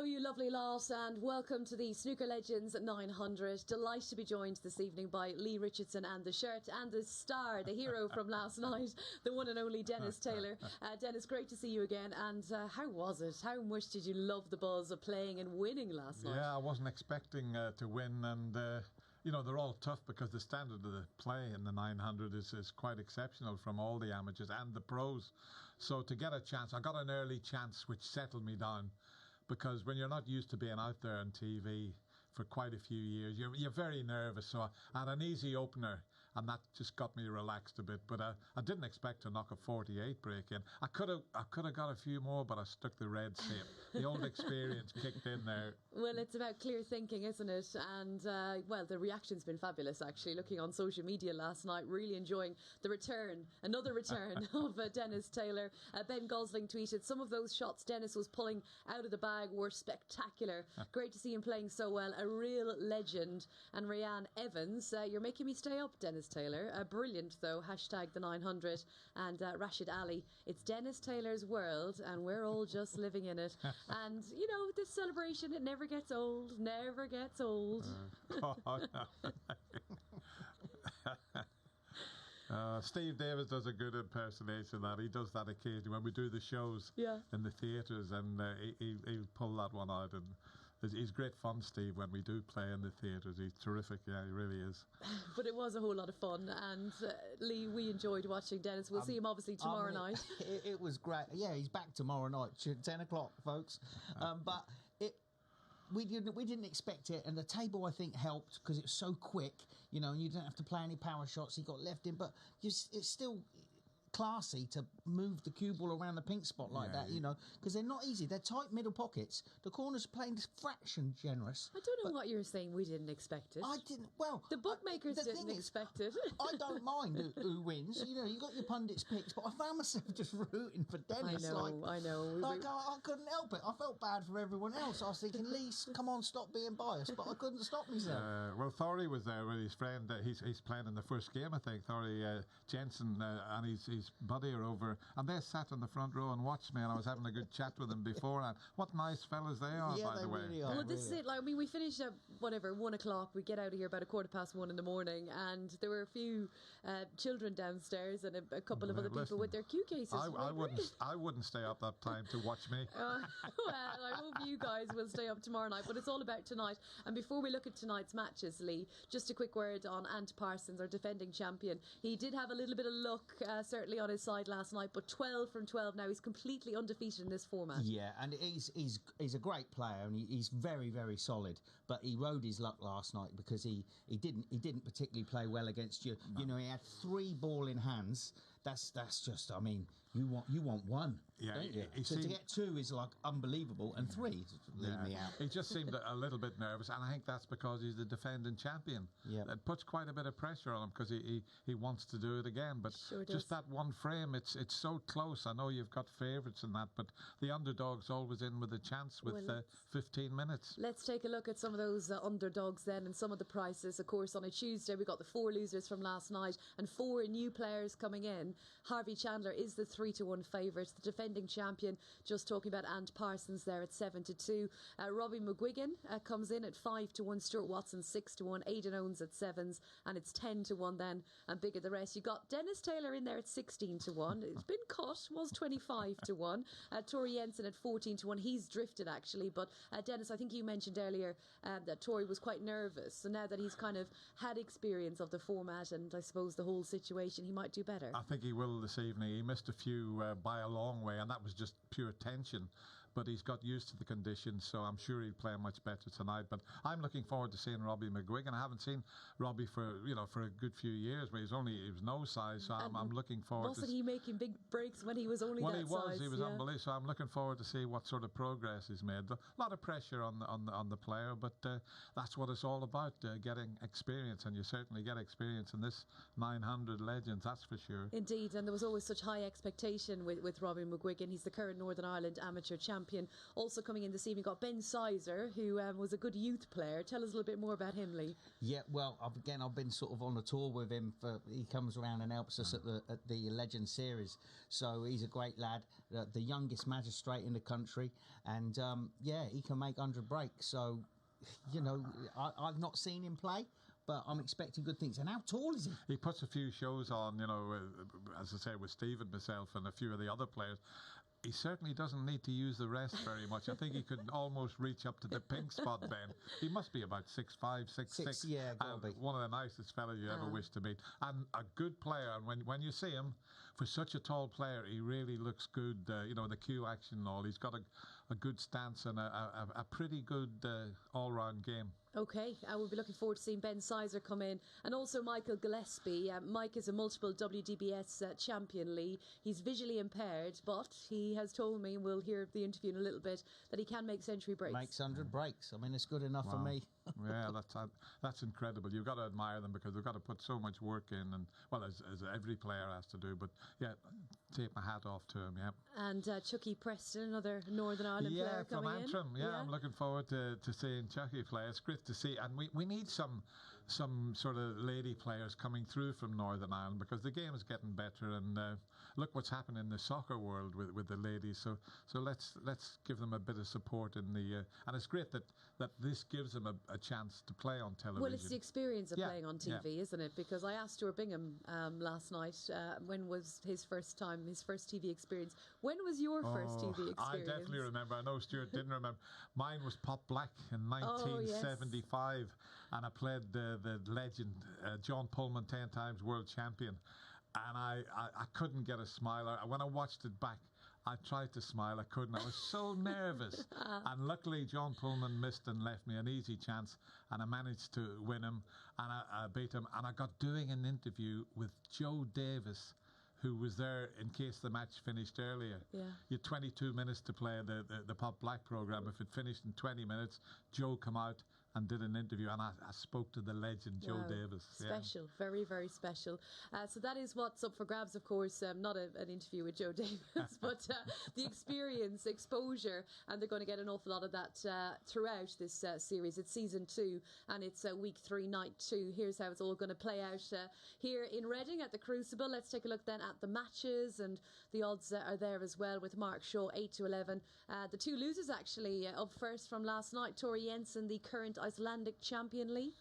you lovely lot, and welcome to the Snooker Legends 900. Delighted to be joined this evening by Lee Richardson and the shirt and the star, the hero from last night, the one and only Dennis Taylor. Dennis, great to see you again. And how was it? How much did you love the buzz of playing and winning last night? Yeah, I wasn't expecting to win, and you know, they're all tough because the standard of the play in the 900 is quite exceptional from all the amateurs and the pros. So to get a chance, I got an early chance which settled me down, because when you're not used to being out there on TV for quite a few years, you're very nervous. So I had an easy opener, and that just got me relaxed a bit. But I didn't expect to knock a 48 break in. I could have got a few more, but I stuck the red same. The old experience kicked in there. Well, it's about clear thinking, isn't it? And well, the reaction's been fabulous, actually. Looking on social media last night, really enjoying the return, another return of Dennis Taylor. Ben Gosling tweeted, "Some of those shots Dennis was pulling out of the bag were spectacular. Great to see him playing so well. A real legend." And Rhiannon Evans, "You're making me stay up, Dennis Taylor. Brilliant, though. Hashtag the 900. And Rashid Ali, "It's Dennis Taylor's world, and we're all just living in it." And, you know, this celebration, it never gets old. Never gets old. Steve Davis does a good impersonation of that. He does that occasionally when we do the shows in the theatres, and he'll pull that one out. And he's great fun, Steve, when we do play in the theatres. He's terrific, yeah, he really is. But it was a whole lot of fun, and Lee, we enjoyed watching Dennis. We'll see him obviously tomorrow night. It was great. Yeah, he's back tomorrow night, 10 o'clock, folks. But we didn't expect it, and the table, I think, helped because it was so quick, you know, and you didn't have to play any power shots. He got left in, but it's still classy to move the cue ball around the pink spot like that, you know, because they're not easy. They're tight middle pockets. The corners are playing fraction generous. I don't know what you're saying. We didn't expect it. I didn't. Well, the bookmakers didn't expect it. I don't mind who wins. You know, you got your pundits' picks, but I found myself just rooting for Dennis. I know. I couldn't help it. I felt bad for everyone else. I was thinking, Lee, come on, stop being biased, but I couldn't stop myself. Well, Thorry was there with his friend. He's playing in the first game, I think. Thorry Jensen and his buddy are over, and they sat in the front row and watched me, and I was having a good chat with them beforehand. What nice fellas they are, by the way. Really are. Well, this is it. Like, I mean, we finished at 1 o'clock. We get out of here about 1:15 in the morning, and there were a few children downstairs and a couple of other people with their cue cases. I wouldn't stay up that time to watch me. Well, I hope you guys will stay up tomorrow night, but it's all about tonight. And before we look at tonight's matches, Lee, just a quick word on Ant Parsons, our defending champion. He did have a little bit of luck, certainly on his side last night, but 12 from 12 now. He's completely undefeated in this format. Yeah, and he's a great player, and he's very, very solid. But he rode his luck last night because he didn't particularly play well against you. No. You know, he had 3 ball in hands. That's just, I mean, you want one, don't you? So to get 2 is like unbelievable, and 3 leave me out. He just seemed a little bit nervous, and I think that's because he's the defending champion. Yeah, it puts quite a bit of pressure on him because he wants to do it again. But just that one frame, it's so close. I know you've got favourites in that, but the underdog's always in with a chance with 15 minutes. Let's take a look at some of those underdogs then, and some of the prices. Of course, on a Tuesday we got the 4 losers from last night and 4 new players coming in. Harvey Chandler is the 3-1 favourite. The defending champion, just talking about Ant Parsons there at 7-2. Robbie McGuigan comes in at 5-1. Stuart Watson 6-1. Aidan Owens at 7s, and it's 10-1 then, and big at the rest. You got Dennis Taylor in there at 16-1. It's been cut, was 25-1. Tori Jensen at 14-1. He's drifted actually, but Dennis, I think you mentioned earlier that Tori was quite nervous. So now that he's kind of had experience of the format and I suppose the whole situation, he might do better. I think he will this evening. He missed a few by a long way, and that was just pure tension. But he's got used to the conditions, so I'm sure he'll play much better tonight. But I'm looking forward to seeing Robbie McGuigan. I haven't seen Robbie for a good few years, but he was no size, so I'm looking forward. Wasn't he making big breaks when he was only that size? He was unbelievable. So I'm looking forward to see what sort of progress he's made. A lot of pressure on the player, but that's what it's all about, getting experience, and you certainly get experience in this 900 Legends, that's for sure. Indeed, and there was always such high expectation with Robbie McGuigan. He's the current Northern Ireland amateur champion. champion. Also coming in this evening, got Ben Sizer, who was a good youth player. Tell us a little bit more about him, Lee. Yeah, well, I've been sort of on a tour with him. He comes around and helps us at the Legend Series. So he's a great lad, the youngest magistrate in the country. And, he can make 100 breaks. So, I've not seen him play, but I'm expecting good things. And how tall is he? He puts a few shows on, as I say, with Steve and myself and a few of the other players. He certainly doesn't need to use the rest very much. I think he could almost reach up to the pink spot, Ben. He must be about 6'5", 6'6". Yeah, gotta be. One of the nicest fellas you ever wish to meet. And a good player. And when you see him, for such a tall player, he really looks good. The cue action and all. He's got a good stance and a pretty good all-round game. Okay, I will be looking forward to seeing Ben Sizer come in, and also Michael Gillespie. Mike is a multiple WDBS champion, Lee. He's visually impaired, but he has told me, we'll hear the interview in a little bit, that he can make century breaks. Makes 100 breaks. I mean, it's good enough for me. Yeah, that's incredible. You've got to admire them because they've got to put so much work in, and as every player has to do. But yeah, take my hat off to him. Yeah. And Chucky Preston, another Northern Ireland player coming in. Yeah, from Antrim. Yeah, I'm looking forward to seeing Chucky play. It's great to see, and we need some sort of lady players coming through from Northern Ireland because the game is getting better, and look what's happened in the soccer world with the ladies. So let's give them a bit of support in the and it's great that this gives them a chance to play on television. Well, it's the experience of playing on TV, isn't it? Because I asked Stuart Bingham last night when was his first TV experience. When was your first TV experience? I definitely remember. I know Stuart didn't remember. Mine was Pop Black in 1975, and I played the legend John Pullman, 10 times world champion, and I couldn't get a smile. When I watched it back, I tried to smile. I couldn't. I was so nervous. And luckily, John Pullman missed and left me an easy chance. And I managed to win him. And I beat him. And I got doing an interview with Joe Davis, who was there in case the match finished earlier. Yeah. You had 22 minutes to play the Pop Black programme. If it finished in 20 minutes, Joe come out and did an interview, and I spoke to the legend Joe Davis. Special, very, very special. So that is what's up for grabs, of course. Not an interview with Joe Davis, but the experience, exposure, and they're going to get an awful lot of that throughout this series. It's season 2, and it's week 3, night 2. Here's how it's all going to play out here in Reading at the Crucible. Let's take a look then at the matches, and the odds are there as well with Mark Shaw 8-11. The two losers actually up first from last night. Tori Jensen, the current Icelandic champion, Lee.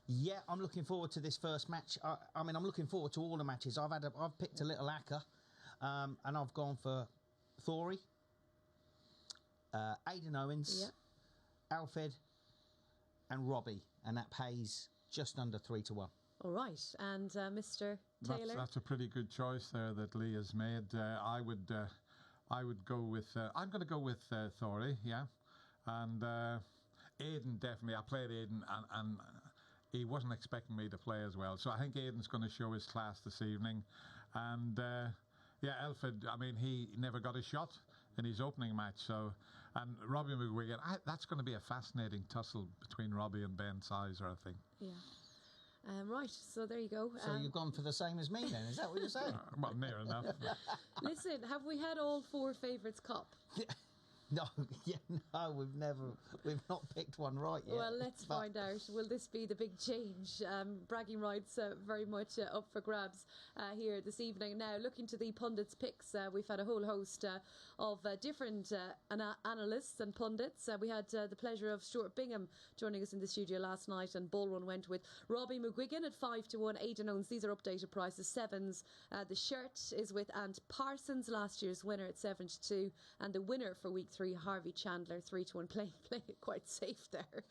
Yeah, I'm looking forward to this first match. I'm looking forward to all the matches. I've picked a little acca, and I've gone for Thori, Aidan Owens, Alfred, and Robbie, and that pays just under 3-1. All right, and Mr. Taylor. That's a pretty good choice there that Lee has made. I would go with. I'm going to go with Thori, and Aidan definitely. I played Aidan, and he wasn't expecting me to play as well. So I think Aidan's going to show his class this evening, and Alfred. I mean, he never got a shot in his opening match. So, and Robbie McGuigan. That's going to be a fascinating tussle between Robbie and Ben Sizer, I think. Yeah. Right, so there you go. So you've gone for the same as me then, is that what you're saying? Well, near enough. Listen, have we had all 4 favourites cop? No, we've not picked one right yet. Well, let's find out. Will this be the big change? Bragging rights very much up for grabs here this evening. Now, looking to the pundits' picks, we've had a whole host of different analysts and pundits. We had the pleasure of Stuart Bingham joining us in the studio last night, and Ball Run went with Robbie McGuigan at 5-1, Aidan Owens. These are updated prices, 7s. The shirt is with Ant Parsons, last year's winner at 7-2, and the winner for week 3, Harvey Chandler, 3-1, playing it quite safe there.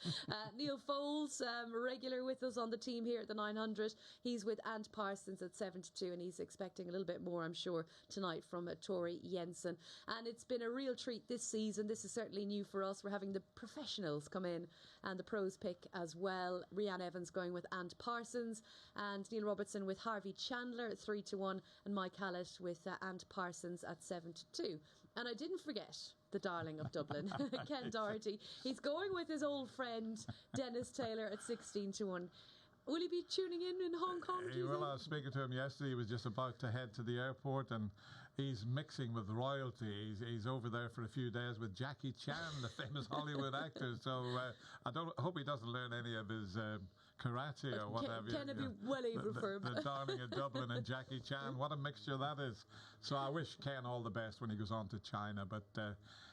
Neil Foles, regular with us on the team here at the 900. He's with Ant Parsons at 7-2, and he's expecting a little bit more, I'm sure, tonight from Tori Jensen. And it's been a real treat this season. This is certainly new for us. We're having the professionals come in and the pros pick as well. Rhiann Evans going with Ant Parsons, and Neil Robertson with Harvey Chandler at 3-1, and Mike Hallett with Ant Parsons at 7-2. And I didn't forget the darling of Dublin, Ken Doherty. He's going with his old friend Dennis Taylor at 16-1. Will he be tuning in Hong Kong? Well, I was speaking to him yesterday. He was just about to head to the airport, and he's mixing with royalty. He's over there for a few days with Jackie Chan, the famous Hollywood actor. So I hope he doesn't learn any of his karate or what have you. Can it be well able for him? The darling of Dublin and Jackie Chan. What a mixture that is. So I wish Ken all the best when he goes on to China. But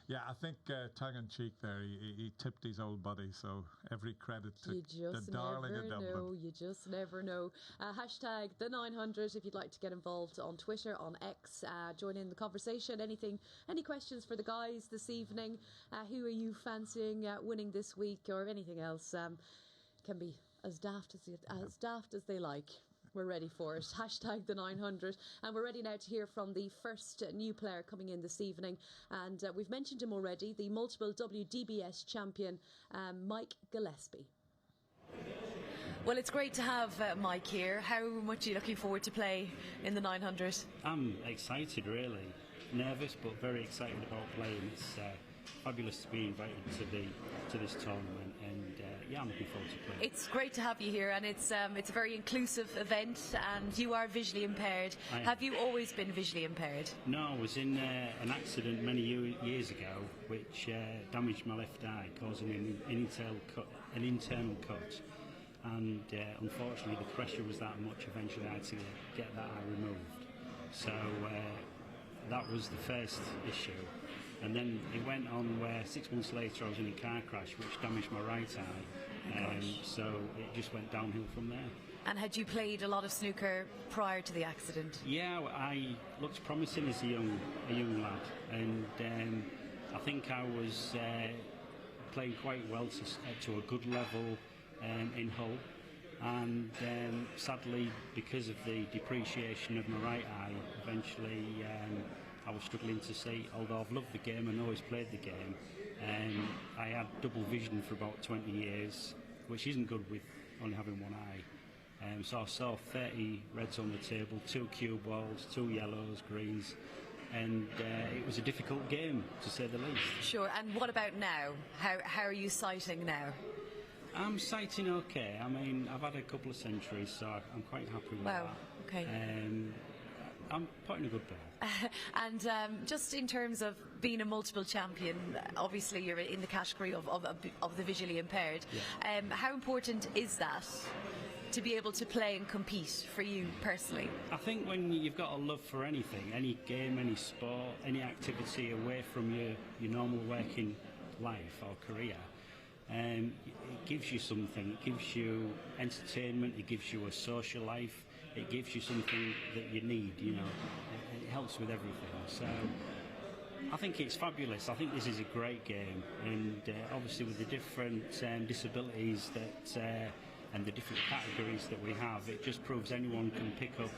yeah, I think tongue-in-cheek there, he tipped his old buddy. So every credit to the darling of Dublin. You just never know. Hashtag the 900 if you'd like to get involved on Twitter, on X. Join in the conversation. Any questions for the guys this evening? Who are you fancying winning this week, or anything else? Can be as daft as they like. We're ready for it. Hashtag the 900. And we're ready now to hear from the first new player coming in this evening. And we've mentioned him already, the multiple WDBS champion, Mike Gillespie. Well, it's great to have Mike here. How much are you looking forward to play in the 900? I'm excited, really. Nervous, but very excited about playing. It's fabulous to be invited to this tournament, and yeah, I'm looking forward to playing. It's great to have you here, and it's a very inclusive event, and you are visually impaired. Have you always been visually impaired? No, I was in an accident many years ago, which damaged my left eye, causing an internal cut. And unfortunately the pressure was that much, eventually I had to get that eye removed. So that was the first issue. And then it went on where 6 months later I was in a car crash which damaged my right eye. So it just went downhill from there. And had you played a lot of snooker prior to the accident? Yeah, I looked promising as a young lad, and I think I was playing quite well to a good level in Hull, and sadly, because of the depreciation of my right eye, eventually I was struggling to see. Although I've loved the game and always played the game, I had double vision for about 20 years, which isn't good with only having one eye. So I saw 30 reds on the table, 2 cue balls, 2 yellows, greens, and it was a difficult game, to say the least. Sure, and what about now? How are you sighting now? I'm sighting okay. I mean, I've had a couple of centuries, so I'm quite happy with that. Wow, okay. I'm putting a good ball. And just in terms of being a multiple champion, obviously you're in the category of the visually impaired. Yeah. How important is that to be able to play and compete for you personally? I think when you've got a love for anything, any game, any sport, any activity away from your normal working life or career, it gives you something. It gives you entertainment, it gives you a social life, it gives you something that you need, you know. It helps with everything. So I think it's fabulous. I think this is a great game, and obviously with the different disabilities that and the different categories that we have, it just proves anyone can pick up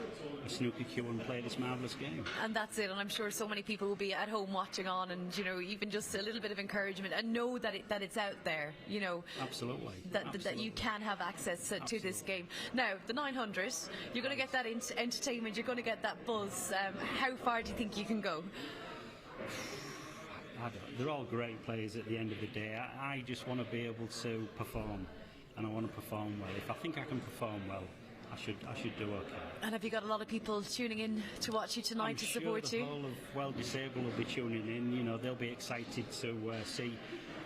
a snooker cue and play this marvellous game. And that's it, and I'm sure so many people will be at home watching on, and you know, even just a little bit of encouragement, and know that it's out there, you know. Absolutely. That you can have access to this game. Now, the 900, you're going to get that entertainment, you're going to get that buzz. How far do you think you can go? They're all great players at the end of the day. I just want to be able to perform. And I want to perform well. If I think I can perform well, I should do okay. And have you got a lot of people tuning in to watch you tonight, to support you? I'm sure the whole of Well Disabled will be tuning in. You know, they'll be excited to see,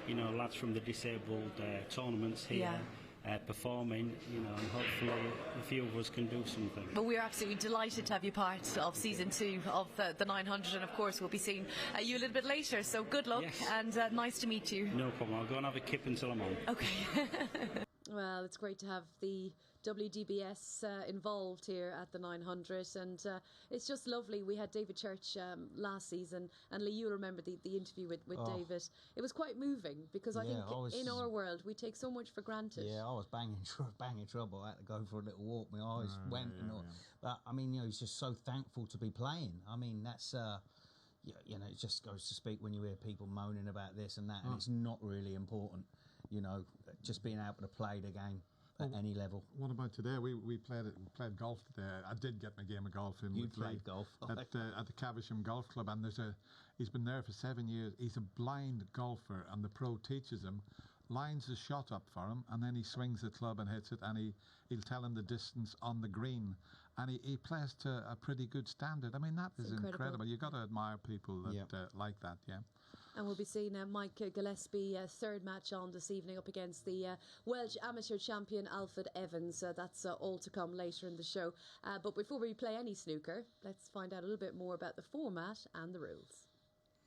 you know, lads from the disabled tournaments here. Yeah. Performing, you know, and hopefully a few of us can do something. Well, we're absolutely delighted to have you part of season 2 of the 900, and of course we'll be seeing you a little bit later. So good luck, yes. And nice to meet you. No problem. I'll go and have a kip until I'm on. Okay. Well, it's great to have the WDBS involved here at the 900, and it's just lovely. We had David Church last season, and Lee, you'll remember the interview with David. It was quite moving, because I think in our world we take so much for granted. Yeah, I was banging trouble. I had to go for a little walk. My eyes went and all. But I mean, you know, he's just so thankful to be playing. I mean, that's you know, it just goes to speak when you hear people moaning about this and that, and it's not really important. You know, just being able to play the game at any level. What about today? We played golf today. I did get my game of golf in. You played golf at the Caversham Golf Club, and he's been there for 7 years. He's a blind golfer, and the pro teaches him lines the shot up for him, and then he swings the club and hits it, and he'll tell him the distance on the green, and he plays to a pretty good standard. I mean, that is incredible. You've got to admire people that like that, yeah. And we'll be seeing Mike Gillespie, third match on this evening up against the Welsh amateur champion Alfred Evans. That's all to come later in the show. But before we play any snooker, let's find out a little bit more about the format and the rules.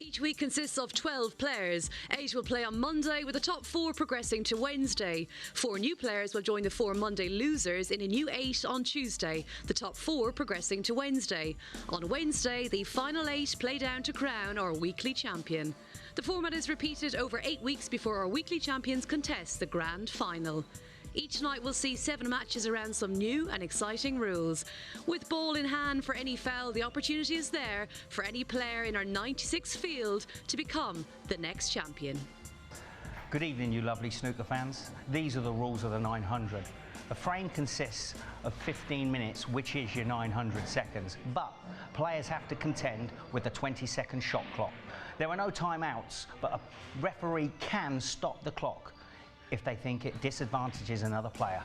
Each week consists of 12 players. 8 will play on Monday, with the top 4 progressing to Wednesday. 4 new players will join the 4 Monday losers in a new 8 on Tuesday, the top 4 progressing to Wednesday. On Wednesday, the final 8 play down to crown our weekly champion. The format is repeated over 8 weeks before our weekly champions contest the grand final. Each night will see 7 matches around some new and exciting rules. With ball in hand for any foul, the opportunity is there for any player in our 96 field to become the next champion. Good evening, you lovely snooker fans. These are the rules of the 900. The frame consists of 15 minutes, which is your 900 seconds, but players have to contend with a 20-second shot clock. There are no timeouts, but a referee can stop the clock if they think it disadvantages another player.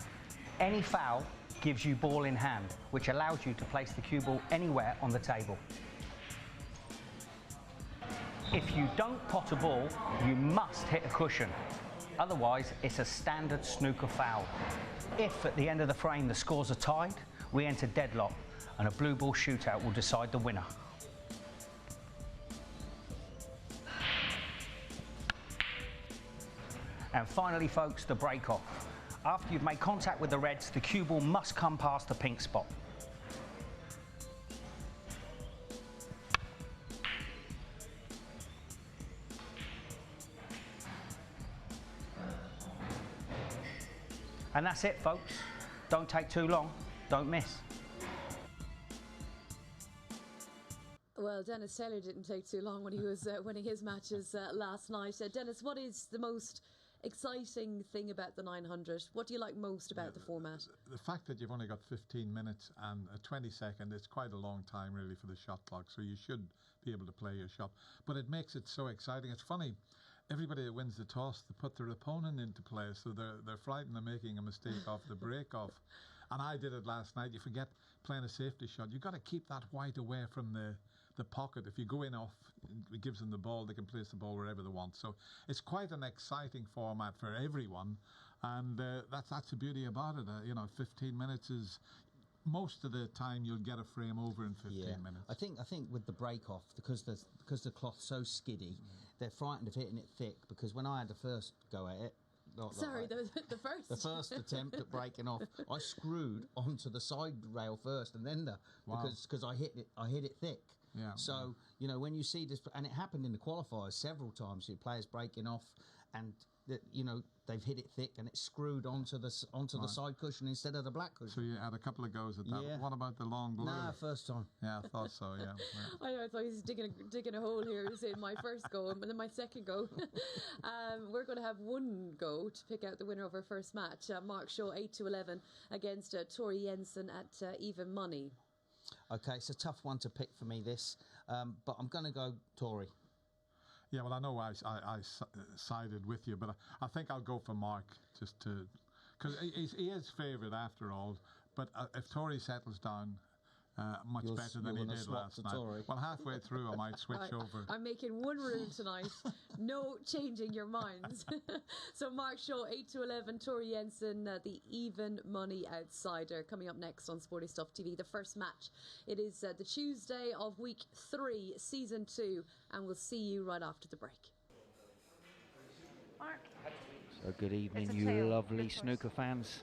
Any foul gives you ball in hand, which allows you to place the cue ball anywhere on the table. If you don't pot a ball, you must hit a cushion. Otherwise, it's a standard snooker foul. If at the end of the frame the scores are tied, we enter deadlock, and a blue ball shootout will decide the winner. And finally, folks, the break-off. After you've made contact with the reds, the cue ball must come past the pink spot. And that's it, folks. Don't take too long. Don't miss. Well, Dennis Taylor didn't take too long when he was winning his matches last night. Dennis, what is the most exciting thing about the 900? What do you like most about the format? The fact that you've only got 15 minutes and a 20-second, it's quite a long time really for the shot clock, so you should be able to play your shot. But it makes it so exciting. It's funny, everybody that wins the toss, they put their opponent into play, so they're frightened of making a mistake off the break-off. And I did it last night. You forget playing a safety shot. You've got to keep that white away from the pocket. If you go in off, it gives them the ball, they can place the ball wherever they want. So it's quite an exciting format for everyone, and that's the beauty about it. 15 minutes is most of the time you'll get a frame over in 15 minutes. I think with the break off, because the cloth's so skiddy, they're frightened of hitting it thick. Because when I had the first go at it, the first attempt at breaking off, I screwed onto the side rail first, and then because I hit it thick. Yeah. So when you see this, and it happened in the qualifiers several times, your players breaking off, and they've hit it thick, and it's screwed onto the side cushion instead of the black cushion. So you had a couple of goes at that. Yeah. What about the long blue? Nah, first time. Yeah, I thought so. Yeah. I thought he was digging a hole here. He was in my first go, and then my second go. We're going to have one go to pick out the winner of our first match. Mark Shaw 8-11 against Tori Jensen at even money. Okay, it's a tough one to pick for me, this, but I'm going to go Tory. Yeah, well, I know I sided with you, but I think I'll go for Mark, just to, because he is favoured after all. But if Tory settles down much better than he did last night, well, halfway through I might switch over. I'm making one rule tonight: no changing your minds. So Mark Shaw 8-11, Tori Jensen, the even money outsider, coming up next on Sporty Stuff TV. The first match. It is the Tuesday of week 3, season 2, and we'll see you right after the break. Mark. So good evening, you lovely snooker fans.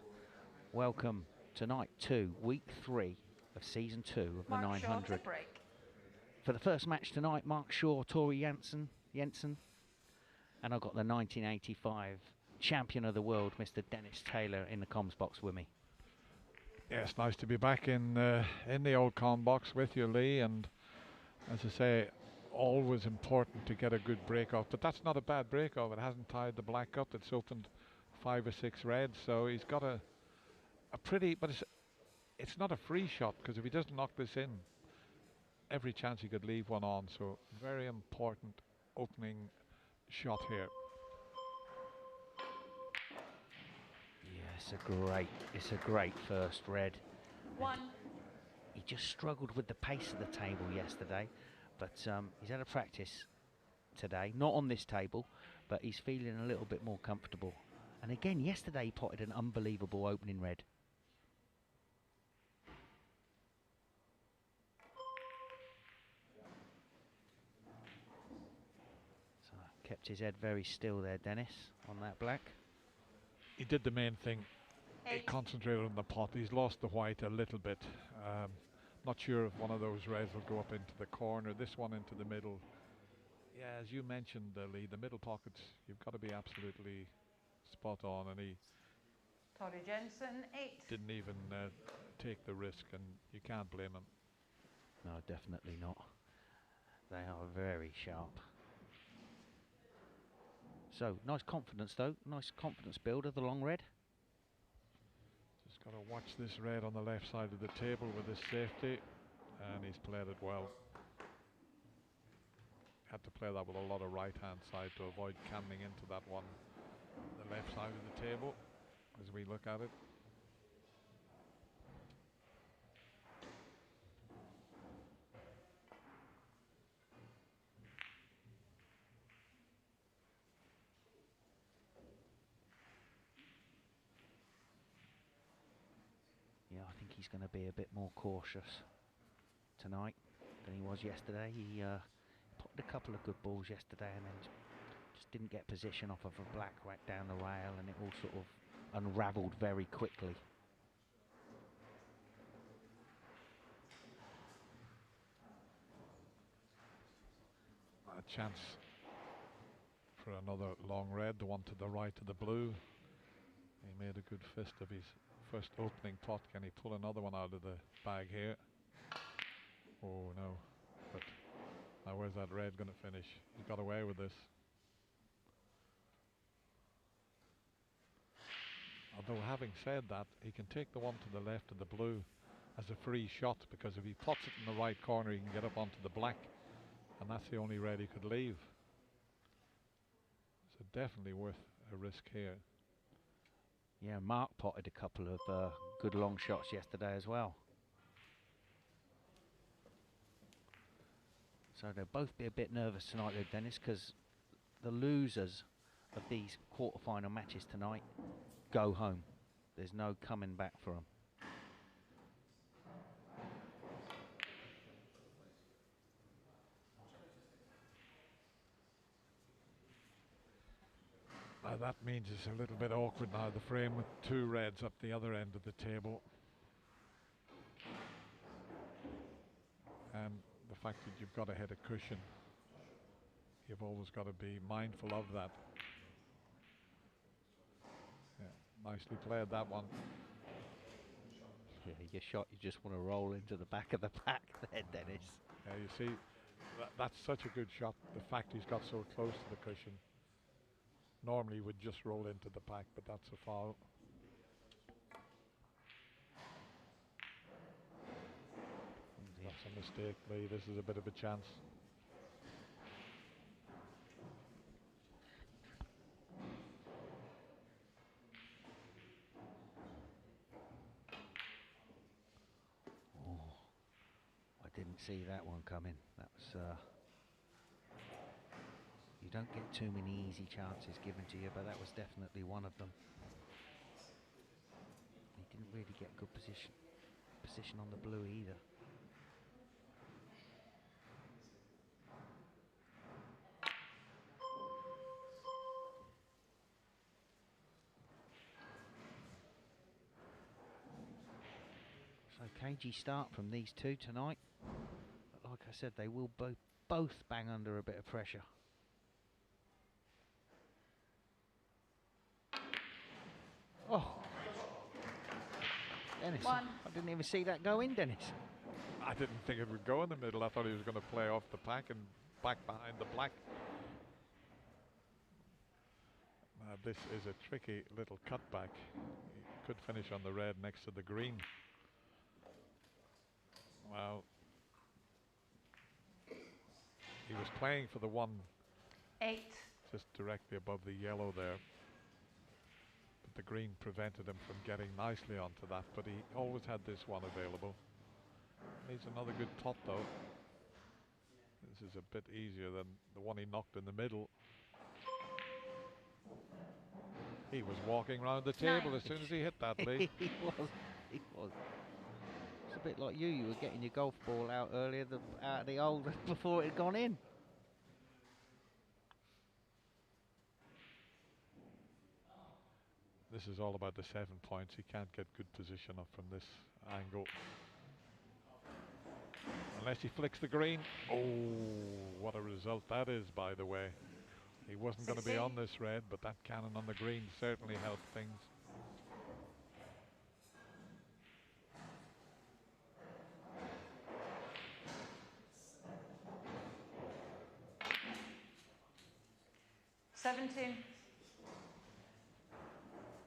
Welcome tonight to week 3 of season 2 of the 900. For the first match tonight, Mark Shaw, Tori Jensen, and I've got the 1985 champion of the world, Mr. Dennis Taylor, in the comms box with me. Yeah, it's nice to be back in the old comm box with you, Lee, and as I say, always important to get a good break off, but that's not a bad break off. It hasn't tied the black up, it's opened 5 or 6 reds, so he's got a pretty, but it's not a free shot, because if he doesn't knock this in, every chance he could leave one on. So very important opening shot here. It's a great first red. One. He just struggled with the pace of the table yesterday, but he's had a practice today, not on this table, but he's feeling a little bit more comfortable. And again, yesterday he potted an unbelievable opening red. So kept his head very still there, Dennis, on that black. He did the main thing. He concentrated on the pot. He's lost the white a little bit. Not sure if one of those reds will go up into the corner, this one into the middle. Yeah, as you mentioned, Lee, the middle pockets, you've got to be absolutely spot on, and he Torrey Jensen, 8. didn't even take the risk, and you can't blame him. No, definitely not. They are very sharp. So, nice confidence though, nice confidence builder, the long red. Just got to watch this red on the left side of the table with his safety, and he's played it well. Had to play that with a lot of right hand side to avoid camming into that one, the left side of the table, as we look at it. Yeah, I think he's going to be a bit more cautious tonight than he was yesterday. He popped a couple of good balls yesterday and then just didn't get position off of a black right down the rail, and it all sort of unravelled very quickly. A chance for another long red, the one to the right of the blue. He made a good fist of his first opening pot. Can he pull another one out of the bag here? Oh no, but now where's that red going to finish? He got away with this. Although having said that, he can take the one to the left of the blue as a free shot, because if he pots it in the right corner he can get up onto the black, and that's the only red he could leave. So definitely worth a risk here. Yeah, Mark potted a couple of good long shots yesterday as well. So they'll both be a bit nervous tonight, though, Dennis, because the losers of these quarter-final matches tonight go home. There's no coming back for them. That means it's a little bit awkward now, the frame with two reds up the other end of the table. And the fact that you've got to hit a cushion, you've always got to be mindful of that. Yeah, nicely played that one. Yeah, your shot, you just want to roll into the back of the pack there, Dennis. Yeah, you see, that's such a good shot. The fact he's got so close to the cushion. Normally would just roll into the pack, but that's a foul. That's a mistake, Lee. This is a bit of a chance. Oh, I didn't see that one coming. That was... You don't get too many easy chances given to you, but that was definitely one of them. He didn't really get good position on the blue either. So cagey start from these two tonight. But like I said, they will both bang under a bit of pressure. Oh, Dennis, One. I didn't even see that go in, Dennis. I didn't think it would go in the middle. I thought he was going to play off the pack and back behind the black. This is a tricky little cutback. He could finish on the red next to the green. Well, he was playing for the one 8. just directly above the yellow there. the green prevented him from getting nicely onto that, but he always had this one available. Needs another good pot though. This is a bit easier than the one he knocked in the middle. He was walking around the table as soon as he hit that, Lee. He was. He was. It's a bit like you. You were getting your golf ball out earlier, out of the hole before it had gone in. This is all about the 7 points. He can't get good position up from this angle. Unless he flicks the green. Oh, what a result that is, by the way. He wasn't going to be on this red, but that cannon on the green certainly helped things.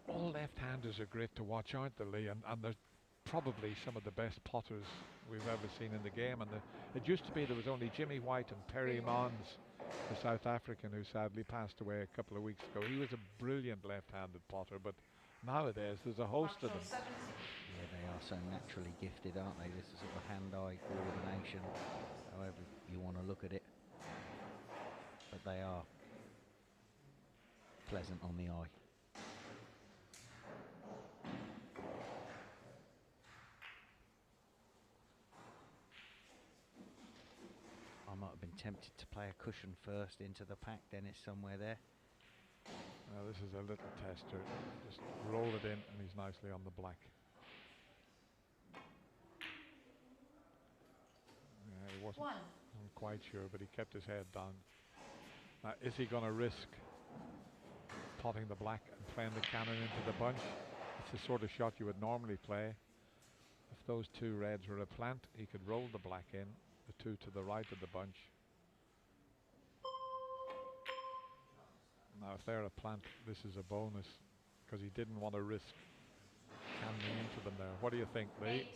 All left-handers are great to watch, aren't they, Lee? And they're probably some of the best potters we've ever seen in the game. And it used to be there was only Jimmy White and Perry Mons, the South African who sadly passed away a couple of weeks ago. He was a brilliant left-handed potter, but nowadays there's a host of them. Yeah, they are so naturally gifted, aren't they? This is sort of hand-eye coordination, however you want to look at it. But they are pleasant on the eye. I might have been tempted to play a cushion first into the pack, Dennis, somewhere there. This is a little tester. Just roll it in and he's nicely on the black. Yeah, he wasn't quite sure, but he kept his head down. Now, is he going to risk potting the black and playing the cannon into the bunch? It's the sort of shot you would normally play. If those two reds were a plant, he could roll the black in, the two to the right of the bunch. Now, if they're a plant, this is a bonus because he didn't want to risk cannoning into them there. What do you think, Lee?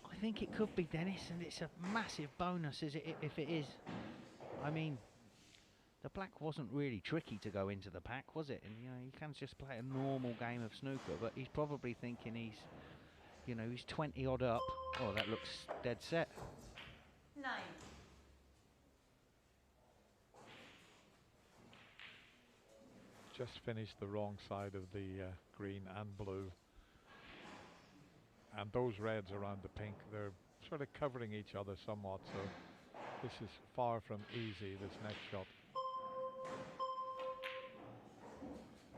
I think it could be, Dennis, and it's a massive bonus if it is. I mean, the black wasn't really tricky to go into the pack, was it? And you know, he can just play a normal game of snooker, but he's probably thinking he's 20 odd up. Oh, that looks dead set. 9. Just finished the wrong side of the green and blue. And those reds around the pink, they're sort of covering each other somewhat, so this is far from easy, this next shot.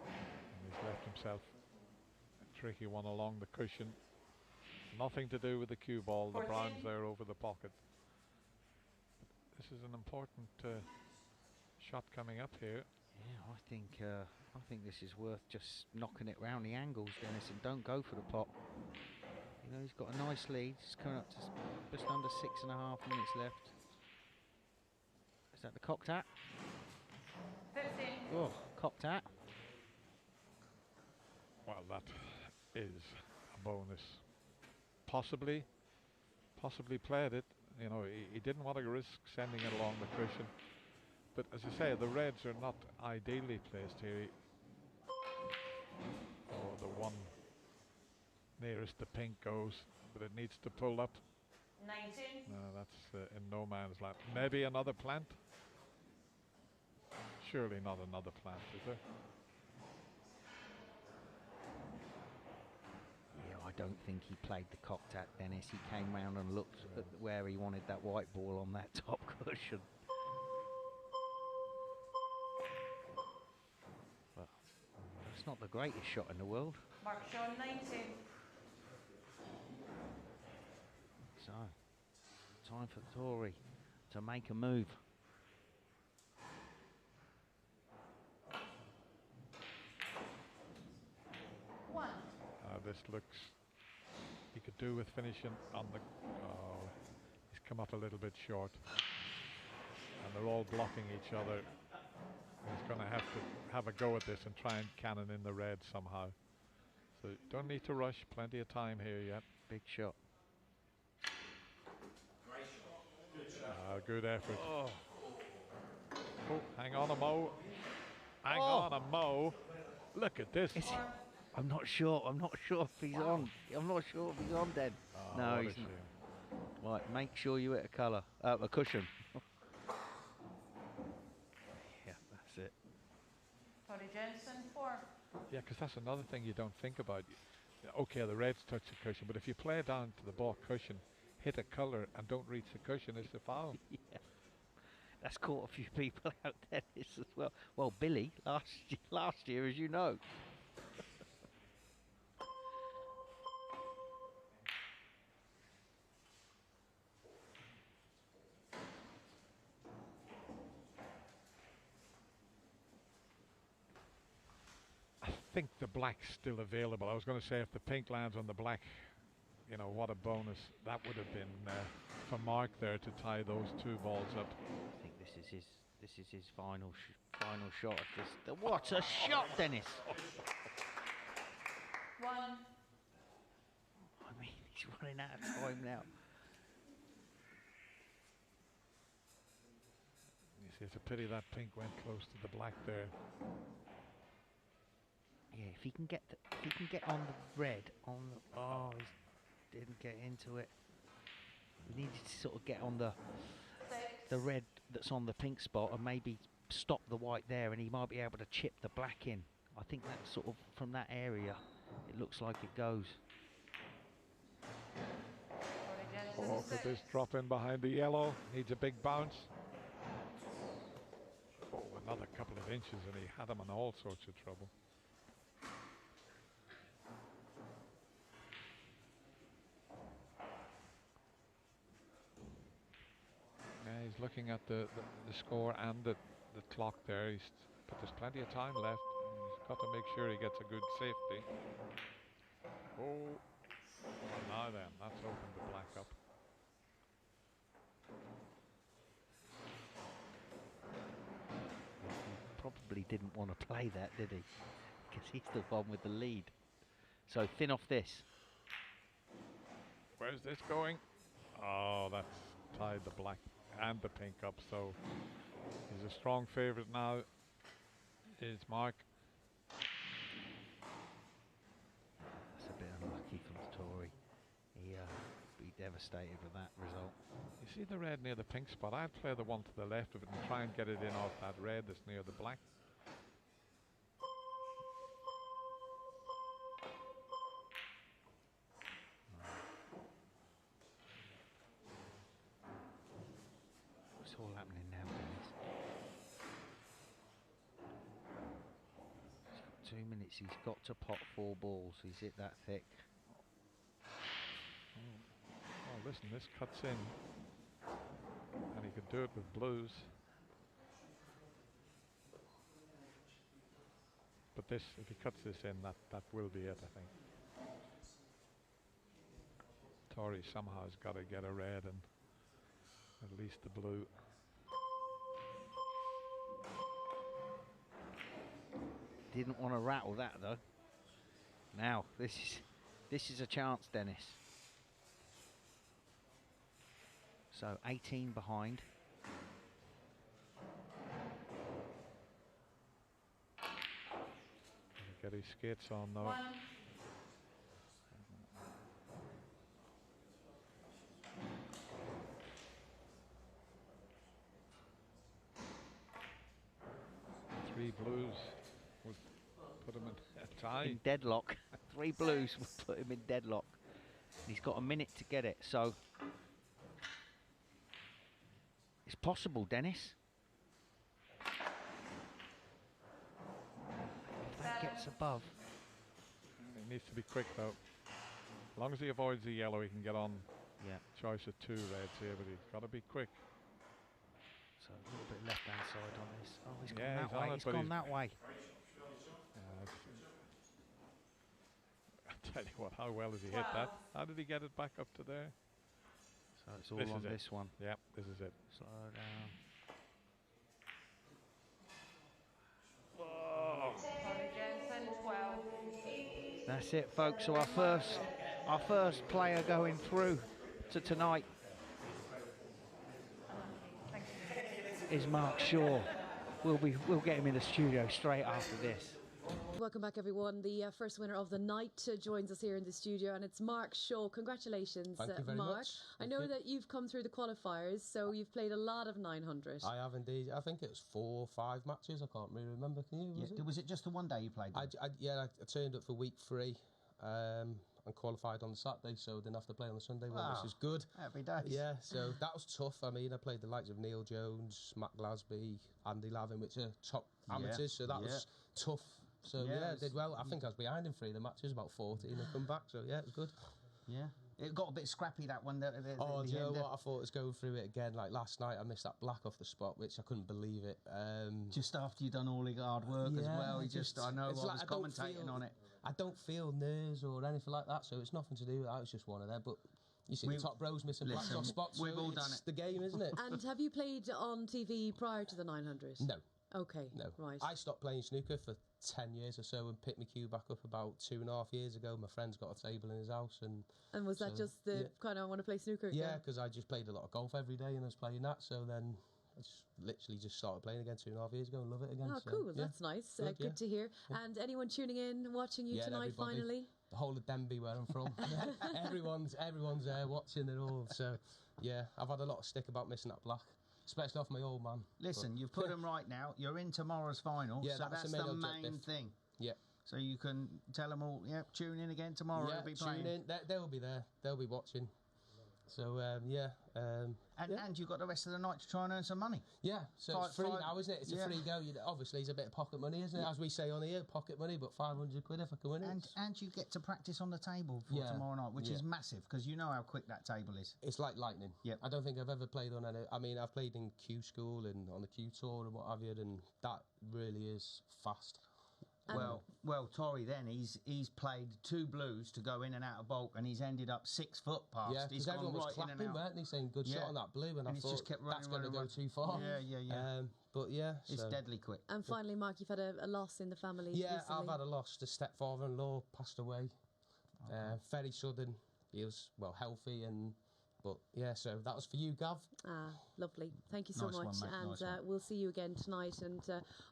And he's left himself a tricky one along the cushion. Nothing to do with the cue ball, the brown's there over the pocket. This is an important shot coming up here. Yeah, I think this is worth just knocking it round the angles, Dennis, and don't go for the pot. You know, he's got a nice lead. He's coming up to just under 6.5 minutes left. Is that the cocked hat? 15. Oh, cocked hat. Well, that is a bonus. Possibly played it. You know, he didn't want to risk sending it along the cushion. But as I say, the reds are not ideally placed here. Oh, the one nearest the pink goes, but it needs to pull up. 19. No, that's in no man's land. Maybe another plant? Surely not another plant, is there? Yeah, I don't think he played the cocked hat, Dennis. He came round and looked at where he wanted that white ball on that top cushion. But it's not the greatest shot in the world. Mark Sean, 19. So, time for Tory to make a move. This looks, he could do with finishing on the, oh, he's come up a little bit short. And they're all blocking each other. He's going to have a go at this and try and cannon in the red somehow. So don't need to rush, plenty of time here yet. Big shot. Good effort. Oh, hang on a mo. Hang on a mo. Look at this. I'm not sure. I'm not sure if he's on. I'm not sure if he's on then. Oh, no, what a he's shame. not. Right, make sure you hit a colour. A cushion. Yeah, that's it. Tony Jensen, 4. Yeah, because that's another thing you don't think about. Okay, the reds touch the cushion, but if you play down to the ball cushion, hit a colour and don't reach the cushion, it's a foul. Yeah. That's caught a few people out there as well. Well, Billy, last year, as you know. I think the black's still available. I was going to say if the pink lands on the black, you know, what a bonus. That would have been for Mark there to tie those 2 balls up. I think this is his final shot. What a shot, Dennis! 1. I mean, he's running out of time now. You see, it's a pity that pink went close to the black there. Yeah, if he can get on the red, he didn't get into it. We needed to sort of get on the red that's on the pink spot and maybe stop the white there, and he might be able to chip the black in. I think that sort of from that area, it looks like it goes. Tony Oh, Jensen, could 6. this drop in behind the yellow? Needs a big bounce. Oh, another couple of inches and he had him in all sorts of trouble. Yeah, he's looking at the score and the clock there. But there's plenty of time left. He's got to make sure he gets a good safety. Oh, well, now then, that's opened the black up. He probably didn't want to play that, did he? Because he's the one with the lead. So thin off this. Where's this going? Oh, that's tied the black and the pink up, so he's a strong favourite now. Is Mark. That's a bit unlucky from Tory. He'll be devastated with that result. You see the red near the pink spot? I'd play the one to the left of it and try and get it in off that red that's near the black. What's all happening now, Dennis? He's got 2 minutes. He's got to pot 4 balls. He's hit that thick. Oh, listen, this cuts in. And he can do it with blues. But this, if he cuts this in, that will be it, I think. Tory somehow has got to get a red and at least the blue. Didn't want to rattle that though. Now this is a chance, Dennis. So 18 behind. Get his skates on though. 1. Three blues would put him in a tie. In deadlock. 3 blues will put him in deadlock. He's got a minute to get it, so it's possible, Dennis. If that gets above. He needs to be quick though. As long as he avoids the yellow, he can get on. Yeah. Choice of 2 reds here, but he's got to be quick. So a little bit left hand side on this. Oh, he's gone Yeah, that he's on way. it, He's but gone he's- that way. I tell you what, how well has he hit that? How did he get it back up to there? So it's all This on is it. this one. Yep, this is it. Slow down. Tony Jensen, 12. That's it, folks. So our first player going through to tonight is Mark Shaw. We'll get him in the studio straight after this. Welcome back, everyone. The first winner of the night joins us here in the studio, and it's Mark Shaw. Congratulations, Thank you very Mark. much. I know that you've come through the qualifiers, so you've played a lot of 900. I have indeed. I think it was 4 or 5 matches. I can't really remember. Can you? Was it just the one day you played? I turned up for week 3 and qualified on the Saturday, so didn't have to play on the Sunday one, which is good. Every day. Yeah, so that was tough. I mean, I played the likes of Neil Jones, Matt Gillespie, Andy Lavin, which are top amateurs, so that was tough. So I did well. I think I was behind in 3 of the matches, about 14 and come back. So yeah, it was good. Yeah. It got a bit scrappy, that one. Oh, do you know what? I thought I was going through it again. Like last night, I missed that black off the spot, which I couldn't believe it. Just after you'd done all the hard work as well. I was commentating on it. I don't feel nerves or anything like that, so it's nothing to do with that. It's just one of them. But you see the top bros missing black off spots. We've all done it's it. the game, isn't it? And have you played on TV prior to the 900? No. Okay, No. right. I stopped playing snooker for 10 years or so and picked my cue back up about 2.5 years ago. My friend's got a table in his house. And was that just the kind of want to play snooker again? Yeah, because I just played a lot of golf every day and I was playing that. So then I just literally started playing again 2.5 years ago and love it again. Oh, so, cool. That's nice. Good to hear. Yeah. And anyone tuning in, watching you tonight, everybody. finally? The whole of Denby, where I'm from. everyone's there watching it all. So, yeah, I've had a lot of stick about missing that black. Especially off my old man. Listen, you've put them right now. You're in tomorrow's final, so that's the main thing. Yeah. So you can tell them all, tune in again tomorrow. Yeah, They'll be playing. tune in. They'll be there. They'll be watching. So, And you've got the rest of the night to try and earn some money. Yeah, so it's free now, isn't it? It's a free go. Obviously, it's a bit of pocket money, isn't it? As we say on here, pocket money, but 500 quid if I can win it. And you get to practice on the table for tomorrow night, which is massive, because you know how quick that table is. It's like lightning. Yeah. I don't think I've ever played on any... I mean, I've played in Q school and on the Q tour and what have you, and that really is fast. Well, Torry then, he's played 2 blues to go in and out of bulk, and he's ended up 6 foot past. Yeah, because everyone was clapping, weren't they, saying good shot on that blue, and I thought just kept running, that's going to go too far. Yeah. But yeah, it's deadly quick. And finally, Mark, you've had a loss in the family. Yeah, recently. I've had a loss. The stepfather-in-law passed away. Very sudden. He was healthy But yeah, so that was for you, Gav. Lovely. Thank you so Nice much. one, mate. And we'll see you again tonight. And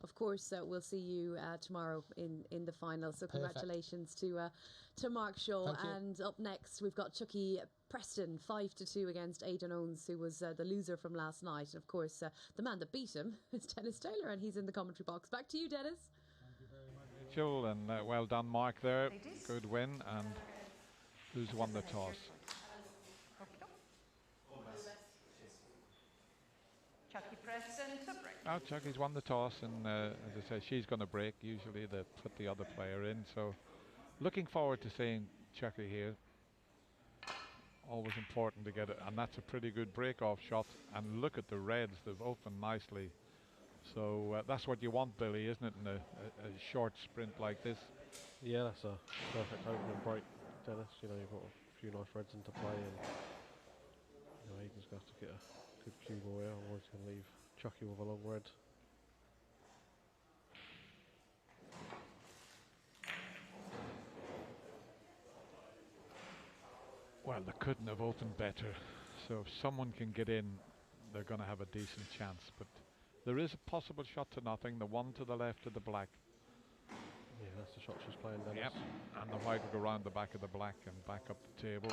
of course, we'll see you tomorrow in the final. So congratulations to Mark Shaw. Thank you. And up next, we've got Chucky Preston, 5-2 against Aidan Owens, who was the loser from last night. And of course, the man that beat him is Dennis Taylor, and he's in the commentary box. Back to you, Dennis. Thank you very much, Rachel, and well done, Mark, there. Good win. And who's won the toss? Chucky Preston to break. Oh, Chucky's won the toss, and as I say, she's going to break. Usually they put the other player in. So looking forward to seeing Chucky here. Always important to get it, and that's a pretty good break-off shot. And look at the reds, they've opened nicely. So that's what you want, Billy, isn't it, in a short sprint like this? Yeah, that's a perfect opening break, Dennis. You know, you've got a few nice reds into play, and Aidan's going to have to get a good cue ball here, otherwise he's going to leave Chucky with a long red. Well, they couldn't have opened better. So if someone can get in, they're going to have a decent chance. But there is a possible shot to nothing, the one to the left of the black. Yeah, that's the shot she's playing, Dennis. Yep, and the white will go round the back of the black and back up the table.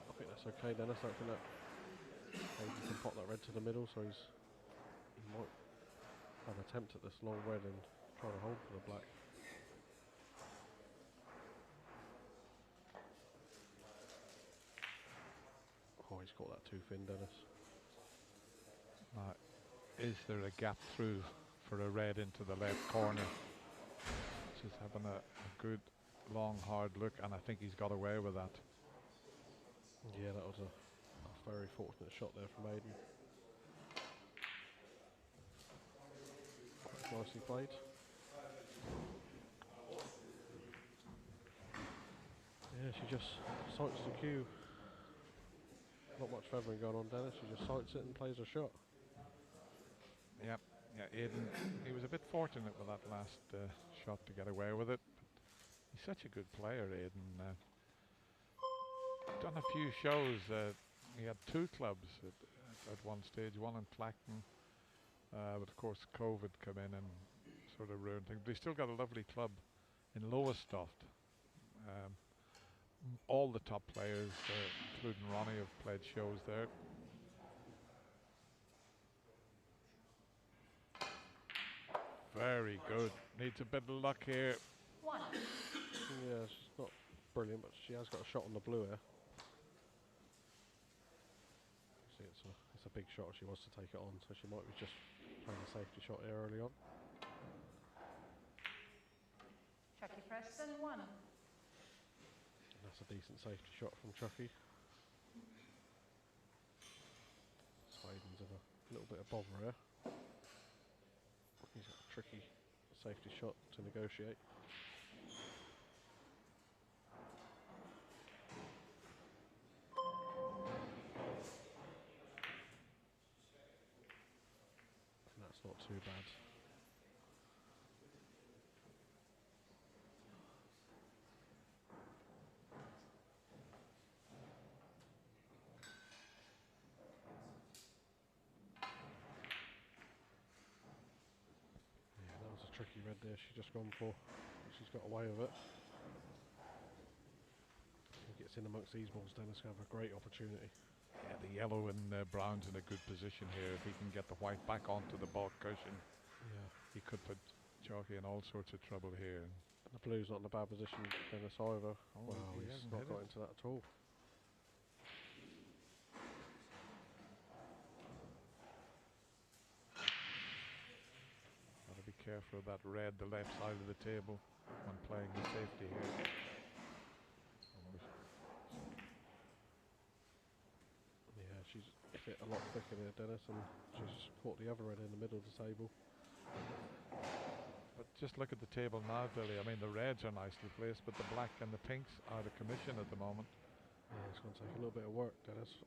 I think that's okay, Dennis. I think that Aidan can pop that red to the middle, so he might have an attempt at this long red and try to hold for the black. Oh, he's got that too thin, Dennis. Is there a gap through for a red into the left corner? Just having a good, long, hard look, and I think he's got away with that. Yeah, that was a very fortunate shot there from Aidan. Nicely played. Yeah, she just sights the cue. Not much feathering going on, Dennis. She just sights it and plays a shot. Yep. Yeah, Aidan, he was a bit fortunate with that last shot to get away with it. But he's such a good player, Aidan. Done a few shows He had 2 clubs at one stage, one in Clacton, but of course COVID came in and sort of ruined things. But he's still got a lovely club in Lowestoft. All the top players, including Ronnie, have played shows there. Very good. Needs a bit of luck here. Yeah, she's not brilliant, but she has got a shot on the blue here. See, it's a big shot if she wants to take it on, so she might be just playing a safety shot here early on. Chucky Preston, 1. And that's a decent safety shot from Chucky. Swaden's in a little bit of bother here. He's got a tricky safety shot to negotiate. And that's not too bad. Tricky red there, she's just gone for. She's got away with it. He gets in amongst these balls, Dennis can have a great opportunity. Yeah, the yellow and brown's in a good position here. If he can get the white back onto the baulk cushion, he could put Chalky in all sorts of trouble here. And the blue's not in a bad position, Dennis, either. Oh, wow, he's not got into that at all. Be careful of that red, the left side of the table, when playing the safety here. Yeah, she's hit a lot thicker there, Dennis, and she's caught the other red in the middle of the table. But just look at the table now, Billy. I mean, the reds are nicely placed, but the black and the pinks are out of commission at the moment. Yeah, it's going to take a little bit of work, Dennis.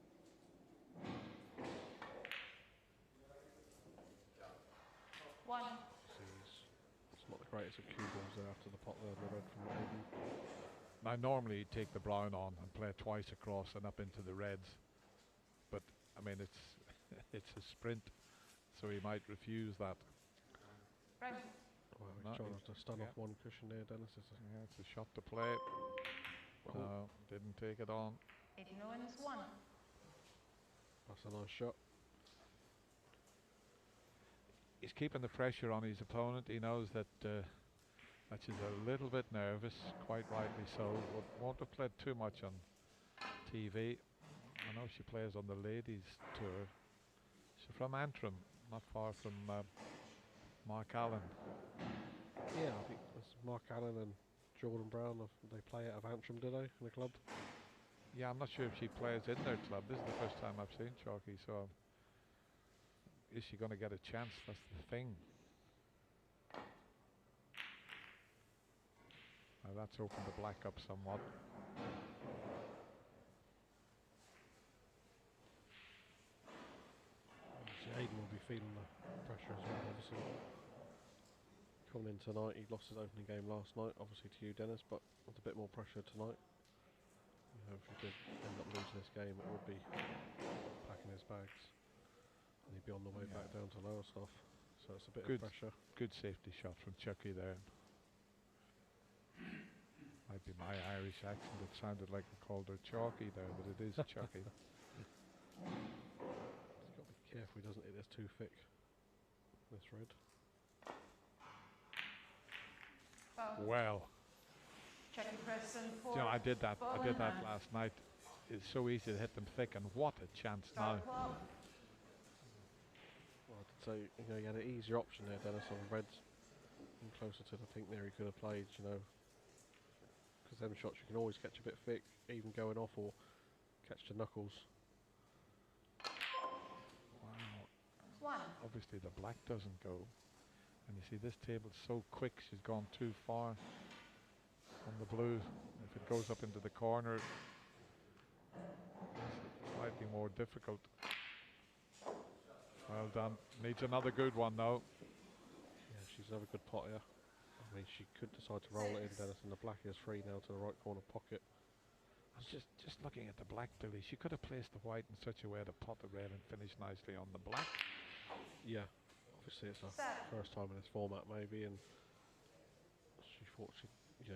It's not the greatest of cue balls there after the pot there, the red from Aiden. Now normally he'd take the brown on and play twice across and up into the reds, but I mean it's it's a sprint, so he might refuse that. Right. Well, he's trying to stun off one cushion there, Dennis. It's a shot to play. No, didn't take it on. Aiden Owens, 1. That's a nice shot. He's keeping the pressure on his opponent. He knows that she's a little bit nervous, quite rightly so. Won't have played too much on TV. I know she plays on the ladies tour. She's from Antrim, not far from Mark Allen. Yeah, I think that's Mark Allen and Jordan Brown. They play out of Antrim, do they, in the club? Yeah, I'm not sure if she plays in their club. This is the first time I've seen Chalky, so is she going to get a chance? That's the thing. Now that's opened the black up somewhat. Aiden will be feeling the pressure as well, obviously. Coming in tonight, he lost his opening game last night, obviously to you, Dennis, but with a bit more pressure tonight. You know, if he did end up losing this game, it would be packing his bags. And he'd be on the way back down to Lowestoft, so it's a bit of pressure. Good safety shot from Chucky there. Might be my Irish accent. It sounded like I called her Chalky there, but it is Chucky. He's got to be careful he doesn't hit this too thick. This red. Well. Chucky Preston, 4. You know, I did that last night. It's so easy to hit them thick, and what a chance now. So, you know, he had an easier option there, Dennis, on the reds. And closer to the pink there he could have played, you know. Because them shots you can always catch a bit thick, even going off, or catch the knuckles. Wow. Obviously the black doesn't go. And you see this table's so quick, she's gone too far on the blue. If it goes up into the corner, it's slightly more difficult. Well done. Needs another good one though. Yeah, she's another good pot here. I mean, she could decide to roll it in, Dennis, and the black is free now to the right corner pocket. I'm just looking at the black, Billy. She could have placed the white in such a way to pot the red and finish nicely on the black. Yeah, obviously it's her first time in this format, maybe, and she thought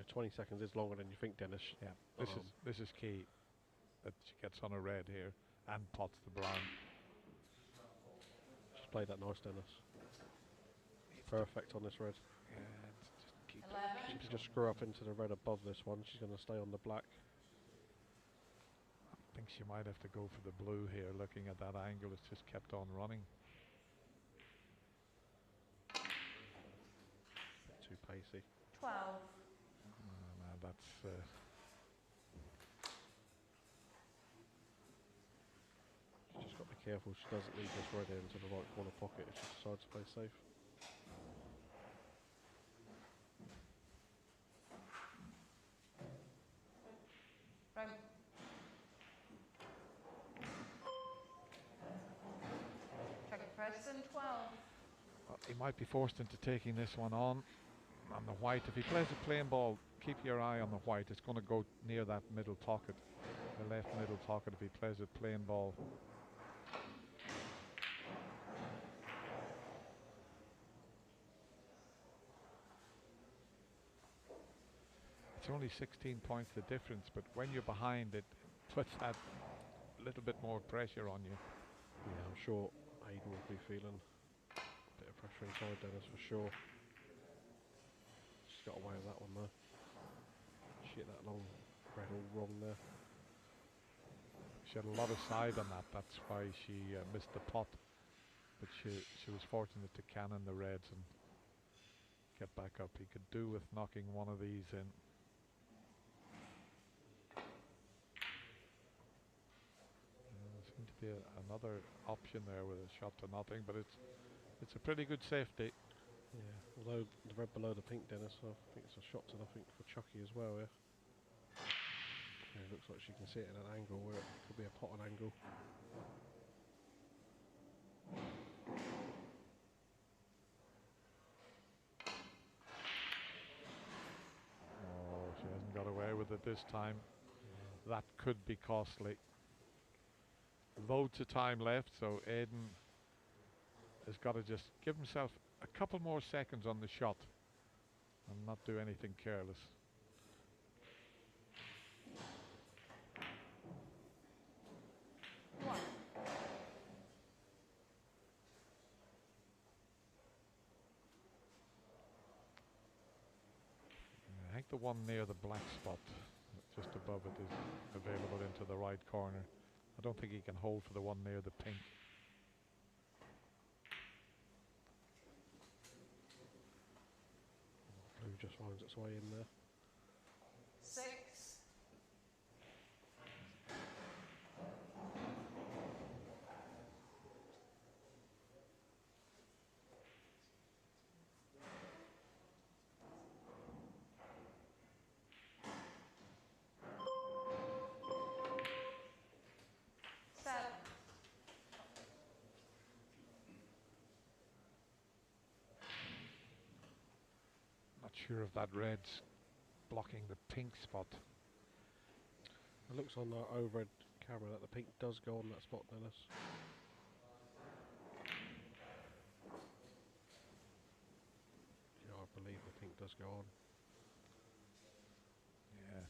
20 seconds is longer than you think, Dennis. Yeah, this is key. That she gets on a red here and pots the brown. She's played that nice, Dennis. Perfect on this red. Yeah, just keep. She can just screw up into the red above this one. She's going to stay on the black. I think she might have to go for the blue here. Looking at that angle, it's just kept on running. Too pacey. 12. No, that's. She's just got to be careful. She doesn't leave this red into the right corner pocket if she decides to play safe. Brown. Chucky Preston 12. Well, he might be forced into taking this one on the white. If he plays a plain ball, keep your eye on the white. It's going to go near that middle pocket, the left middle pocket, if he plays a plain ball. It's only 16 points the difference, but when you're behind, it puts that little bit more pressure on you. Yeah, I'm sure Aiden will be feeling a bit of pressure inside Dennis for sure. She's got away with that one though. She hit that long red all wrong there. She had a lot of side on that. That's why she missed the pot. But she was fortunate to cannon the reds and get back up. He could do with knocking one of these in. Seemed to be another option there with a shot to nothing, but it's a pretty good safety. Yeah, although the red below the pink, Dennis, I think it's a shot to nothing for Chucky as well. Yeah. It looks like she can see it in an angle where it could be a pot on angle. Oh, she hasn't got away with it this time. That could be costly. Loads of time left, so Aiden has got to just give himself a couple more seconds on the shot and not do anything careless. I think the one near the black spot, just above it, is available into the right corner. I don't think he can hold for the one near the pink. Blue just finds its way in there. 6. Not sure if that red's blocking the pink spot. It looks on the overhead camera that the pink does go on that spot, Dennis. Yeah, I believe the pink does go on. Yeah.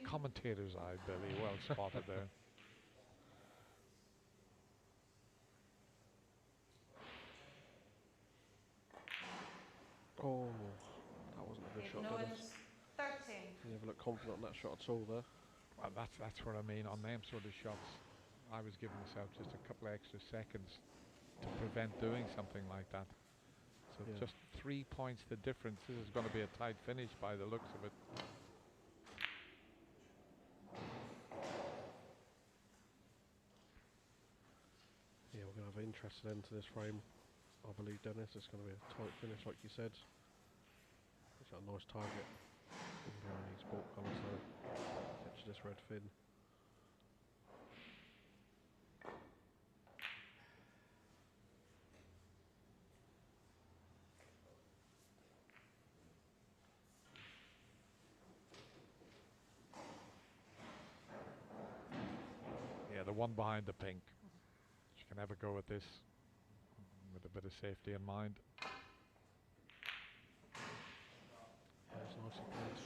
Commentator's eye, Billy. Well spotted there. Oh, that wasn't a good shot, Dennis. 13. You never look confident on that shot at all there. Well, that's what I mean. On them sort of shots, I was giving myself just a couple of extra seconds to prevent doing something like that. So Yeah. just 3 points the difference. This is going to be a tight finish by the looks of it. Yeah, we're going to have an interesting end to this frame. I believe, Dennis, it's going to be a tight finish, like you said. It's got a nice target. Behind these ball colours, so catch this red fin. the one behind the pink. She can have a go at this with a bit of safety in mind. Yeah, it's nicely played.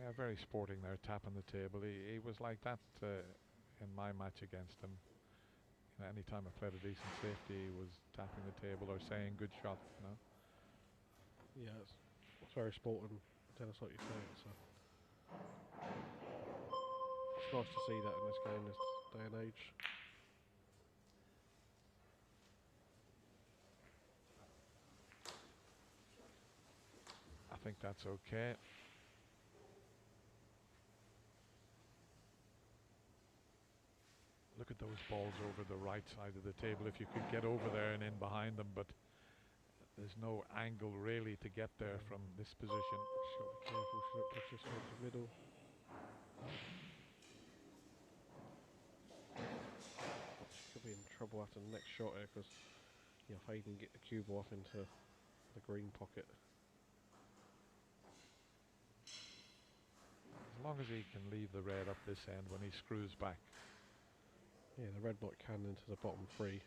Yeah, very sporting there, tapping the table. He was like that in my match against him. You know, anytime I played a decent safety, he was tapping the table or saying good shot. You know. Yeah, it's very sporting, Dennis, like you say. It's nice to see that in this game, this day and age. I think that's okay. Look at those balls over the right side of the table. If you could get over there and in behind them, but there's no angle really to get there from this position. She's got to be careful, she don't push this towards the middle. She could be in trouble after the next shot here, because Hayden get the cue ball off into the green pocket. As long as he can leave the red up this end when he screws back. Yeah, the red might cannon into the bottom three.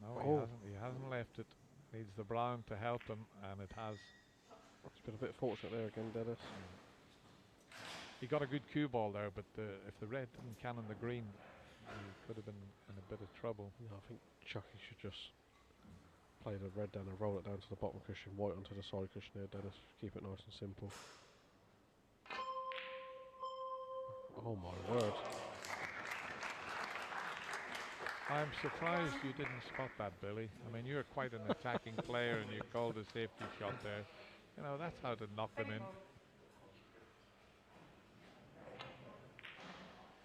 No, he hasn't left it. Needs the brown to help him, and it has. It's been a bit fortunate there again, Dennis. He got a good cue ball there, but if the red didn't cannon the green, he could have been in a bit of trouble. Yeah, I think Chucky should just play the red down and roll it down to the bottom cushion, white onto the side cushion there, Dennis. Keep it nice and simple. Oh my word. I'm surprised you didn't spot that, Billy. I mean, you're quite an attacking player and you called a safety shot there. You know, that's how to knock them in.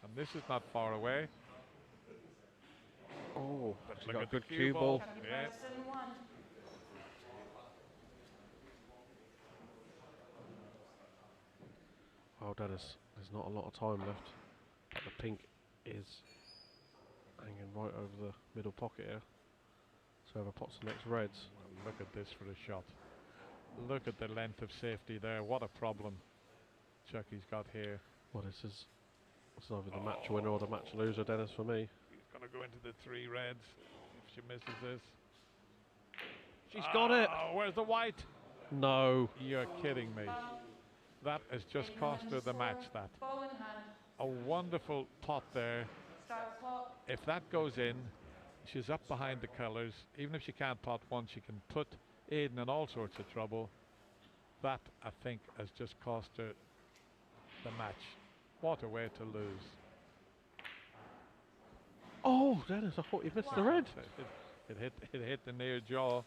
And this is not far away. Oh, but she look got at a good the cue ball. Yeah. Oh, Dennis, there's not a lot of time left. But the pink is hanging right over the middle pocket here. So whoever pots the next reds. Look at this for a shot. Look at the length of safety there. What a problem Chucky's got here. Well, this is either the match winner or the match loser, Dennis, for me. He's going to go into the three reds if she misses this. She's got it. Oh, where's the white? No. You're kidding me. That has just cost her the match, that. A wonderful pot there. If that goes in, she's up behind the colours. Even if she can't pot one, she can put Aidan in all sorts of trouble. That, I think, has just cost her the match. What a way to lose. Oh, Dennis, I thought you missed the red. It hit the near jaw.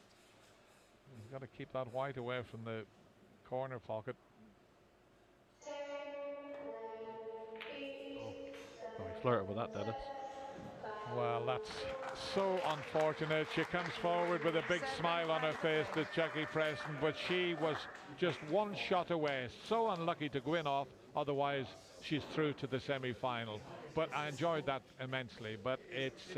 You've got to keep that white away from the corner pocket. Oh, he flirted with that, Dennis. Well, that's so unfortunate. She comes forward with a big smile on her face to Chucky Preston, but she was just one shot away. So unlucky to go in off, otherwise she's through to the semi-final. But I enjoyed that immensely. But it's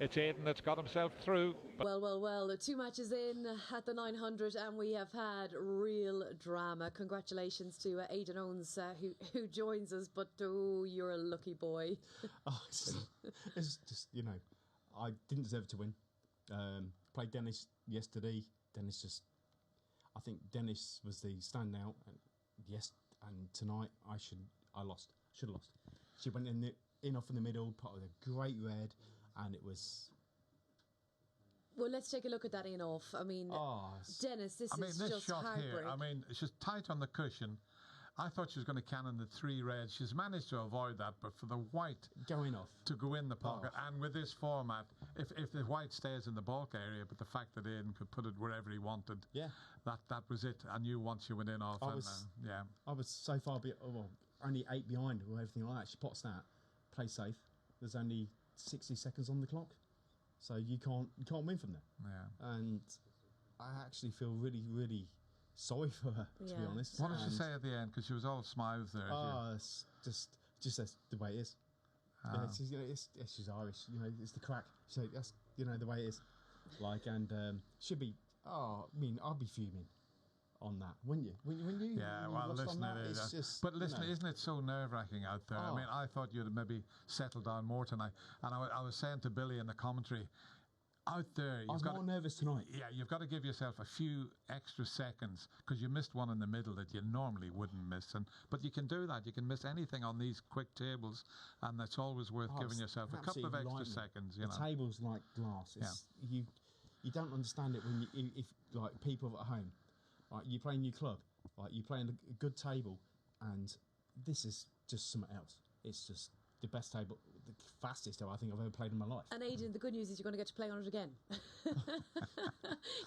Aidan that's got himself through. Well, 2 matches in at the 900 and we have had real drama. Congratulations to Aidan Owens who joins us, but oh, you're a lucky boy. Oh, it's just, you know, I didn't deserve to win. Played Dennis yesterday. I think Dennis was the standout. And tonight I lost. Should have lost. She went in off in the middle, part with a great red, and it was. Well, let's take a look at that in off. I mean, Dennis, this is just shot heartbreak. here, I mean, she's tight on the cushion. I thought she was going to cannon the three reds. She's managed to avoid that, but for the white going off to go in the pocket, and with this format, if the white stays in the bulk area, but the fact that Aidan could put it wherever he wanted, that was it. I knew once she went in off. I was so far only 8 behind or everything like that. She pots that, play safe. There's only 60 seconds on the clock, so you can't win from there. Yeah, and I actually feel really, really sorry for her, to be honest. What did she say at the end? Because she was all smiles there. It's just that's the way it is. She's Irish. You know, it's the crack. So that's the way it is. Like, and she'd be. I mean, I'd be fuming. on that, wouldn't you? When you Yeah, well, lost listen, on that, it is. it's just, But you listen, know. isn't it so nerve-wracking out there? I Oh. mean, I thought you'd have maybe settled down more tonight. And I was saying to Billy in the commentary, out there, I was more nervous tonight. Yeah, you've got to give yourself a few extra seconds because you missed one in the middle that you normally wouldn't miss. But you can do that. You can miss anything on these quick tables, and it's always worth giving yourself a couple of extra seconds. You know, the table's like glass. It's, you don't understand it when if like people at home, like you play in your club, like you play in a good table, and this is just something else. It's just the best table, the fastest table I think I've ever played in my life. And Aidan, the good news is you're going to get to play on it again.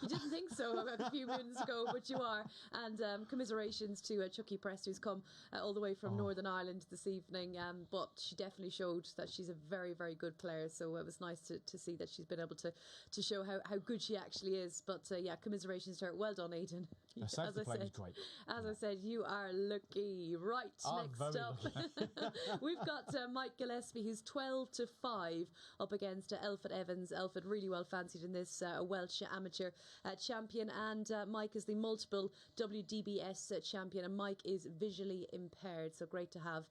You didn't think so a few minutes ago, but you are. And commiserations to Chucky Preston, who's come all the way from Northern Ireland this evening. But she definitely showed that she's a very, very good player. So it was nice to see that she's been able to show how good she actually is. But yeah, commiserations to her. Well done, Aidan. As I said, great. As I said, you are lucky. Right, next up, we've got Mike Gillespie, who's 12-5 up against Elford Evans. Elford really well fancied in this, Welsh amateur champion, and Mike is the multiple WDBS champion, and Mike is visually impaired, so great to have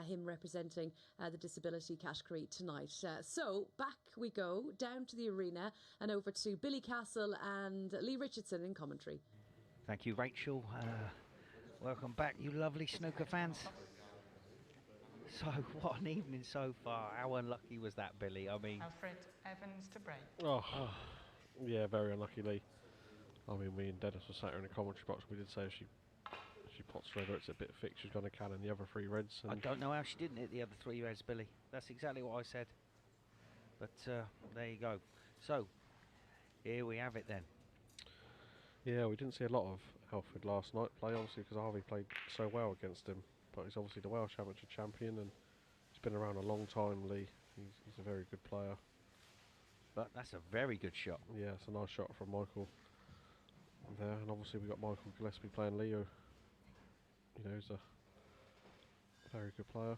him representing the disability category tonight. So back we go, down to the arena and over to Billy Castle and Lee Richardson in commentary. Thank you, Rachel. Welcome back, you lovely snooker fans. So, what an evening so far. How unlucky was that, Billy? I mean... Alfred Evans to break. Oh, yeah, very unlucky, Lee. I mean, me and Dennis were sat here in the commentary box. We did say if she pots whether it's a bit thick, she's going to cannon the other three reds. I don't know how she didn't hit the other three reds, Billy. That's exactly what I said. But there you go. So, here we have it then. Yeah, we didn't see a lot of Alfred last night play, obviously, because Harvey played so well against him. But he's obviously the Welsh amateur champion, and he's been around a long time, Lee. He's a very good player. But that's a very good shot. Yeah, it's a nice shot from Michael there. And obviously we've got Michael Gillespie playing Leo. You know, he's a very good player.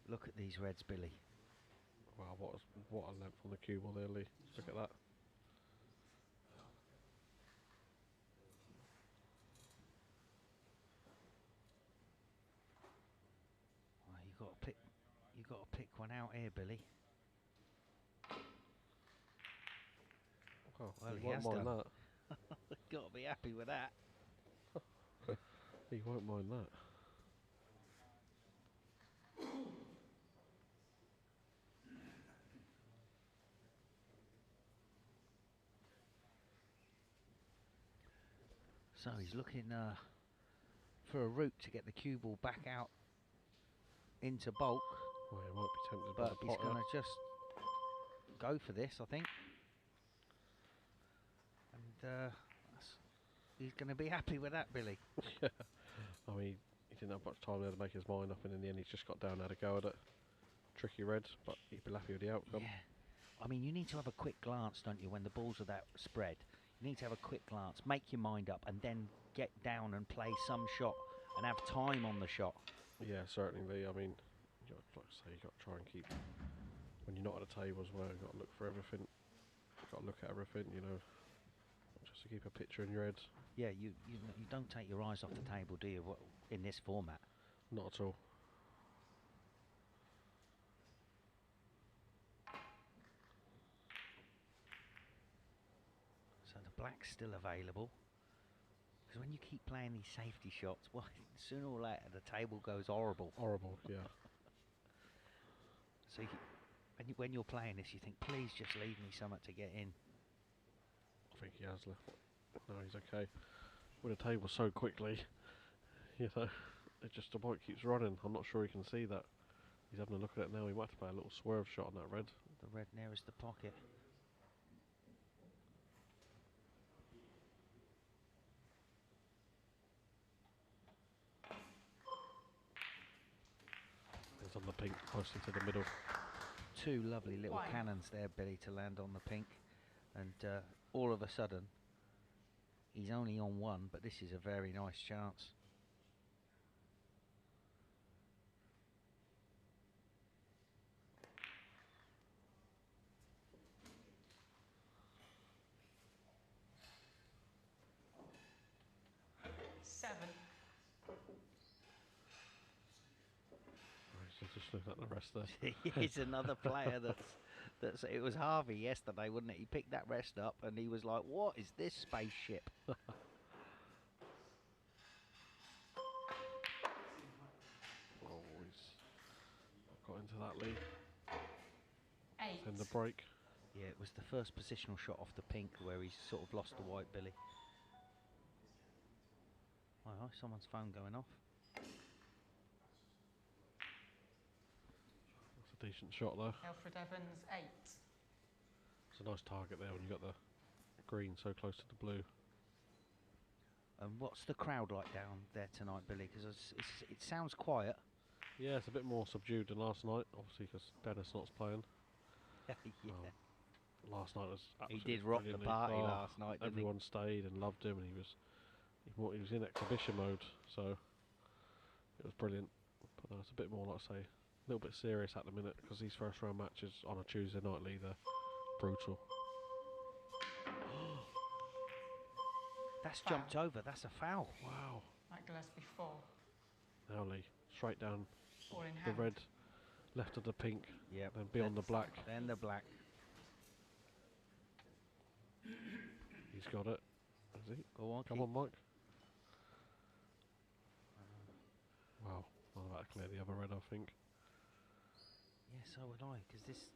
Look at these reds, Billy. Wow, what a length on the cue ball there, Lee. Look at that. You got to pick one out here, Billy. Oh, well, he won't mind that. Got to be happy with that. He won't mind that. So he's looking for a route to get the cue ball back out into bulk. Well, he might be tempted by but the he's potter. going to just go for this, I think. And he's going to be happy with that, Billy. Yeah. I mean, he didn't have much time there to make his mind up, and in the end he's just got down, had a go at it. Tricky red, but he'd be happy with the outcome. Yeah. I mean, you need to have a quick glance, don't you, when the balls are that spread. You need to have a quick glance, make your mind up, and then get down and play some shot and have time on the shot. Yeah, certainly. I mean, like I say, you've got to try and keep, when you're not at a table as well, you've got to look for everything. You've got to look at everything, you know, just to keep a picture in your head. Yeah, you don't take your eyes off the table, do you, in this format? Not at all. So the black's still available. Because when you keep playing these safety shots, well, sooner or later the table goes horrible. Horrible, yeah. So when you're playing this, you think, please just leave me something to get in. I think he has left. No, he's okay. With the table so quickly, you know, the bike keeps running. I'm not sure he can see that. He's having a look at it now. He might have to play a little swerve shot on that red. The red nearest the pocket. It's on the pink, close into the middle. Two lovely little cannons there, Billy, to land on the pink. And all of a sudden, he's only on one, but this is a very nice chance. Just looking at the rest there. He's another player that's. It was Harvey yesterday, wasn't it? He picked that rest up and he was like, "What is this spaceship?" Oh, he's got into that lead. 8. In the break. Yeah, it was the first positional shot off the pink where he's sort of lost the white, Billy. Oh, someone's phone going off. That's a decent shot though. Alfred Evans 8. It's a nice target there when you got the green so close to the blue. And what's the crowd like down there tonight, Billy? Because it sounds quiet. Yeah, it's a bit more subdued than last night, obviously because Dennis not's playing. Yeah. Last night was He absolutely did rock the brilliant. party last night, didn't he? Everyone stayed and loved him, and he was in exhibition mode, so it was brilliant. But it's a bit more, like I say, a little bit serious at the minute because these first round matches on a Tuesday night league, they're brutal. That's jumped over. That's a foul. Wow. Like Gillespie 4. Now Lee, straight down All in the hand. red, left of the pink, Yep. then beyond the black. Then the black. He's got it. Is he? Go on, Come on, Mike. Wow. I'm about to clear the other red, I think. Yeah, so would I, because this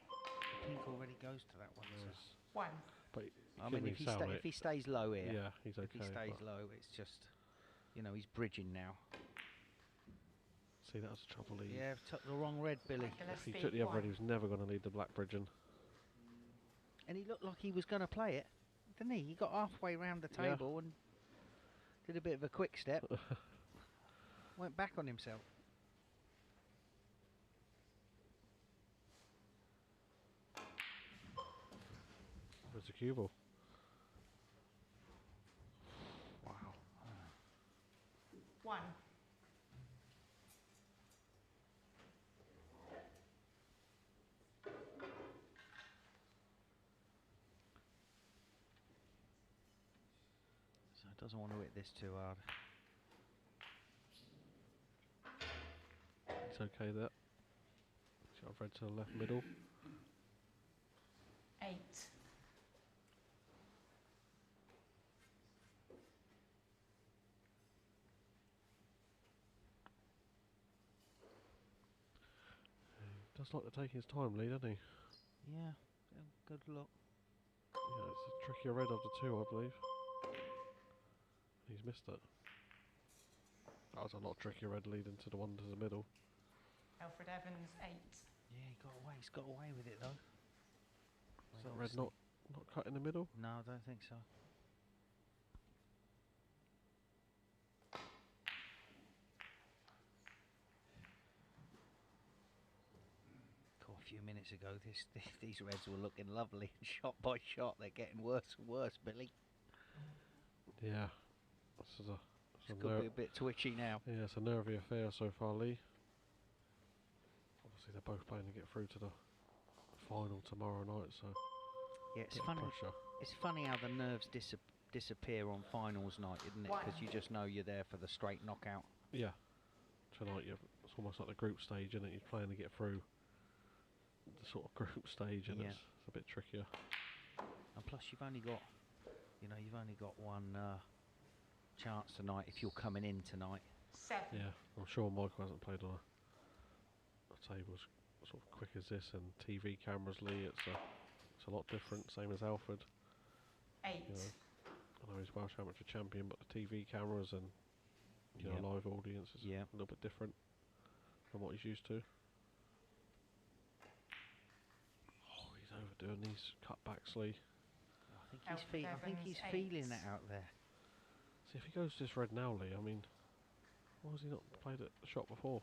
the pink already goes to that one. So. 1. But I mean, if he stays low here, yeah, he's okay. if he stays low, it's just, he's bridging now. See, that's the trouble. Yeah, took the wrong red, Billy. If he took the other red, he was never going to lead the black bridging. And he looked like he was going to play it, didn't he? He got halfway round the table and did a bit of a quick step. Went back on himself. Where's the cue ball? Wow. 1. So it doesn't want to hit this too hard. It's okay there. Shot red to the left middle. 8. Does like to take his time, Lee, doesn't he? Yeah, good luck. Yeah, it's a trickier red of the two, I believe. He's missed it. That was a lot trickier red leading to the one to the middle. Alfred Evans 8. Yeah, he got away. He's got away with it though. Is that red not cut in the middle? No, I don't think so. A few minutes ago, these reds were looking lovely. Shot by shot, they're getting worse and worse, Billy. Yeah. This is It's going to be a bit twitchy now. Yeah, it's a nervy affair so far, Lee. Obviously, they're both playing to get through to the final tomorrow night, so yeah, it's funny. Pressure. It's funny how the nerves disappear on finals night, isn't it? Because you just know you're there for the straight knockout. Yeah. Tonight, it's almost like the group stage, isn't it? You're playing to get through the sort of group stage, and it's a bit trickier. And plus, you've only got one chance tonight if you're coming in tonight. 7. Yeah, I'm sure Michael hasn't played on a table as sort of quick as this, and TV cameras, Lee. It's a lot different, same as Alfred. 8. I know he's Welsh amateur champion, but the TV cameras and live audience is a little bit different from what he's used to. Oh, he's overdoing these cutbacks, Lee. I think he's feeling it out there. See, if he goes this red now, Lee, I mean, why has he not played it the shot before?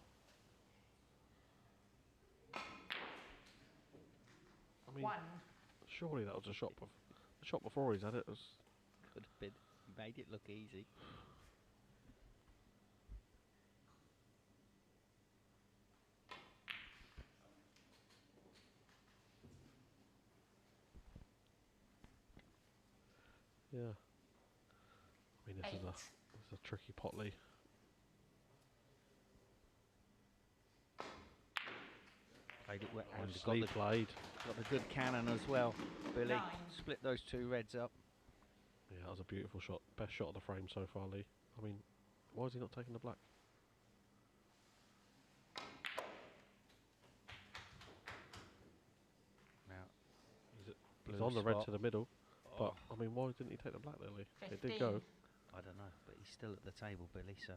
I mean, 1. surely that was a shot. The shot before he's had it was. Could have been. He made it look easy. Yeah. I mean, this is a tricky pot, Lee. Played it well and Nicely got played. the good cannon as well. Billy 9. split those two reds up. Yeah, that was a beautiful shot. Best shot of the frame so far, Lee. I mean, why is he not taking the black? Now, He's blue on the red spot. to the middle, but Oh. I mean, why didn't he take the black there, Lee? It 15. did go. I don't know, but he's still at the table, Billy. So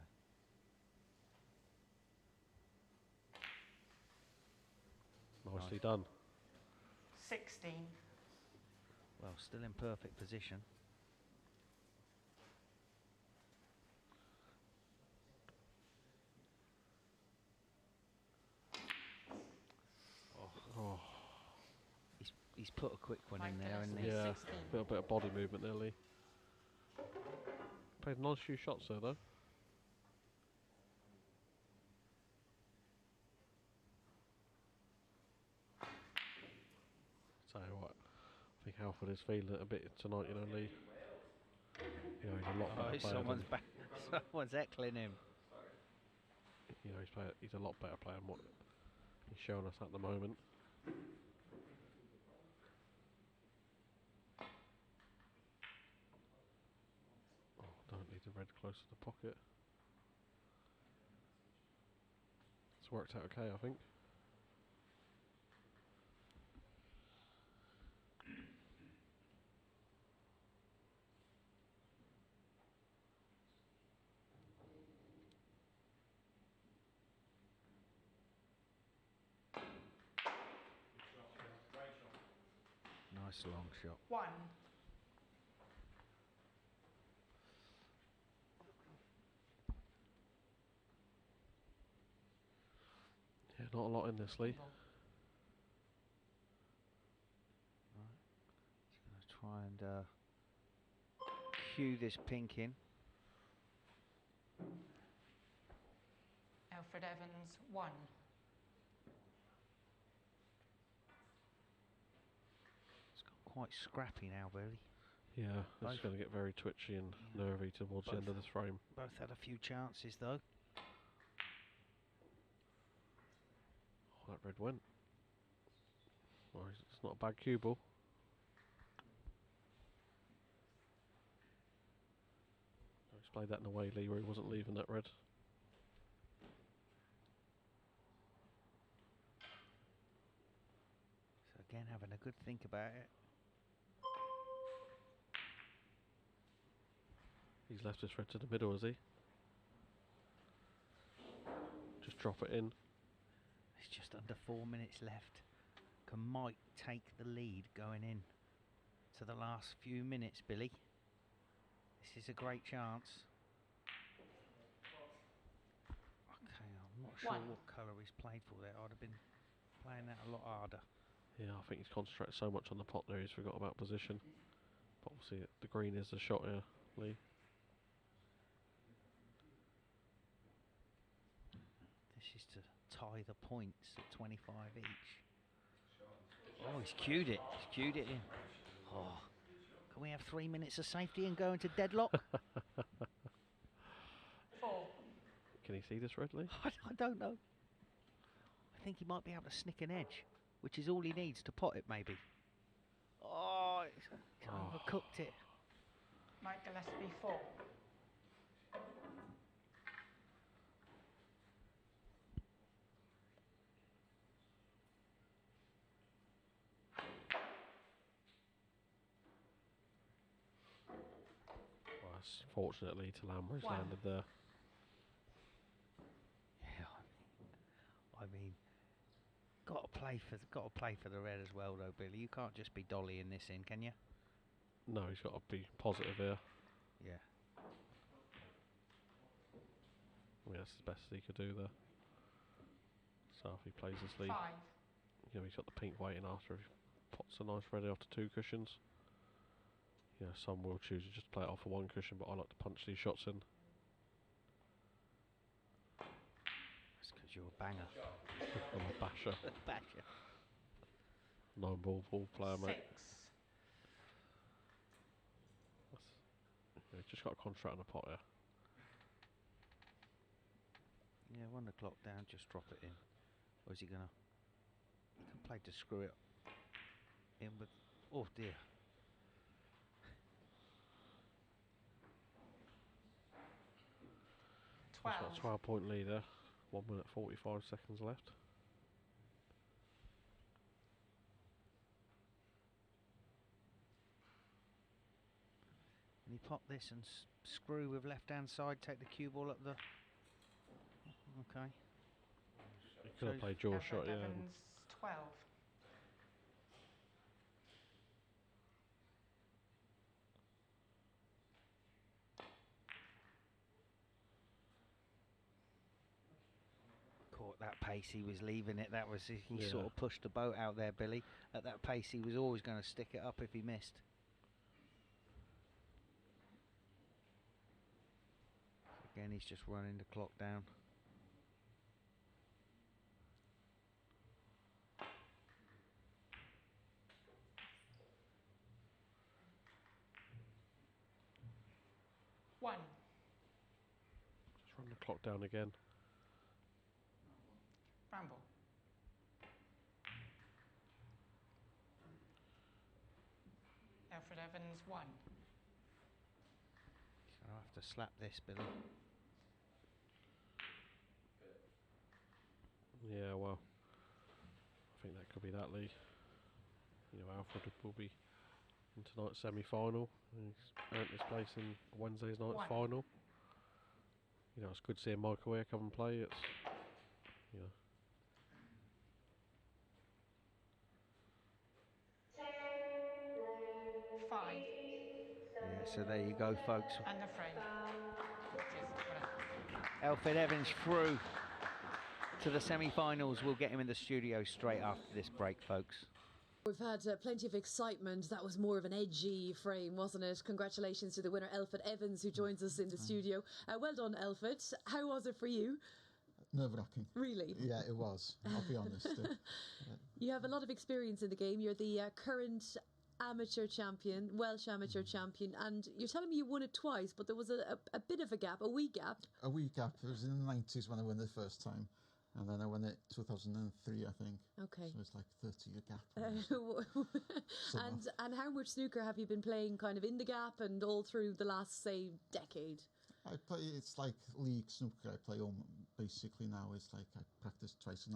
Nicely done. 16. well, still in perfect position. Oh, He's put a quick one in Mike there, and Gillespie, yeah, 16. a bit of body movement there, Lee. Played nice few shots there, though. Tell you what, I think Alfred is feeling it a bit tonight, you know, Lee. You know, he's a lot better player. Someone's heckling him. You know, he's a lot better player than what he's showing us at the moment. Oh, don't need the red close to the pocket. It's worked out okay, I think. Nice long shot. 1. Yeah, not a lot in this, Lee. Just gonna try and cue this pink in. Alfred Evans, 1. It's got quite scrappy now, Billy. Yeah, Both. it's going to get very twitchy and nervy towards the end of this frame. Both had a few chances though. Oh, that red went. Well, it's not a bad cue ball. He's played that in a way, Lee, where he wasn't leaving that red. So again, having a good think about it. He's left this red to the middle, has he? Just drop it in. It's just under 4 minutes left. Can Mike take the lead going in to the last few minutes, Billy? This is a great chance. Okay, I'm not sure 1. what colour he's played for there. I'd have been playing that a lot harder. Yeah, I think he's concentrated so much on the pot there, he's forgot about position. But obviously, the green is the shot here, Lee. This is to tie the points at 25 each. Oh, he's cued it. He's cued it in. Oh, can we have 3 minutes of safety and go into deadlock? 4. Can he see this red, Lee? I don't know. I think he might be able to snick an edge, which is all he needs to pot it, maybe. Oh, he's overcooked it. Mike Gillespie, 4. Well, that's fortunately to Lambert's 1. landed there. Yeah, I mean, got to play for the red as well, though, Billy. You can't just be dollying this in, can you? No, he's got to be positive here. Yeah. I mean, that's the best he could do there. So if he plays this lead, 5. you know, he's got the pink waiting after he pots a nice red after 2 cushions. You know, some will choose to just play it off for 1 cushion, but I like to punch these shots in. That's because you're a banger. I'm a basher. Basher. 9 ball player, 6. mate. Yeah, just got a contract on the pot here. Yeah, 1 o'clock down, just drop it in. Or is he gonna? played to screw it in with. Oh dear. That's got a 12-point leader. 1 minute 45 seconds left. And he pop this and screw with left-hand side, take the cue ball up the. Okay. He could have played George shot, yeah. Evans, 12. Caught that pace, he was leaving it. That was he Yeah. sort of pushed the boat out there, Billy. At that pace, he was always going to stick it up if he missed. Again, he's just running the clock down. One. Just run the clock down again. Bramble. Alfred Evans, 1. So I'll have to slap this, Billy. Yeah, well, I think that could be that, Lee. You know, Alfred will be in tonight's semi-final. He's earned his place in Wednesday's night's final. You know, it's good seeing Michael here come and play. It's, you know. 5. Yeah, so there you go, folks. And the frame. Alfred Evans through to the semi-finals. We'll get him in the studio straight after this break, folks. We've had plenty of excitement. That was more of an edgy frame, wasn't it? Congratulations to the winner, Alfred Evans, who joins us in the studio. Well done, Alfred. How was it for you? Nerve-wracking. Really? Yeah, it was. I'll be honest. You have a lot of experience in the game. You're the current amateur champion, Welsh amateur champion, and you're telling me you won it twice, but there was a bit of a gap, a wee gap. A wee gap. It was in the 90s when I won the first time. And then I won it 2003, I think. Okay. So it's like 30-year gap. And how much snooker have you been playing kind of in the gap and all through the last, say, decade? I play, it's like league snooker. I play basically now. It's like I practice twice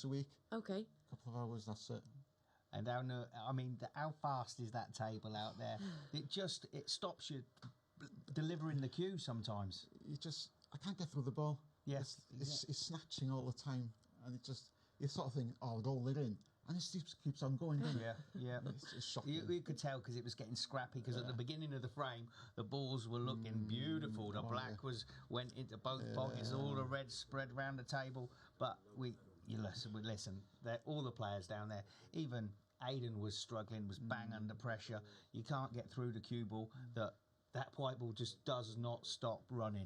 a week. Okay. A couple of hours, that's it. And how fast is that table out there? It stops you delivering the cue sometimes. I can't get through the ball. Yes, it's snatching all the time, and you sort of think, oh, roll it in, and it keeps on going. Yeah. It's shocking. You could tell because it was getting scrappy. Because at the beginning of the frame, the balls were looking beautiful. The black went into both pockets. All the red spread around the table. But listen. All the players down there, even Aidan was struggling, was bang under pressure. You can't get through the cue ball. That white ball just does not stop running.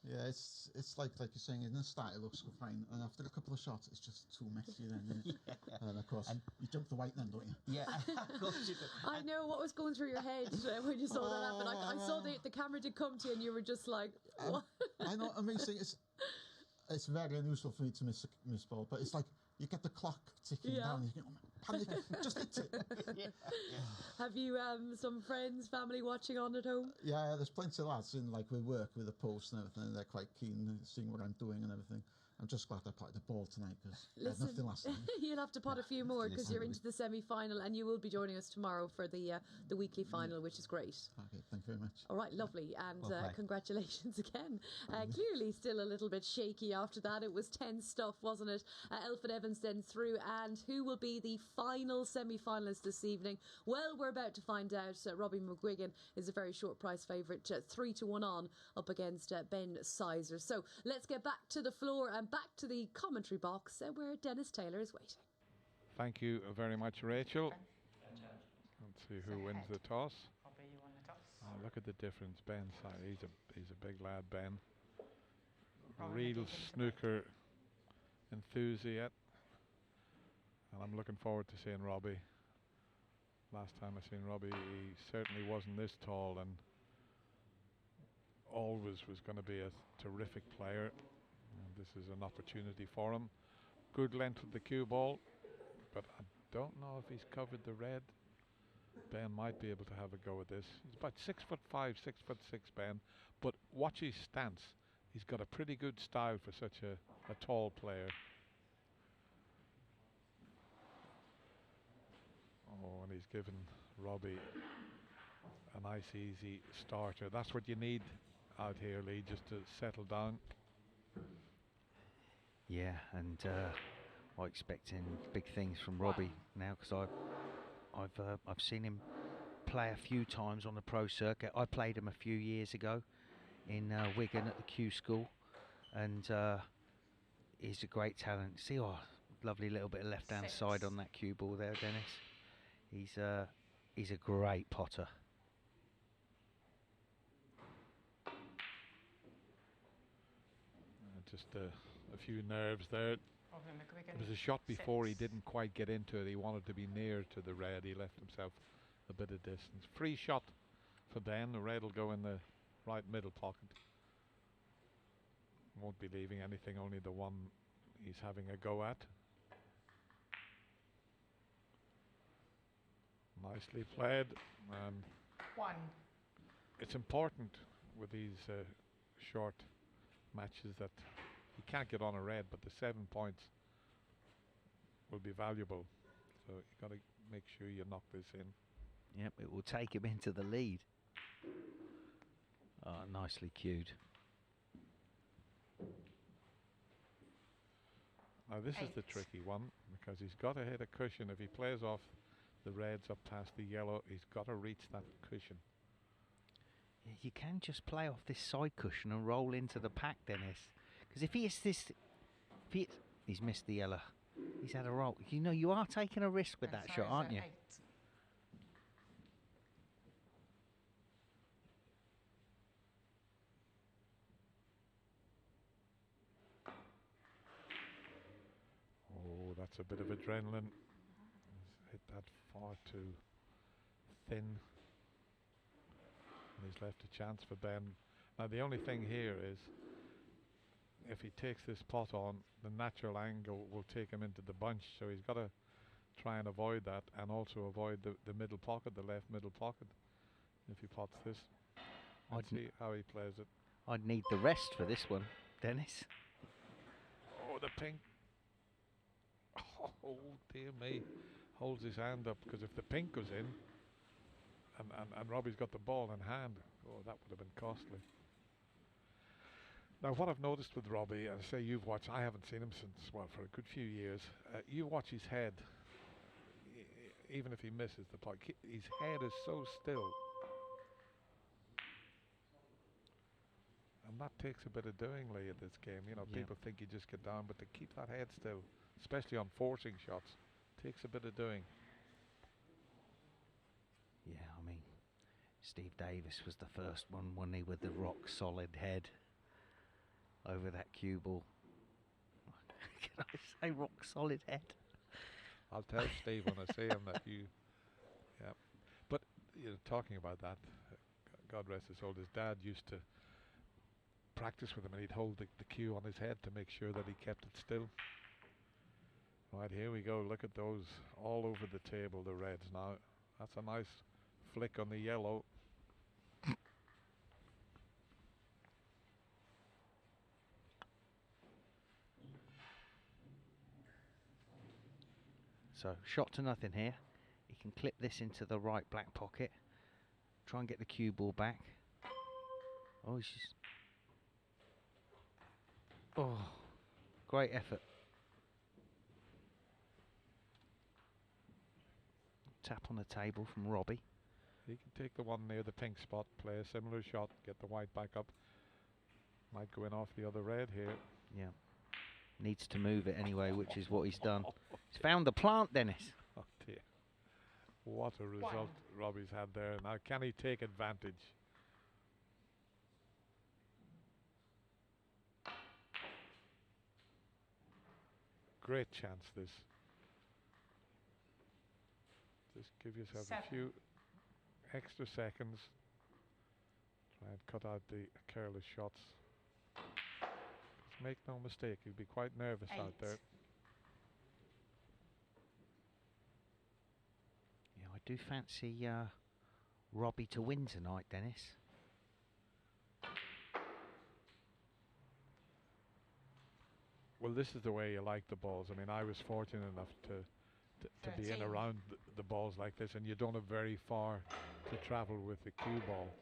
Yeah, it's like you're saying, in the start it looks fine, and after a couple of shots it's just too messy then, isn't it? Yeah. And of course, you jump the white then, don't you? Yeah, of course you do. I know what was going through your head when you saw that happen. I saw the camera did come to you and you were just like, what? I know, amazing. It's very unusual for me to miss ball, but it's like you get the clock ticking down, you think, panic, just hit it. Yeah. Have you some friends, family watching on at home? Yeah, there's plenty of lads in, like, we work with the post and everything, and they're quite keen seeing what I'm doing and everything. I'm just glad I played the ball tonight because I had nothing last night. You'll have to pot a few more because you're into the semi-final and you will be joining us tomorrow for the weekly final, which is great. Okay, thank you very much. All right, lovely, and congratulations again. Clearly still a little bit shaky after that. It was tense stuff, wasn't it? Alfred Evans then through, and who will be the final semi-finalist this evening? Well, we're about to find out. Robbie McGuigan is a very short price favourite, 3-1 on up against Ben Sizer. So let's get back to the floor and back to the commentary box where Dennis Taylor is waiting. Thank you very much, Rachel. Let's see who wins the toss. Robbie, you won the toss. Oh, look at the difference. Ben, he's a big lad, Ben. Robbie, Real snooker enthusiast. And I'm looking forward to seeing Robbie. Last time I seen Robbie, he certainly wasn't this tall and always was going to be a terrific player. And this is an opportunity for him. Good length of the cue ball. but I don't know if he's covered the red. Ben might be able to have a go at this. He's about 6'5", 6'6", Ben, but watch his stance. He's got a pretty good style for such a tall player. Oh, and he's given Robbie a nice easy starter. That's what you need out here, Lee, just to settle down. Yeah, and I'm expecting big things from Robbie now, because I've seen him play a few times on the pro circuit. I played him a few years ago in Wigan at the Q School, and he's a great talent. See, lovely little bit of left-hand side on that cue ball there, Dennis. He's a great potter. Just a few nerves there. There was a shot before he didn't quite get into it. He wanted to be near to the red. He left himself a bit of distance. Free shot for Ben. The red will go in the right middle pocket. Won't be leaving anything, only the one he's having a go at. Nicely played. One. It's important with these short matches that you can't get on a red, but the 7 points will be valuable. So you got to make sure you knock this in. Yep, it will take him into the lead. Oh, nicely cued. Now this is the tricky one, because he's got to hit a cushion. If he plays off the reds up past the yellow, he's got to reach that cushion. Yeah, you can just play off this side cushion and roll into the pack, Dennis. Because if he hits this, he's missed the yellow. He's had a roll. You know, you are taking a risk with that shot, aren't you? 8. Oh, that's a bit of adrenaline. He's hit that far too thin. And he's left a chance for Ben. Now the only thing here is, if he takes this pot on, the natural angle will take him into the bunch, so he's got to try and avoid that, and also avoid the middle pocket, the left middle pocket, if he pots this. Let's see how he plays it. I'd need the rest for this one, Dennis. Oh, the pink. Oh, dear me. Holds his hand up, because if the pink goes in, and Robbie's got the ball in hand, oh, that would have been costly. Now, what I've noticed with Robbie, and I say you've watched, I haven't seen him since, well, for a good few years. You watch his head, even if he misses the puck, his head is so still. And that takes a bit of doing, Lee, at this game. You know, people think you just get down, but to keep that head still, especially on forcing shots, takes a bit of doing. Yeah, I mean, Steve Davis was the first one, wasn't he, with the rock solid head over that cue ball. Can I say rock solid head? I'll tell Steve when I see him that you, yeah. But you know, talking about that, God rest his soul, his dad used to practice with him, and he'd hold the cue on his head to make sure that he kept it still. Right, here we go. Look at those all over the table, the reds now. That's a nice flick on the yellow. So, shot to nothing here. He can clip this into the right black pocket. Try and get the cue ball back. Oh, he's just... Oh, great effort. Tap on the table from Robbie. He can take the one near the pink spot, play a similar shot, get the white back up. Might go in off the other red here. Yeah. Needs to move it anyway, which is what he's done. He's found the plant, Dennis. Oh dear. What a result Robbie's had there. Now can he take advantage? Great chance this. Just give yourself a few extra seconds. Try and cut out the careless shots. Just make no mistake, you'll be quite nervous out there. do fancy Robbie to win tonight, Dennis. Well, this is the way you like the balls. I mean, I was fortunate enough to be in around the balls like this, and you don't have very far to travel with the cue ball,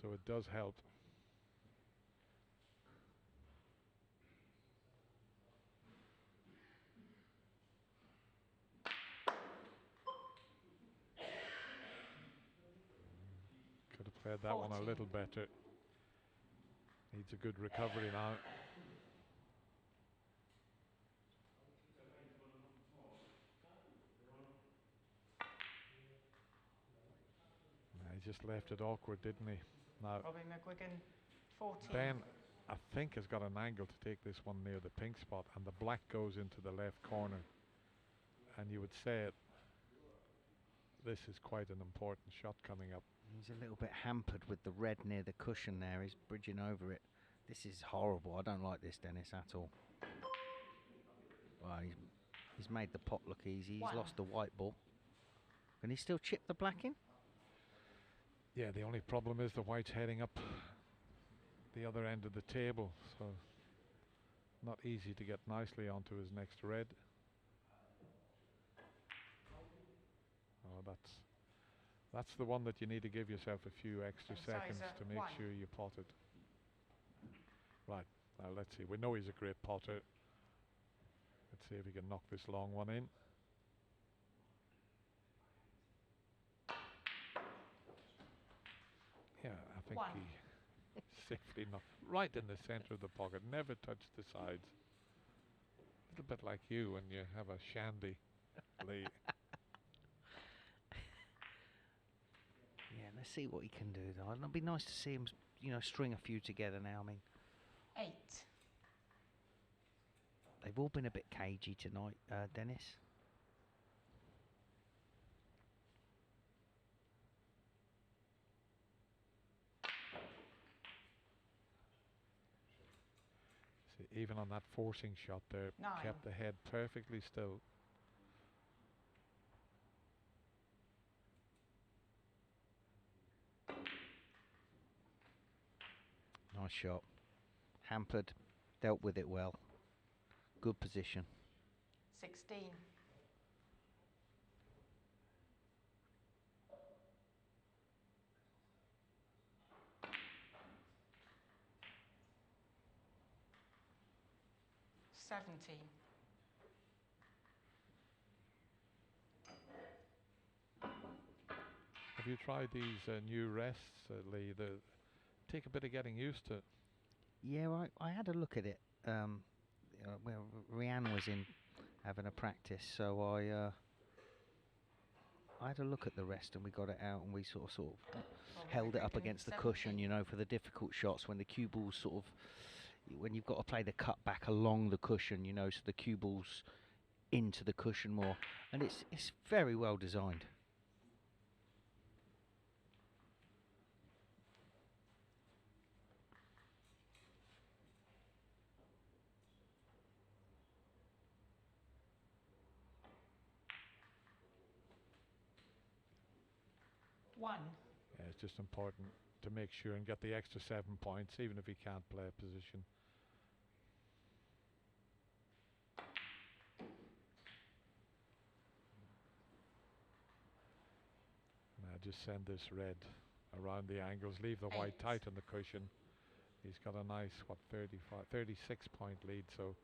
so it does help. Could have played that one a little better. Needs a good recovery now. He just left it awkward, didn't he? Now, Robbie McGuigan, 14. Ben, I think, has got an angle to take this one near the pink spot, and the black goes into the left corner. And you would say it. This is quite an important shot coming up. He's a little bit hampered with the red near the cushion there. He's bridging over it. This is horrible. I don't like this, Dennis, at all. Well, he's made the pot look easy. He's lost the white ball. Can he still chip the black in? Yeah, the only problem is the white's heading up the other end of the table, so not easy to get nicely onto his next red. Oh, that's the one that you need to give yourself a few extra seconds to make sure you pot it. Right, now let's see. We know he's a great potter. Let's see if he can knock this long one in. Yeah, I think he safely knocked right in the center of the pocket. Never touched the sides. A little bit like you when you have a shandy lead. Yeah, let's see what he can do, though. It'd be nice to see him, you know, string a few together now. I mean, 8. They've all been a bit cagey tonight, Dennis. See, even on that forcing shot there, 9. kept the head perfectly still. Nice shot. Hampered, dealt with it well. Good position. 16. $17. Have you tried these new rests, Lee? Take a bit of getting used to. Yeah, I had a look at it. Where Rianne was in having a practice, so I had a look at the rest, and we got it out, and we sort of held it up against the cushion, you know, for the difficult shots when the cue ball's sort of, when you've got to play the cut back along the cushion, you know, so the cue ball's into the cushion more, and it's very well designed. One. Yeah, it's just important to make sure and get the extra 7 points, even if he can't play a position. Now just send this red around the angles, leave the white tight on the cushion. He's got a nice, 36 point lead, so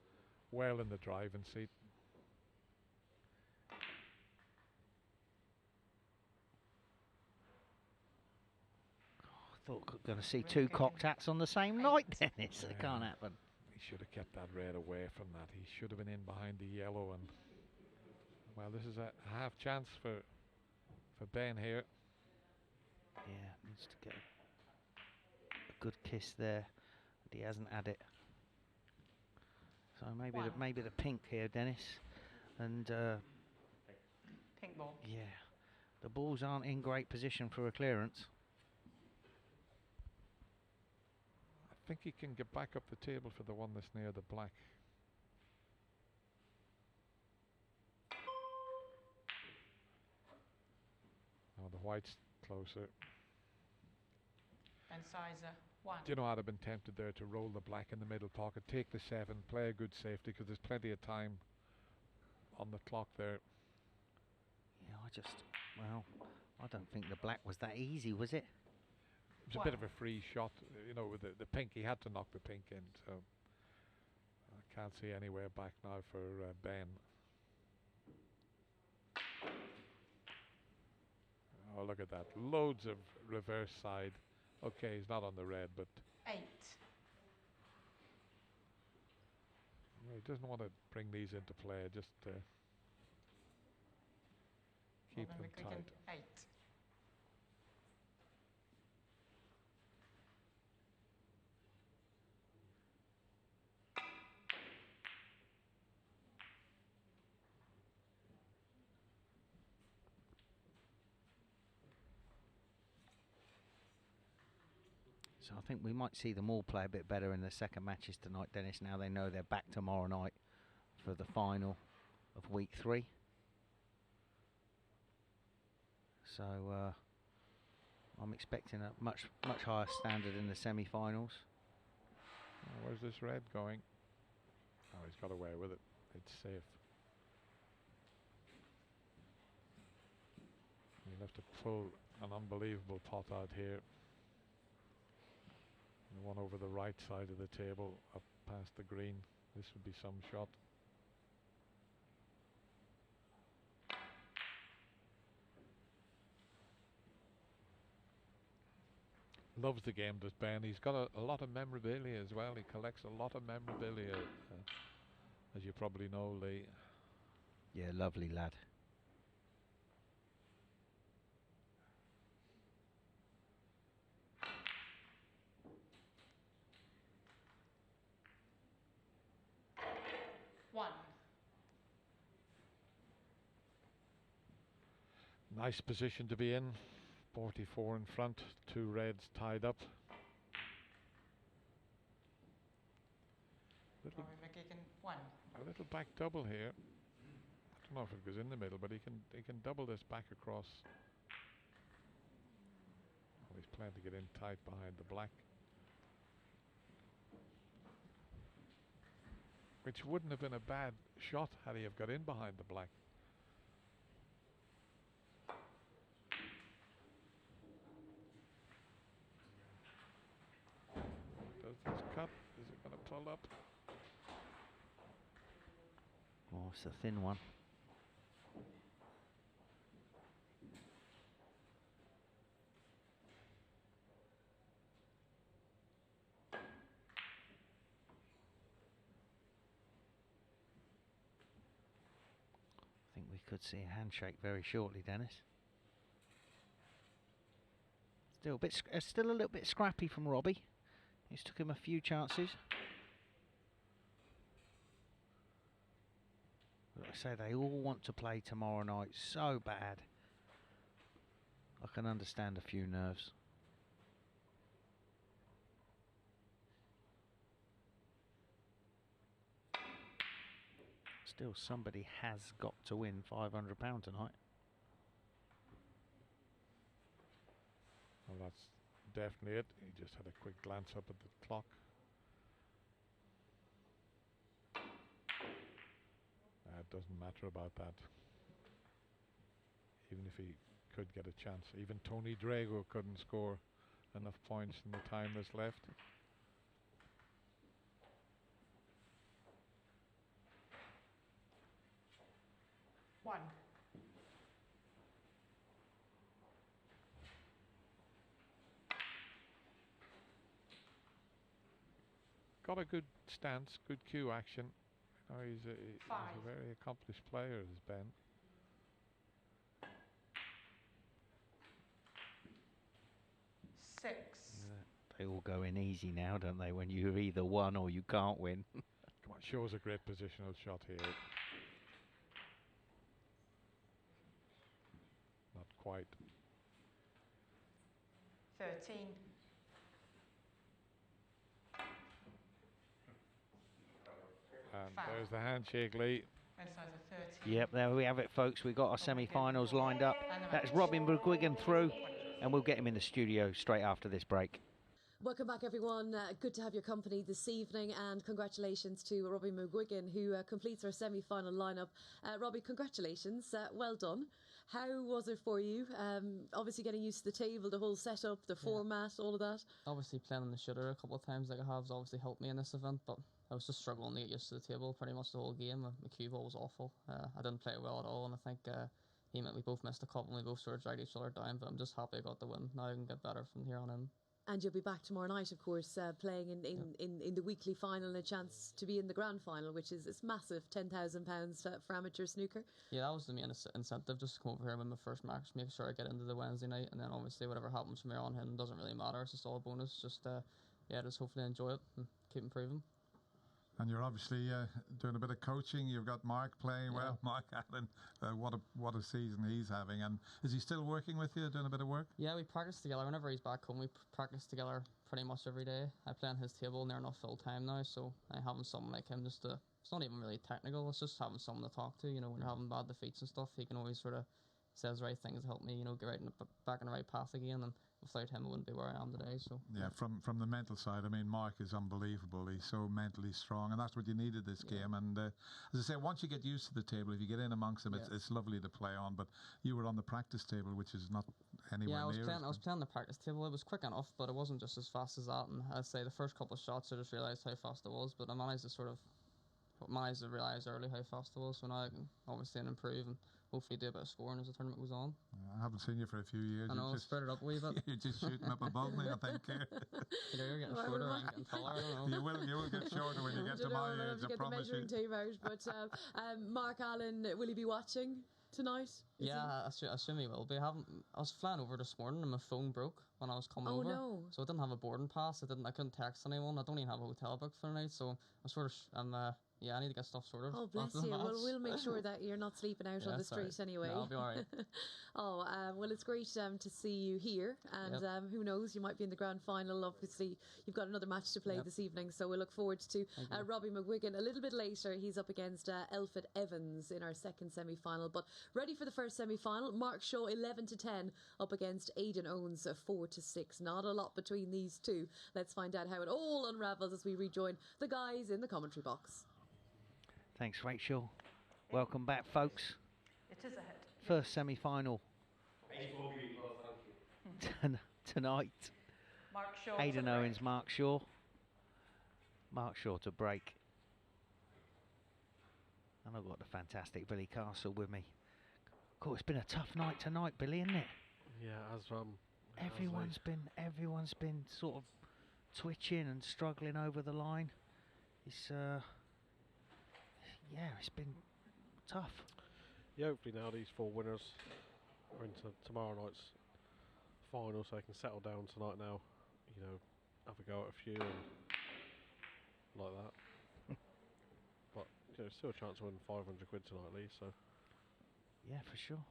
well in the driving seat. Thought going to see two cocked hats on the same night, Dennis. It can't happen. He should have kept that red away from that. He should have been in behind the yellow, and well, this is a half chance for Ben here. Yeah, needs to get a good kiss there, but he hasn't had it. So maybe the pink here, Dennis, and pink ball. Yeah, the balls aren't in great position for a clearance. I think he can get back up the table for the one that's near the black. white's closer. Ben Sizer, 1. Do you know, I'd have been tempted there to roll the black in the middle pocket, take the 7, play a good safety, because there's plenty of time on the clock there. Yeah, well, I don't think the black was that easy, was it? It was a bit of a free shot, you know, with the pink. He had to knock the pink in, so I can't see anywhere back now for Ben. Oh, look at that. Loads of reverse side. Okay, he's not on the red, but 8. yeah, he doesn't want to bring these into play, just keep them McGuigan, tight. 8. So I think we might see them all play a bit better in the second matches tonight, Dennis. Now they know they're back tomorrow night for the final of week 3. So I'm expecting a much higher standard in the semi-finals. Oh, where's this red going? Oh, he's got away with it. It's safe. You'll have to pull an unbelievable pot out here. The one over the right side of the table, up past the green. This would be some shot. Loves the game, does Ben. He's got a lot of memorabilia as well. He collects a lot of memorabilia, as you probably know, Lee. Yeah, lovely lad. Nice position to be in. 44 in front, 2 reds tied up. Robbie McGuigan, 1. A little back double here. I don't know if it goes in the middle, but he can double this back across. Well, he's planning to get in tight behind the black, which wouldn't have been a bad shot had he have got in behind the black. Does this cut? Is it going to pull up? Oh, it's a thin one. I think we could see a handshake very shortly, Dennis. Still a little bit scrappy from Robbie. He's took him a few chances. But I say they all want to play tomorrow night so bad. I can understand a few nerves. Still, somebody has got to win £500 tonight. Well, that's definitely it. He just had a quick glance up at the clock. It doesn't matter about that. Even if he could get a chance. Even Tony Drago couldn't score enough points in the time that's left. One. Got a good stance, good cue action. You know, he's a very accomplished player, is Ben. Six. Yeah, they all go in easy now, don't they, when you either won or you can't win. Come on, shows a great positional shot here. Not quite. 13. And there's the handshake, Lee. men's size of 13. Yep, there we have it, folks. We've got our semi-finals lined up. That's Robbie McGuigan through, and we'll get him in the studio straight after this break. Welcome back, everyone. Good to have your company this evening, and congratulations to Robbie McGuigan, who completes our semi-final lineup. Robbie, congratulations. Well done. How was it for you? Obviously getting used to the table, the whole setup, the format, all of that. Obviously playing on the shooter a couple of times like I have has obviously helped me in this event, but I was just struggling to get used to the table pretty much the whole game. My cue ball was awful. I didn't play well at all, and I think he meant we both missed a couple and we both sort of dragged each other down, but I'm just happy I got the win. Now I can get better from here on in. And you'll be back tomorrow night, of course, playing in the weekly final, and a chance to be in the grand final, which is it's massive, £10,000 for amateur snooker. Yeah, that was the main incentive, just to come over here and win my first match, make sure I get into the Wednesday night, and then obviously whatever happens from here on in doesn't really matter. It's just all a bonus. Just just hopefully enjoy it and keep improving. And you're obviously doing a bit of coaching. You've got Mark playing well. Mark Allen, what a season he's having. And is he still working with you, doing a bit of work? Yeah, we practice together. Whenever he's back home, we practice together pretty much every day. I play on his table, and they're not full time now, so having someone like him just to, it's not even really technical, it's just having someone to talk to. You know, when you're having bad defeats and stuff, he can always sort of says the right things to help me, get back on the right path again. And without him, I wouldn't be where I am today. So yeah, from the mental side, I mean, Mark is unbelievable. He's so mentally strong, and that's what you needed this game. And as I say, once you get used to the table, if you get in amongst them, it's lovely to play on. But you were on the practice table, which is not anywhere near. I was playing the practice table. It was quick enough, but it wasn't just as fast as that. And I'd say the first couple of shots, I just realised how fast it was. But I managed to realise early how fast it was. So now I can obviously improve and hopefully do a bit of scoring as the tournament goes on. I haven't seen you for a few years. I know, spread it up a wee bit. You're just shooting up above me, I think. You're getting shorter, I'm getting taller, I don't know. You will get shorter when you get to my age, I promise you. Get the measuring tape out, but Mark Allen, will he be watching tonight? I assume he will be. I was flying over this morning and my phone broke when I was coming over. No. So I didn't have a boarding pass. I couldn't text anyone. I don't even have a hotel booked for the night. So I need to get stuff sorted. Oh, bless you. Well, we'll make sure that you're not sleeping out on the street anyway. No, I'll be all right. Well, it's great to see you here. And who knows, you might be in the grand final. Obviously, you've got another match to play this evening. So we'll look forward to Robbie McGuigan. A little bit later, he's up against Elford Evans in our second semi-final. But ready for the first semi-final. Mark Shaw, 11-10, up against Aidan Owens, 4-6. Not a lot between these two. Let's find out how it all unravels as we rejoin the guys in the commentary box. Thanks, Rachel. Welcome back, folks. It is a hit. First semi-final tonight. Mark Shaw. Aidan Owens, Mark Shaw. Mark Shaw to break. And I've got the fantastic Billy Castle with me. Cool, it's been a tough night tonight, Billy, isn't it? Yeah, everyone's been sort of twitching and struggling over the line. It's been tough. Yeah, hopefully now these four winners are into tomorrow night's final, so they can settle down tonight now. Have a go at a few and like that. But still a chance to win 500 quid tonight at least. So yeah, for sure.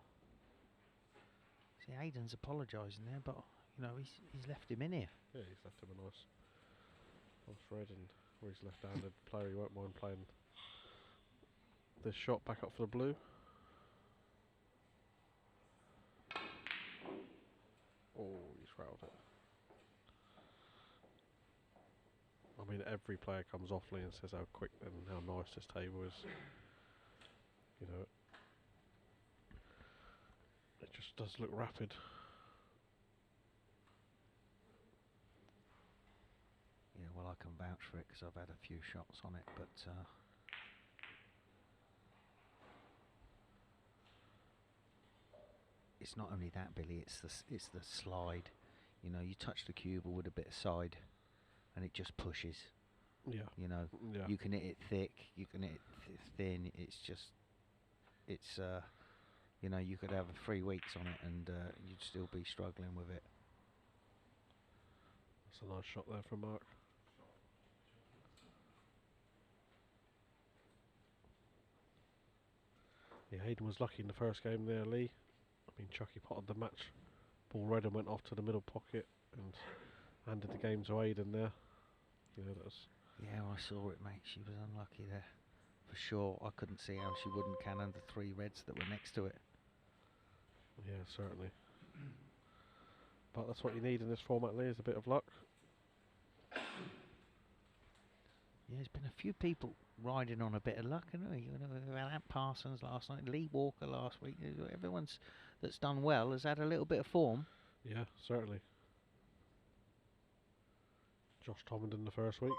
See, Aidan's apologising there, but he's left him in here. Yeah, he's left him a nice red, and where he's left-handed player, he won't mind playing this shot back up for the blue. Oh, he's rattled it. I mean, every player comes offly and says how quick and how nice this table is. It just does look rapid. Yeah, well, I can vouch for it because I've had a few shots on it, but it's not only that, Billy. It's the slide. You touch the cue ball with a bit of side, and it just pushes. Yeah. You can hit it thick. You can hit it thin. You could have 3 weeks on it, and you'd still be struggling with it. That's a nice shot there from Mark. Yeah, Aidan was lucky in the first game there, Lee. I mean, Chucky potted the match. Ball red and went off to the middle pocket and handed the game to Aidan there. That was... Yeah, I saw it, mate. She was unlucky there. for sure. I couldn't see how she wouldn't cannon the 3 reds that were next to it. Yeah, certainly. But that's what you need in this format, Lee, is a bit of luck. Yeah, there's been a few people riding on a bit of luck, haven't we? You know, Ant Parsons last night, Lee Walker last week. Everyone's that's done well has had a little bit of form. Yeah, certainly. Josh Tommenden the first week.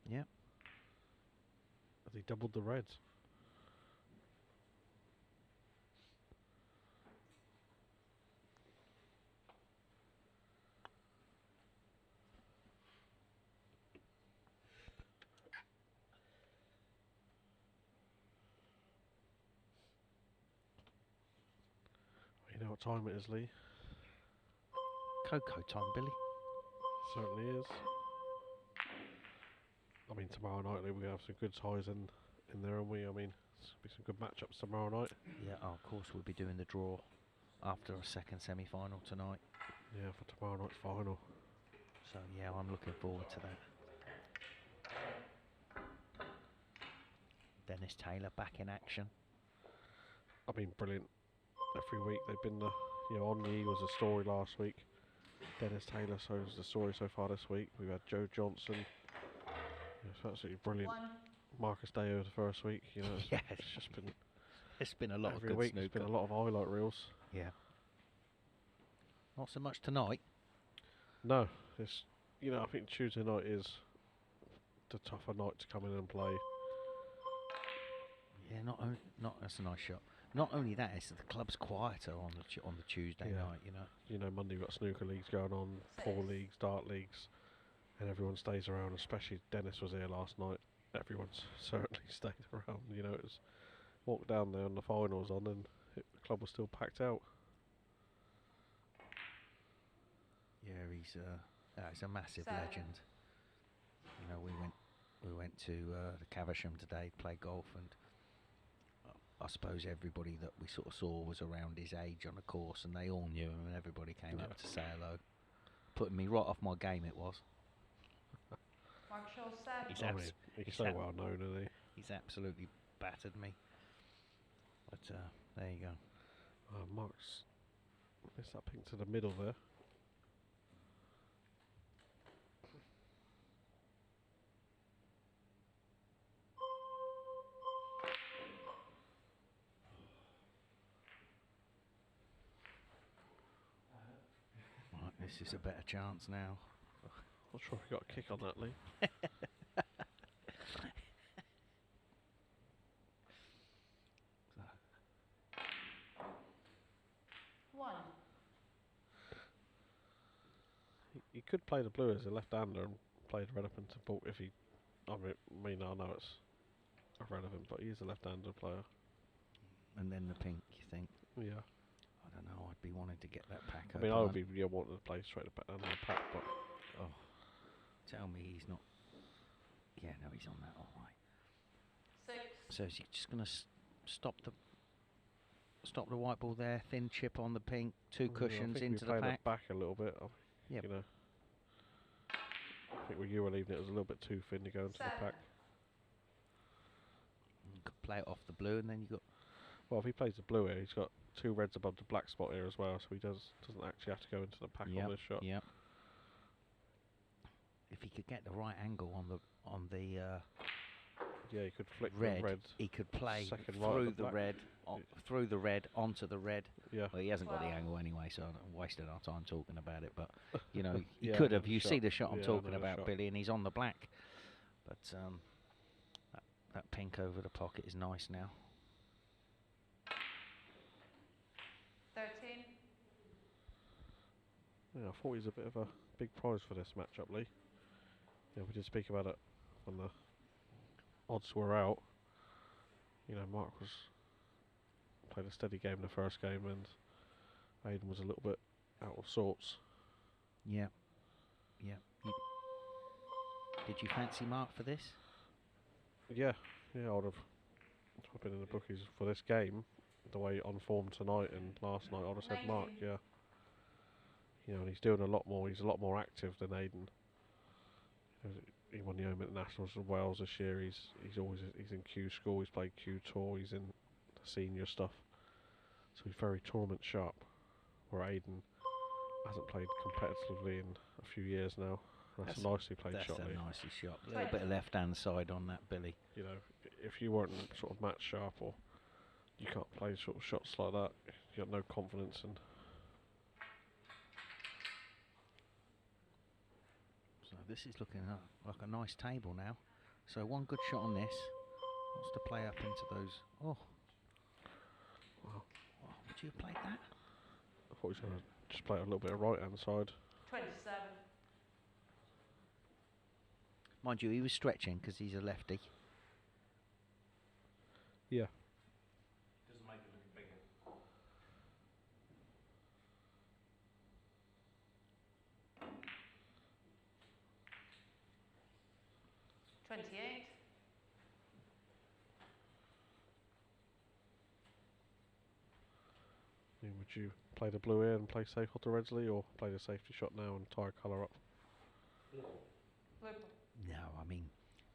Yeah. Has he doubled the reds? You know what time it is, Lee? Cocoa time, Billy. Certainly is. I mean, tomorrow night, Lee, we're going to have some good ties in there, and I mean, it's going to be some good matchups tomorrow night. Yeah, of course we'll be doing the draw after a second semi-final tonight. Yeah, for tomorrow night's final. So yeah, I'm looking forward to that. Dennis Taylor back in action. I mean, brilliant. Every week they've been on the Eagles a story last week. Dennis Taylor shows the story so far this week. We've had Joe Johnson. It's absolutely brilliant. Marcus Deo the first week. You know, it's just been. It's been a lot of every good week. snooker. There's been a lot of highlight reels. Yeah. Not so much tonight. No, it's I think Tuesday night is the tougher night to come in and play. Yeah, not that's a nice shot. Not only that, it's the club's quieter on the Tuesday night. You know, Monday we've got snooker leagues going on, pool leagues, dart leagues, and everyone stays around. Especially Dennis was here last night. Everyone's certainly stayed around. You know, it was walked down there and the final was on, and the club was still packed out. Yeah, he's a massive legend. You know, we went to the Caversham today, to play golf, and I suppose everybody that we sort of saw was around his age on the course, and they all knew him, and everybody came up to say hello, putting me right off my game. It was. Mark Shaw said. He's so well known, isn't he? He's absolutely battered me. But there you go. Mark's missed that pink to the middle there. Right, this is a better chance now. Not sure if we got a kick on that, Lee. One. He could play the blue as a left-hander and play the red up into ball if he. I mean, I know it's irrelevant, but he is a left-hander player. And then the pink, you think? Yeah. I don't know. I'd be wanting to get that pack. I mean, I would be wanting to play straight up under the pack, but tell me he's not. Yeah, no, he's on that all right. 6. So is he just going to stop the white ball there? Thin chip on the pink, 2 cushions into the pack. It back a little bit. Yep. You know. I think when you were leaving, it was a little bit too thin to go into the pack. You could play it off the blue, and then you got. Well, if he plays the blue here, he's got 2 reds above the black spot here as well, so he doesn't actually have to go into the pack on this shot. Yeah. If he could get the right angle on the yeah, he could flick red, the red. He could play through the red, through the red onto the red. Yeah. Well, he hasn't got the angle anyway, so I'm wasting our time talking about it. But you know, he Yeah, could have. You shot. see the shot I'm Yeah, talking another about, shot. Billy, and he's on the black. But that pink over the pocket is nice now. 13. Yeah, I thought he was a bit of a big prize for this matchup, Lee. Yeah, we did speak about it when the odds were out. You know, Mark played a steady game in the first game, and Aidan was a little bit out of sorts. Yeah. Yeah. Did you fancy Mark for this? Yeah, I would have. If I'd been in the bookies for this game, the way on form tonight and last night, I would have said Mark. Yeah. You know, and he's doing a lot more. He's a lot more active than Aidan. he won the home internationals with Wales this year. He's in Q school. He's played Q tour. He's in senior stuff. So he's very tournament sharp. Where Aidan hasn't played competitively in a few years now. That's a nicely played shot. That's a nicely shot. A little bit of left-hand side on that, Billy. You know, if you weren't sort of match sharp or you can't play sort of shots like that, you got no confidence in. So this is looking like a nice table now. So one good shot on this. Wants to play up into those. Oh. Wow. Oh, would you have played that? I thought he was going to just play a little bit of right-hand side. 27. Mind you, he was stretching because he's a lefty. Yeah. Doesn't make it look bigger. 28. I mean, would you play the blue here and play safe off the Redsley, or play the safety shot now and tie a colour up? No, I mean,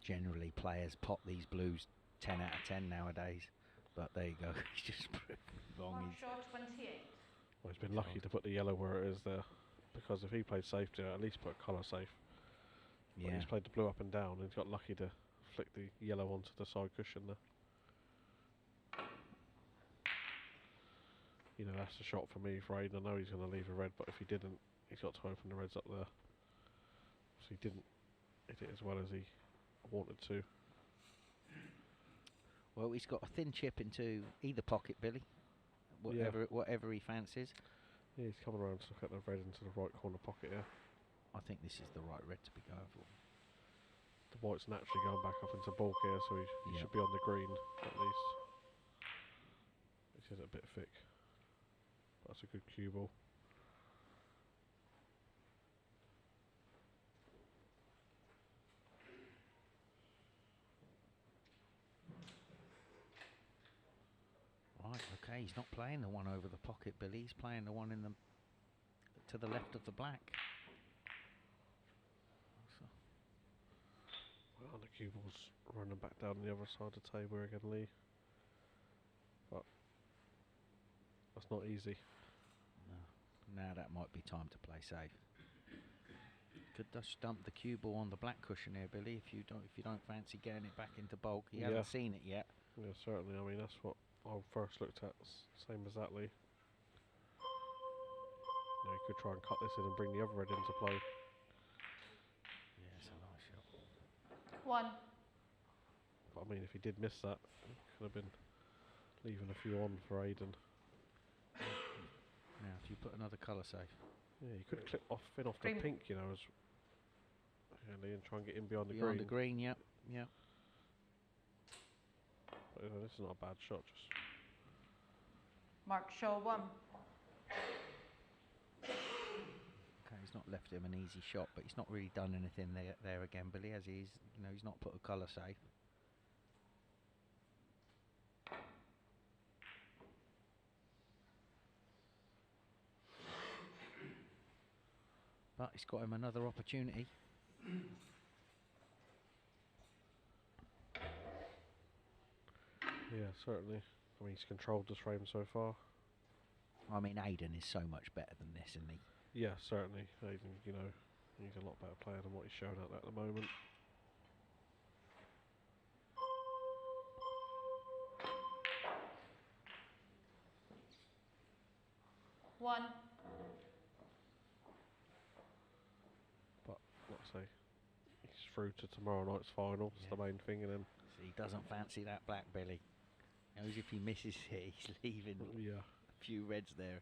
generally players pop these blues 10 out of 10 nowadays. But there you go, he's just wrong. Mark Shaw, 28. Well, he's been lucky to put the yellow where it is there, because if he played safety, at least put colour safe. But he's played the blue up and down, and he's got lucky to flick the yellow onto the side cushion there. You know, that's the shot for me for Aidan. I know he's going to leave a red, but if he didn't, he's got to open the reds up there. So he didn't hit it as well as he wanted to. Well, he's got a thin chip into either pocket, Billy. Whatever he fancies. Yeah, he's coming around to look at the red into the right corner pocket here. I think this is the right red to be going for. The white's naturally going back up into bulk here, so he should be on the green at least. This is a bit thick. That's a good cue ball. Right, okay, he's not playing the one over the pocket, Billy. He's playing the one in the to the left of the black. So. Well, the cue ball's running back down the other side of the table again, Lee. But that's not easy. No. Now that might be time to play safe. Could just dump the cue ball on the black cushion here, Billy. If you don't fancy getting it back into bulk, he hasn't seen it yet. Yeah, certainly. I mean, that's what I first looked at. Same as that, Lee. You know, you could try and cut this in and bring the other red into play. Yeah, it's a nice shot. 1. But I mean, if he did miss that, it could have been leaving a few on for Aidan. Now, if you put another colour safe. Yeah, you could clip off the pink, you know, and try and get in behind the green. Behind the green, yep. But, you know, this is not a bad shot. Just Mark Shaw, 1. Okay, he's not left him an easy shot, but he's not really done anything there again, Billy, as he's not put a colour safe. But he's got him another opportunity. yeah, certainly. I mean, he's controlled this frame so far. I mean, Aidan is so much better than this, isn't he? Yeah, certainly. Aidan, you know, he's a lot better player than what he's showing out at the moment. One. But, like I say, he's through to tomorrow night's final. It's the main thing, and then So he doesn't fancy that black, Billy. Knows if he misses it, he's leaving a few reds there.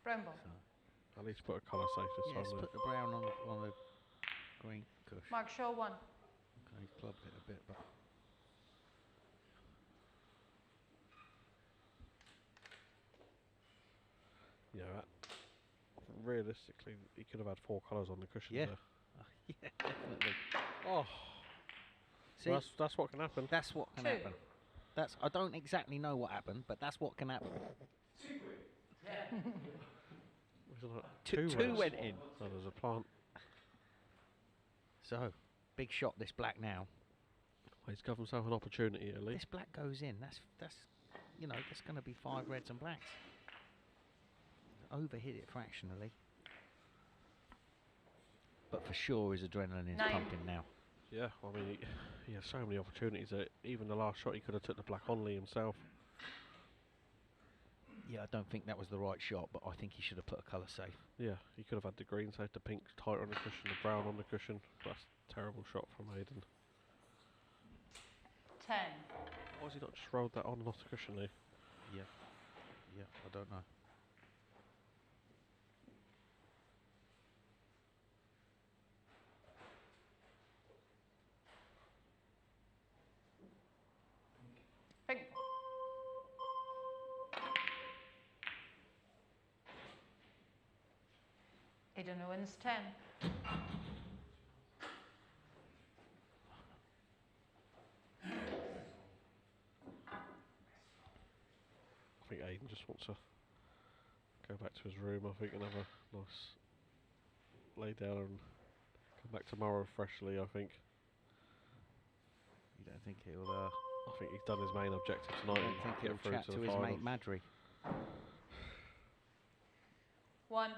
Brown ball. So at least put a colour safe this yes, time. put the brown on the green cushion. Mark Shaw, 1. Okay, he's clubbed it a bit, but You know, realistically, he could have had 4 colours on the cushion there. Yeah, definitely. Oh, See, well, that's what can happen. That's what can happen. I don't exactly know what happened, but that's what can happen. Was it like Two reds? went in. Oh, there's a plant. So, big shot this black now. Well, he's given himself an opportunity at least. This black goes in. That's you know, that's going to be 5 reds and blacks. Overhit it fractionally. But for sure his adrenaline is pumping now. Yeah, I mean, he has so many opportunities that even the last shot he could have took the black on Lee himself. Yeah, I don't think that was the right shot, but I think he should have put a colour safe. Yeah, he could have had the green safe, the pink tight on the cushion, the brown on the cushion. That's a terrible shot from Aidan. 10. Why has he not just rolled that on and off the cushion there? Yeah, I don't know. Pink. Aidan wins 10. I think Aidan just wants to go back to his room, I think, and have a nice lay down and come back tomorrow freshly, I think. You don't think he'll... I think he's done his main objective tonight. I don't think he'll chat to his mate Madry. 1.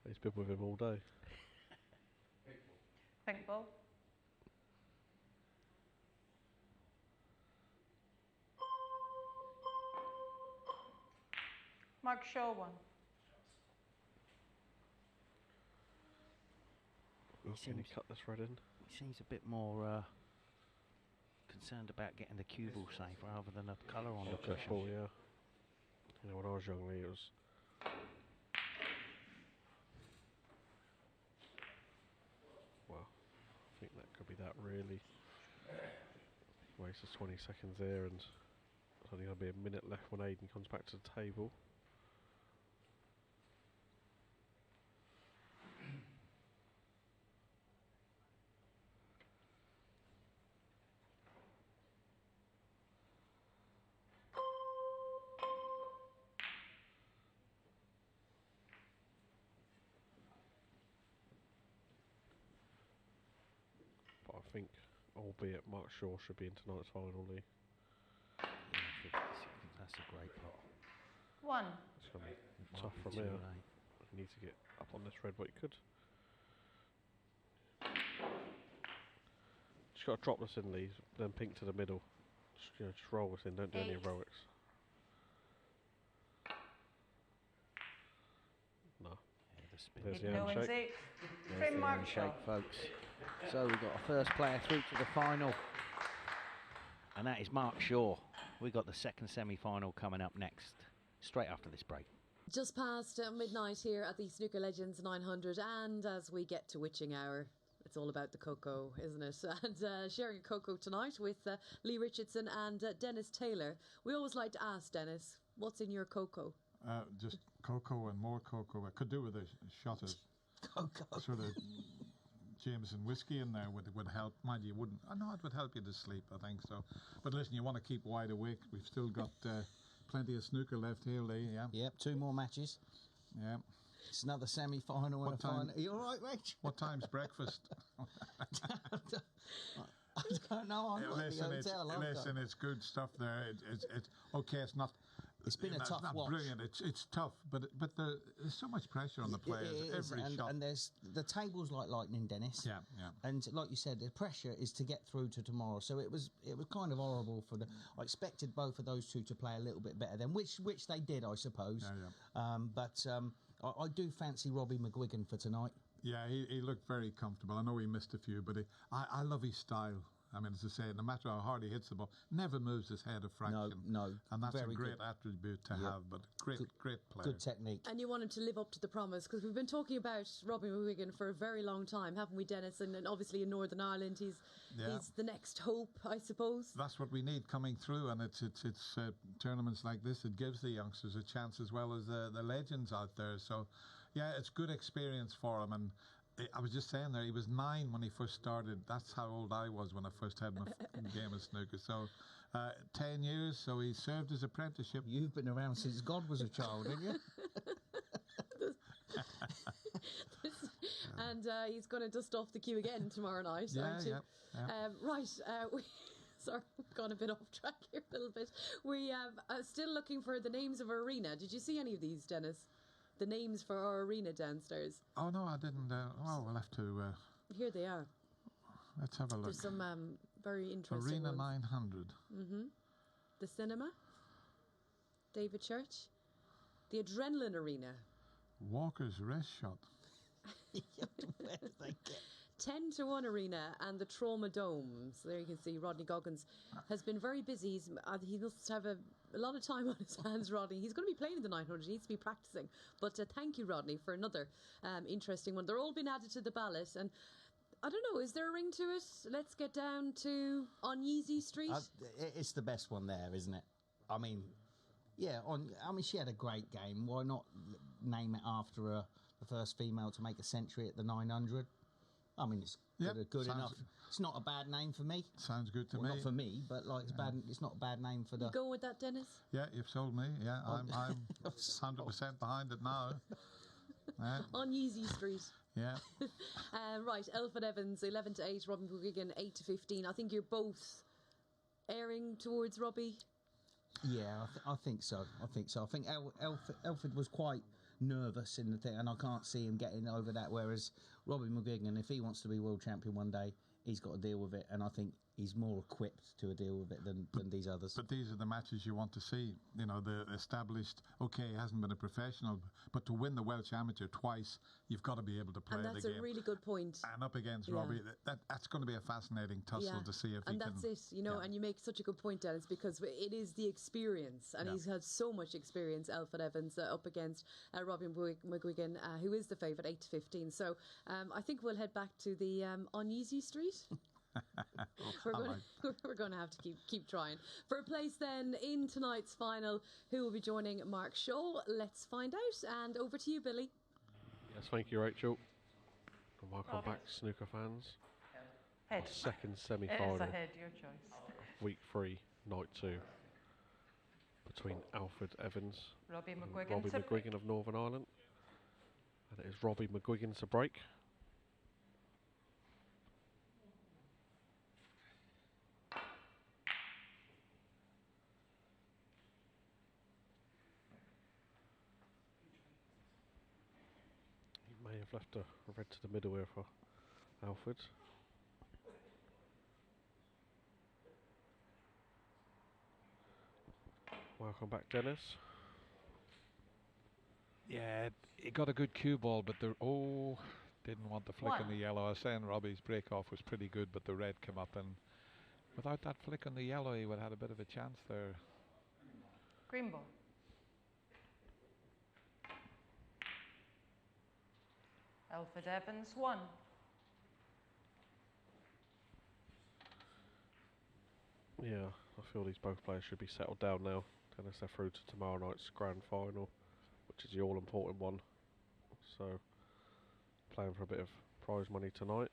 He's been with him all day. Pink ball. Mark Shaw 1. Can he cut this red in? He seems a bit more concerned about getting the cue ball safe rather than a colour on the cushion. Ball, yeah. You know, when I was young, Lee, it was... Well, I think that could be that really. Wastes 20 seconds there, and there's only going to be a minute left when Aidan comes back to the table. But I think, albeit Mark Shaw should be in tonight's final, Lee. Yeah, that's a great pot. 1. It's going to be tough from here. You need to get up on this red, but you could. Just got to drop this in, Lee, then pink to the middle. Just, you know, just roll this in, don't do any heroics. No. Yeah, the spin. There's the No handshake. shake. There's Trim the Mark handshake, Shaw. folks. So we've got a first player through to the final, and that is Mark Shaw. We've got the second semi-final coming up next, straight after this break. Just past midnight here at the Snooker Legends 900, and as we get to witching hour, it's all about the cocoa, isn't it? And sharing a cocoa tonight with Lee Richardson and Dennis Taylor. We always like to ask Dennis, what's in your cocoa? Just cocoa and more cocoa. I could do with a shot of Cocoa. sort of Jameson whiskey in there would help. Mind you, wouldn't. I know it would help you to sleep, I think so. But listen, you want to keep wide awake. We've still got plenty of snooker left here, Lee. Yeah. Yep, 2 more matches. Yeah. It's another semi-final and a final. Are you all right, Rach? What time's breakfast? I don't know. I'm not at the hotel. Listen, it's good stuff there. It's okay. It's not. It's been a tough not watch. Brilliant. It's tough, but there's so much pressure on the players every shot. And there's the table's like lightning, Dennis. Yeah. And like you said, the pressure is to get through to tomorrow. So it was kind of horrible for the. I expected both of those two to play a little bit better than which they did, I suppose. Yeah. But I do fancy Robbie McGuigan for tonight. Yeah, he looked very comfortable. I know he missed a few, but I love his style. I mean, as I say, no matter how hard he hits the ball, never moves his head a fraction. No. And that's very a great good. attribute to have, but great player. Good technique. And you want him to live up to the promise, because we've been talking about Robbie McGuigan for a very long time, haven't we, Dennis? And obviously in Northern Ireland, he's the next hope, I suppose. That's what we need coming through, and it's tournaments like this. It gives the youngsters a chance as well as the legends out there. So, yeah, it's good experience for him, and I was just saying there, he was 9 when he first started. That's how old I was when I first had my game of snooker. So 10 years, so he served his apprenticeship. You've been around since God was a child, haven't you? And he's going to dust off the queue again tomorrow night, aren't you? Right, sorry, we've gone a bit off track here a little bit. We still looking for the names of our arena. Did you see any of these, Dennis? The names for our arena downstairs. Oh, no, I didn't. We'll have to... Here they are. Let's have a look. There's some very interesting Arena ones. 900. The cinema. David Church. The Adrenaline Arena. Walker's Rest Shot. Where did they get? 10-1 Arena and the Trauma Dome. So there you can see Rodney Goggins has been very busy. He must have a lot of time on his hands, Rodney. He's going to be playing in the 900. He needs to be practicing. But thank you, Rodney, for another interesting one. They're all been added to the ballot. And I don't know, is there a ring to it? Let's get down to on Yeezy Street. It's the best one there, isn't it? I mean, yeah. She had a great game. Why not name it after the first female to make a century at the 900? I mean, it's good enough. It's not a bad name for me. Sounds good to me. Not for me, but like it's not a bad name for the. You go with that, Dennis? Yeah, you've sold me. Yeah, I'm 100% behind it now. On Yeezy Street. Yeah. Right, Elford Evans 11-8, Robbie McGuigan 8-15. I think you're both airing towards Robbie. Yeah, I think so. I think Elford was quite nervous in the thing, and I can't see him getting over that. Whereas Robbie McGuigan, if he wants to be world champion one day, he's got to deal with it, and I think he's more equipped to deal with it than these others. But these are the matches you want to see. You know, the established. Okay, he hasn't been a professional, but to win the Welsh Amateur twice, you've got to be able to play the game. And that's a really good point. And up against Robbie, that's going to be a fascinating tussle to see if he can. And that's it, you know. And you make such a good point, Dennis, because it is the experience, and he's had so much experience. Elford Evans up against Robbie McGuigan, who is the favourite 8-15. So I think we'll head back to the on Yeezy Street. We're going to have to keep trying for a place then in tonight's final. Who will be joining Mark Shaw? Let's find out. And over to you, Billy. Yes, thank you, Rachel. And welcome back, snooker fans. Head. Our second semi-final. It is ahead, your choice. Week 3, night 2. Between Alfred Evans Robbie and McGuigan, Robbie McGuigan of Northern Ireland. And it is Robbie McGuigan to break. May have left a red to the middle here for Alfred. Welcome back, Dennis. Yeah, he got a good cue ball, but didn't want the flick on the yellow. I was saying Robbie's break off was pretty good, but the red came up, and without that flick on the yellow, he would have had a bit of a chance there. Green ball. Alfred Evans 1. Yeah, I feel these both players should be settled down now. Tennis, they're through to tomorrow night's grand final, which is the all-important one. So, playing for a bit of prize money tonight.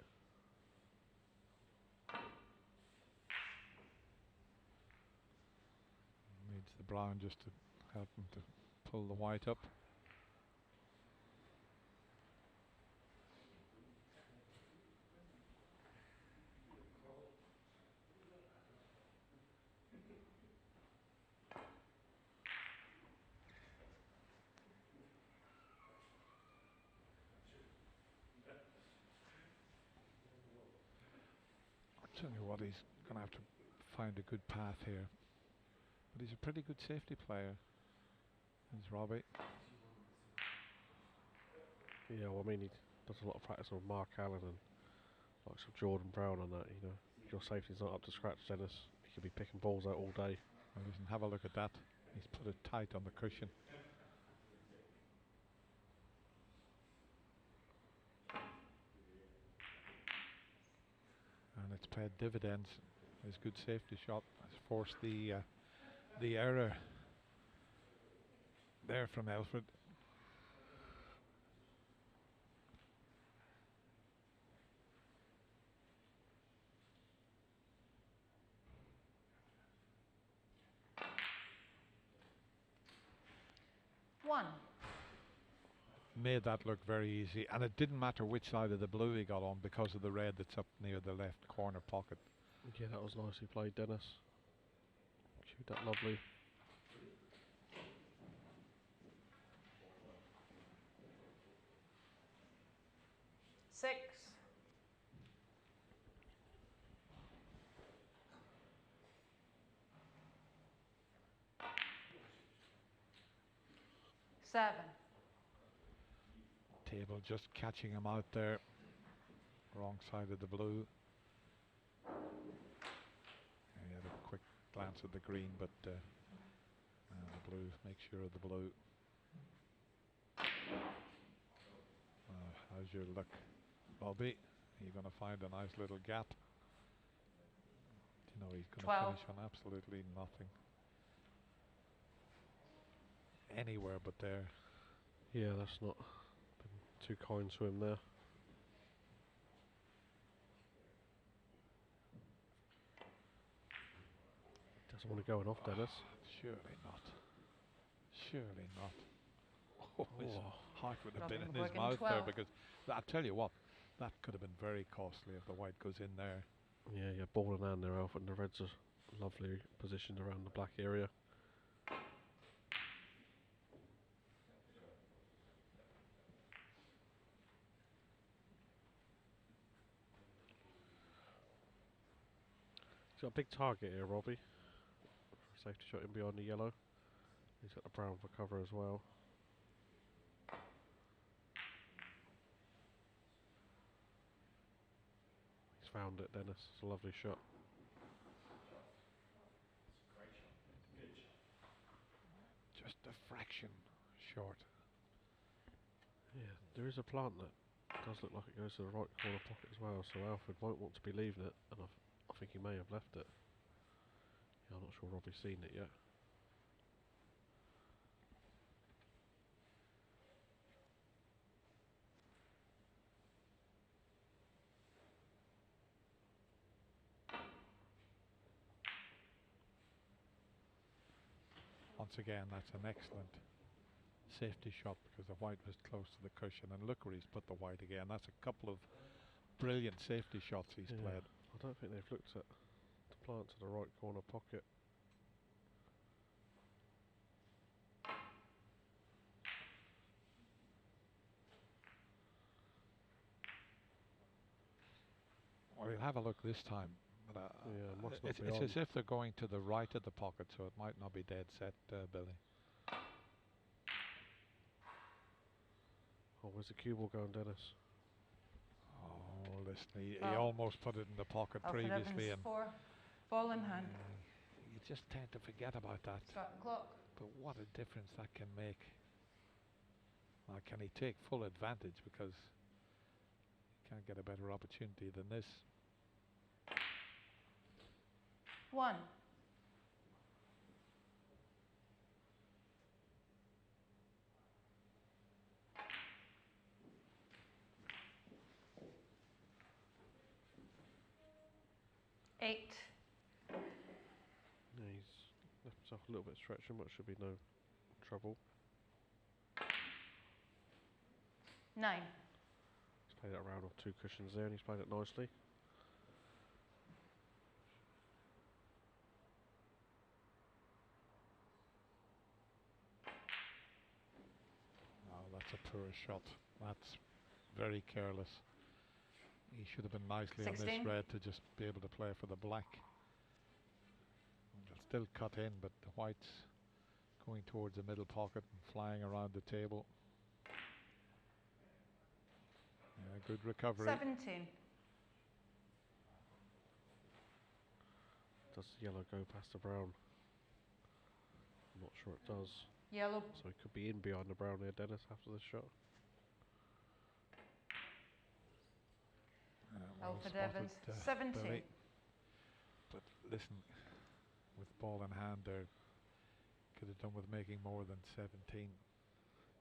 Needs the brown just to help him to pull the white up. Tell you what, he's going to have to find a good path here. But he's a pretty good safety player. He's Robbie. Yeah, well, I mean, he does a lot of practice with Mark Allen and like some Jordan Brown on that, you know. If your safety's not up to scratch, Dennis, he could be picking balls out all day. Well, listen, have a look at that. He's put it tight on the cushion. And it's paid dividends. His good safety shot has forced the error there from Alfred. made that look very easy, and it didn't matter which side of the blue he got on because of the red that's up near the left corner pocket. Yeah, that was nicely played, Dennis. Shoot that lovely. Six. Seven. Table just catching him out there. Wrong side of the blue. He had a quick glance at the green, but the blue, make sure of the blue. How's your luck, Robbie? Are you going to find a nice little gap? You know, he's going to finish on absolutely nothing. Anywhere but there. Yeah, that's not been too kind to him there. Doesn't want to go off, Dennis. Surely not. Surely not. Oh, his heart would have been in his mouth there, because I tell you what, that could have been very costly if the white goes in there. Yeah, ball in hand there, Alfred, and the reds are lovely positioned around the black area. He's got a big target here, Robbie. Safety shot in behind the yellow. He's got the brown for cover as well. He's found it, Dennis. It's a lovely shot. Just a fraction short. Yeah, there is a plant that does look like it goes to the right corner pocket as well, so Alfred won't want to be leaving it, and I think he may have left it. Yeah, I'm not sure Robbie's seen it yet. Once again, that's an excellent safety shot because the white was close to the cushion, and look where he's put the white again. That's a couple of brilliant safety shots he's played. I don't think they've looked at the plant to the right corner pocket. Well, we'll have a look this time. But, it's as if they're going to the right of the pocket, so it might not be dead set, Billy. Oh, where's the cue ball going, Dennis? Oh, listen, he almost put it in the pocket previously. And ball in hand. You just tend to forget about that. Clock. But what a difference that can make. Now, can he take full advantage, because he can't get a better opportunity than this. 1. Eight. Yeah, he's left himself a little bit stretching, but should be no trouble. 9. He's played it around off 2 cushions there, and he's played it nicely. That's a poor shot. That's very careless. He should have been nicely 16. on this red to just be able to play for the black. It'll still cut in, but the white's going towards the middle pocket and flying around the table. Yeah, good recovery. 17. Does the yellow go past the brown? I'm not sure it does. Yellow. So he could be in behind the brown here, Dennis, after this shot. Alfred Evans, 17. Billy. But listen, with ball in hand there, could have done with making more than 17.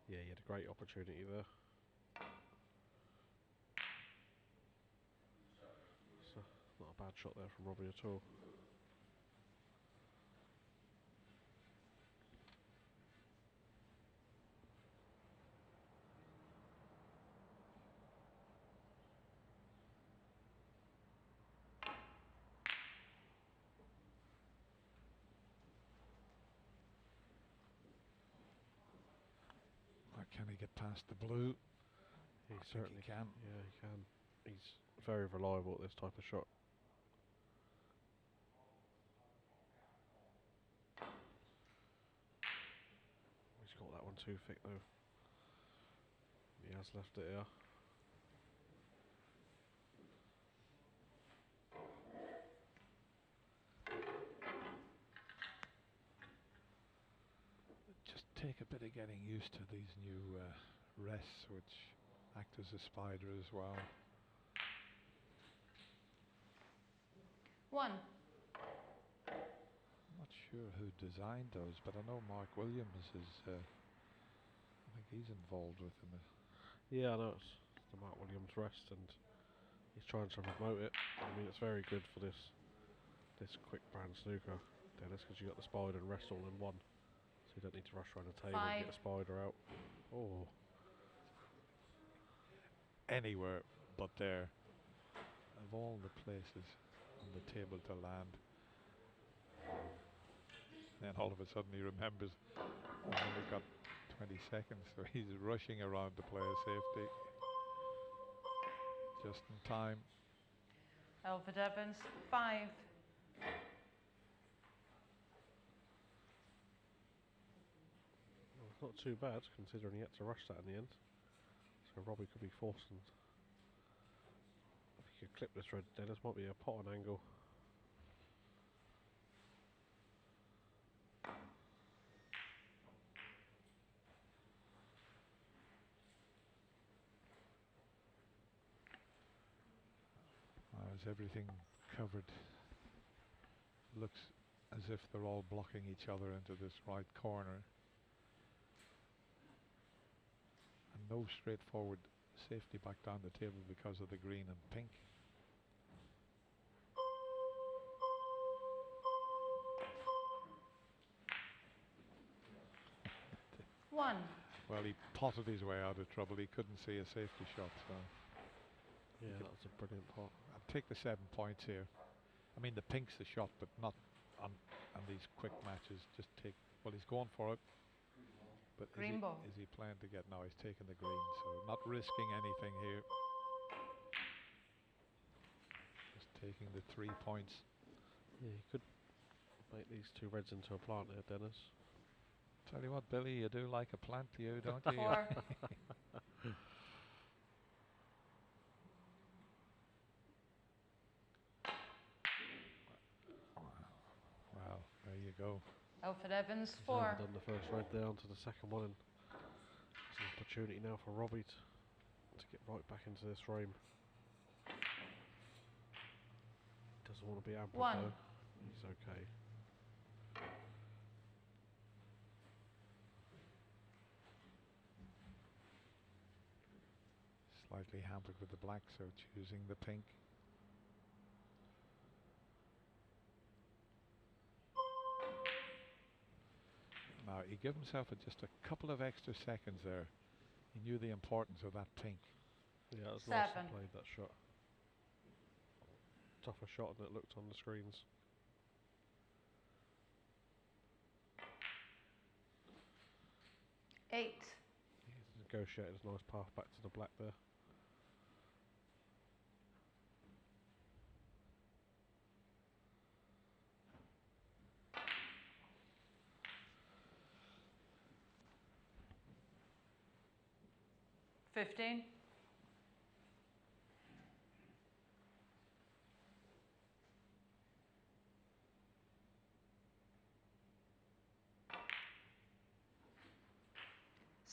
Yeah, he had a great opportunity there. So, not a bad shot there from Robbie at all. Can he get past the blue? He certainly can. Yeah, he can. He's very reliable at this type of shot. He's got that one too thick though. He has left it here. Just take a bit of getting used to these new rests, which act as a spider as well. 1. I'm not sure who designed those, but I know Mark Williams is. I think he's involved with them. Yeah, I know it's the Mark Williams rest, and he's trying to promote it. I mean, it's very good for this quick brand snooker, Dennis, because you got the spider and rest all in one, so you don't need to rush around the table and get a spider out. Oh, Anywhere but there, of all the places on the table to land. Then all of a sudden he remembers I've only got 20 seconds, so he's rushing around to play a safety. Just in time. Elford Evans, 5. well, it's not too bad considering he had to rush that in the end. So Robbie could be forced, and if he could clip this red, Dennis might be a pot on angle. Is everything covered? Looks as if they're all blocking each other into this right corner. And no straightforward safety back down the table because of the green and pink. One. Well, he potted his way out of trouble. He couldn't see a safety shot, so yeah, that's a brilliant pot. I'll take the 7 points here. I mean, the pink's the shot, but not on these quick matches. Just take. Well, he's going for it. But Green ball. Is he planning to get? No, he's taking the green, so not risking anything here. Just taking the 3 points. Yeah, you could make these two reds into a plant here, Dennis. Tell you what, Billy, you do like a plant, you don't you? 4. Well, there you go. Elford Evans, He's 4. done the first red there onto the second one, and it's an opportunity now for Robbie to get right back into this frame. Doesn't want to be ampered 1. though. He's okay. Slightly hampered with the black, so choosing the pink. Now, he gave himself just a couple of extra seconds there. He knew the importance of that pink. Yeah, it was nice to 7. play that shot. Tougher shot than it looked on the screens. Eight. He's negotiated his nice path back to the black there. $15.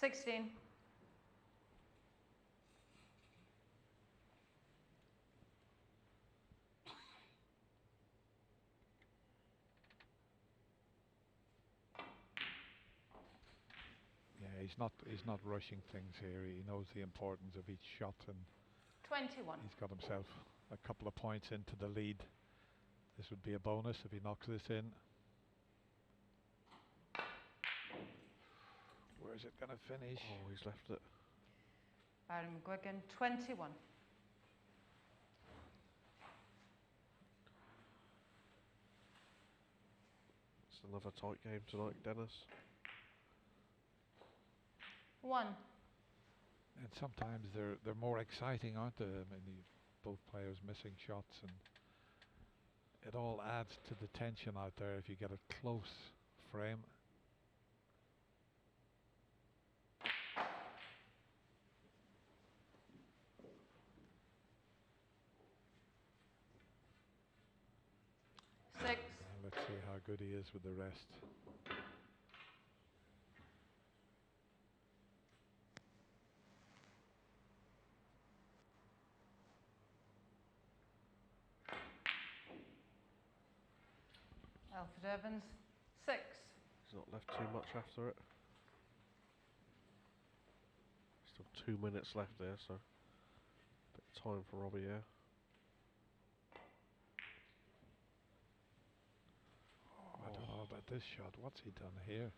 $16. Yeah, he's not rushing things here. He knows the importance of each shot, and 21. he's got himself a couple of points into the lead. This would be a bonus if he knocks this in. Where's it going to finish? Oh, he's left it. Aaron McGuigan, 21. It's another tight game tonight, Dennis. 1. And sometimes they're more exciting, aren't they? I mean, both players missing shots, and it all adds to the tension out there if you get a close frame. Six. Let's see how good he is with the rest. Alfred Evans, 6. He's not left too much after it. Still 2 minutes left there, so a bit of time for Robbie here. I don't know about this shot. What's he done here?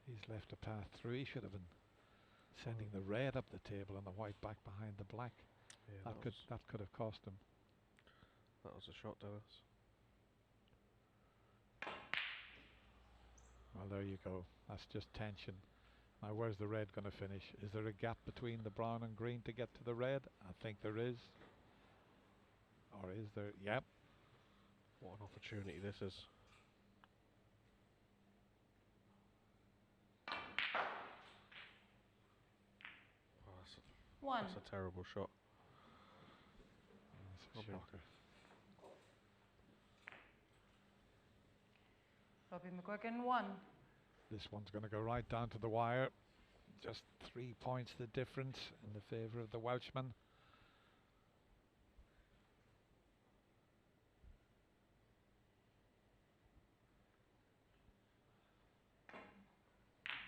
He's left a path through. He should have been sending the red up the table and the white back behind the black. Yeah, that could have cost him. That was a shot, Dennis. Well, there you go. That's just tension. Now, where's the red going to finish? Is there a gap between the brown and green to get to the red? I think there is. Or is there? Yep. What an opportunity this is. Oh, One. That's a terrible shot. That's a shocker. Robbie McGuigan, 1. This one's going to go right down to the wire. Just 3 points the difference in the favour of the Welshman.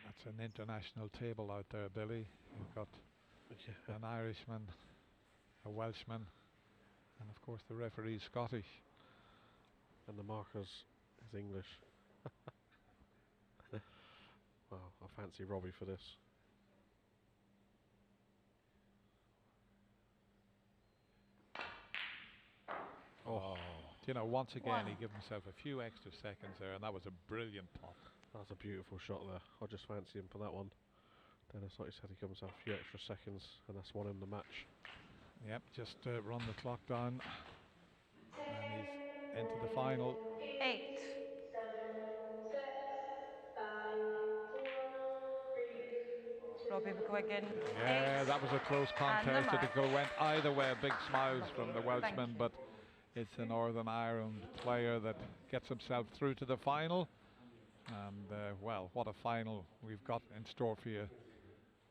That's an international table out there, Billy. You've got an Irishman, a Welshman, and of course the referee's Scottish. And the markers is English. Wow, I fancy Robbie for this. Oh, you know, once again he gave himself a few extra seconds there, and that was a brilliant pot. That's a beautiful shot there. I just fancy him for that one. Dennis, like you said, he gives himself a few extra seconds, and that's won him the match. Yep, just run the clock down, and he's into the final. 8. Robbie McGuigan, Yeah, 8. that was a close contest. It could have went either way. Big smiles from the Welshman, but it's a Northern Ireland player that gets himself through to the final. And well, what a final we've got in store for you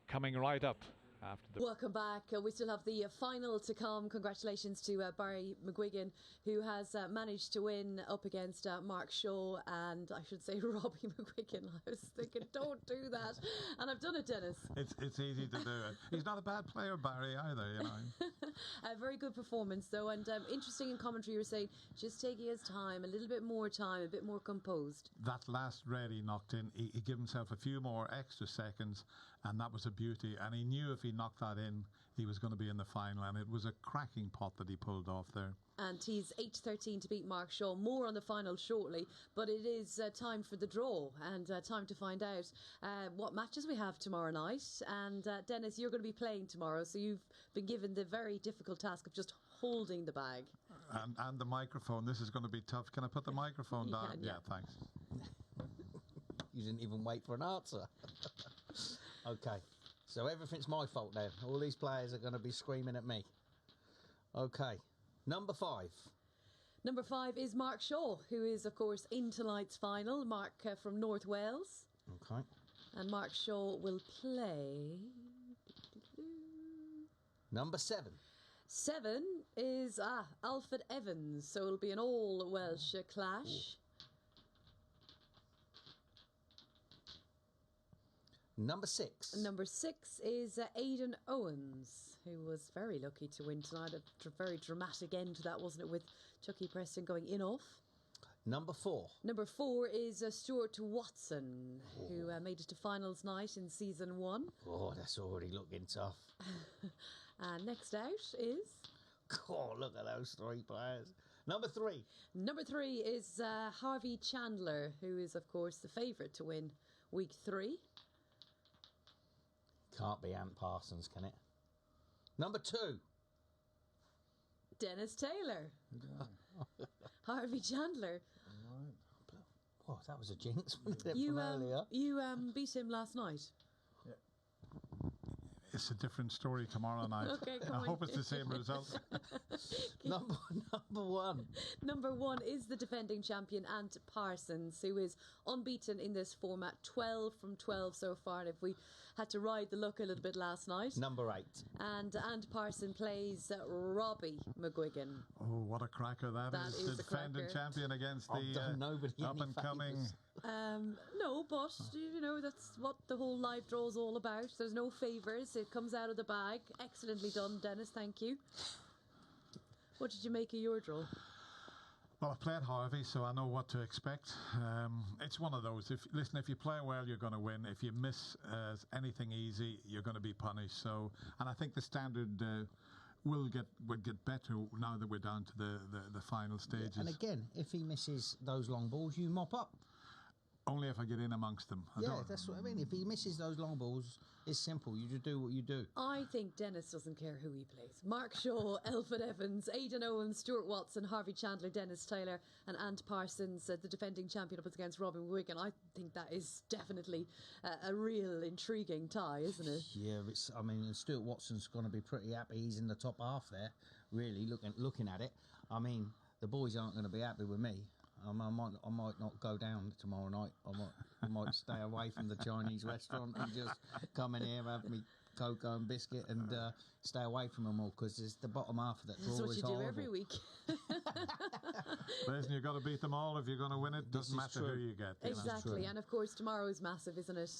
coming right up after the... Welcome back. We still have the final to come. Congratulations to Barry McGuigan, who has managed to win up against Mark Shaw and I should say Robbie McGuigan. I was thinking, don't do that. And I've done it, Dennis. It's easy to do it. He's not a bad player, Barry, either, you know. A very good performance, though, and interesting in commentary you were saying, just taking his time, a little bit more time, a bit more composed. That last red he knocked in, he gave himself a few more extra seconds, and that was a beauty. And he knew if he knocked that in, he was going to be in the final, and it was a cracking pot that he pulled off there. And he's 8-13 to beat Mark Shaw. More on the final shortly, but it is time for the draw and time to find out what matches we have tomorrow night. And Dennis, you're going to be playing tomorrow, so you've been given the very difficult task of just holding the bag. And the microphone. This is going to be tough. Can I put the microphone down? Can, yeah, thanks. You didn't even wait for an answer. Okay, so everything's my fault then. All these players are going to be screaming at me. Okay, number 5. Number 5 is Mark Shaw, who is, of course, in tonight's final. Mark from North Wales. Okay. And Mark Shaw will play... Number 7. 7 is Alfred Evans, so it'll be an all-Welsh clash. Ooh. Number 6. Number 6 is Aidan Owens, who was very lucky to win tonight. A very dramatic end to that, wasn't it, with Chucky Preston going in off. Number 4. Number 4 is Stuart Watson, who made it to finals night in season 1. Oh, that's already looking tough. And next out is... Oh, look at those 3 players. Number 3. Number 3 is Harvey Chandler, who is, of course, the favourite to win week 3. Can't be Ant Parsons, can it? Number 2. Dennis Taylor. Harvey Chandler. Oh, that was a jinx. You earlier. You beat him last night. It's a different story tomorrow night. Okay, come I on. hope it's the same result. number 1. Number 1 is the defending champion, Ant Parsons, who is unbeaten in this format, 12 from 12 so far. And if we had to ride the luck a little bit last night. Number 8. And Ant Parsons plays Robbie McGuigan. Oh, what a cracker that is. The defending champion against the up-and-coming... No, but, you know, that's what the whole live draw is all about. There's no favours. It comes out of the bag. Excellently done, Dennis. Thank you. What did you make of your draw? Well, I've played Harvey, so I know what to expect. It's one of those. If you play well, you're going to win. If you miss anything easy, you're going to be punished. So, and I think the standard will get better now that we're down to the final stages. Yeah, and again, if he misses those long balls, you mop up. Only if I get in amongst them. That's what I mean. If he misses those long balls, it's simple. You just do what you do. I think Dennis doesn't care who he plays. Mark Shaw, Elford Evans, Aidan Owens, Stuart Watson, Harvey Chandler, Dennis Taylor and Ant Parsons, the defending champion up against Robbie McGuigan. I think that is definitely a real intriguing tie, isn't it? Yeah, Stuart Watson's going to be pretty happy. He's in the top half there, really, looking at it. I mean, the boys aren't going to be happy with me. I might not go down tomorrow night. I might stay away from the Chinese restaurant and just come in here, have me cocoa and biscuit and stay away from them all, because it's the bottom half of that draw. That's what you do every week. Listen, you've got to beat them all if you're going to win it. Doesn't matter who you get. Exactly, and of course tomorrow is massive, isn't it?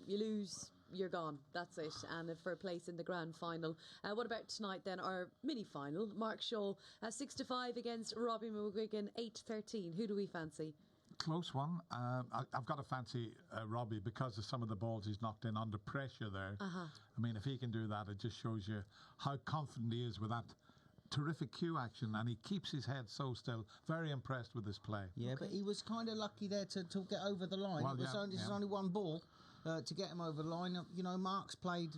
You lose, you're gone. That's it. And for a place in the grand final. What about tonight then? Our mini final. Mark Shaw 6-5 against Robbie McGuigan 8-13. Who do we fancy? Close one. I've got to fancy Robbie because of some of the balls he's knocked in under pressure there. I mean, if he can do that, it just shows you how confident he is with that terrific cue action, and he keeps his head so still. Very impressed with his play. Yeah, but he was kind of lucky there to get over the line. Well, There's only one ball to get him over the line. You know, Mark's played,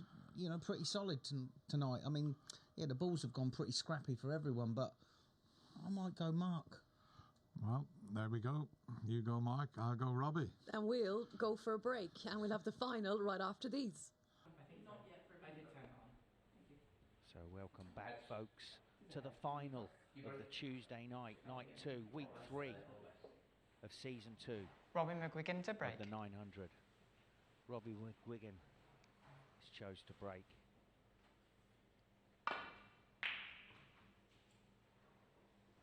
pretty solid tonight. I mean, the balls have gone pretty scrappy for everyone, but I might go Mark. Well, there we go. You go, Mark. I'll go, Robbie. And we'll go for a break, and we'll have the final right after these. So welcome back, folks, to the final of the Tuesday night, night 2, week 3 of season 2. Robbie McGuigan to break. Of the 900. Robbie McGuigan has chose to break.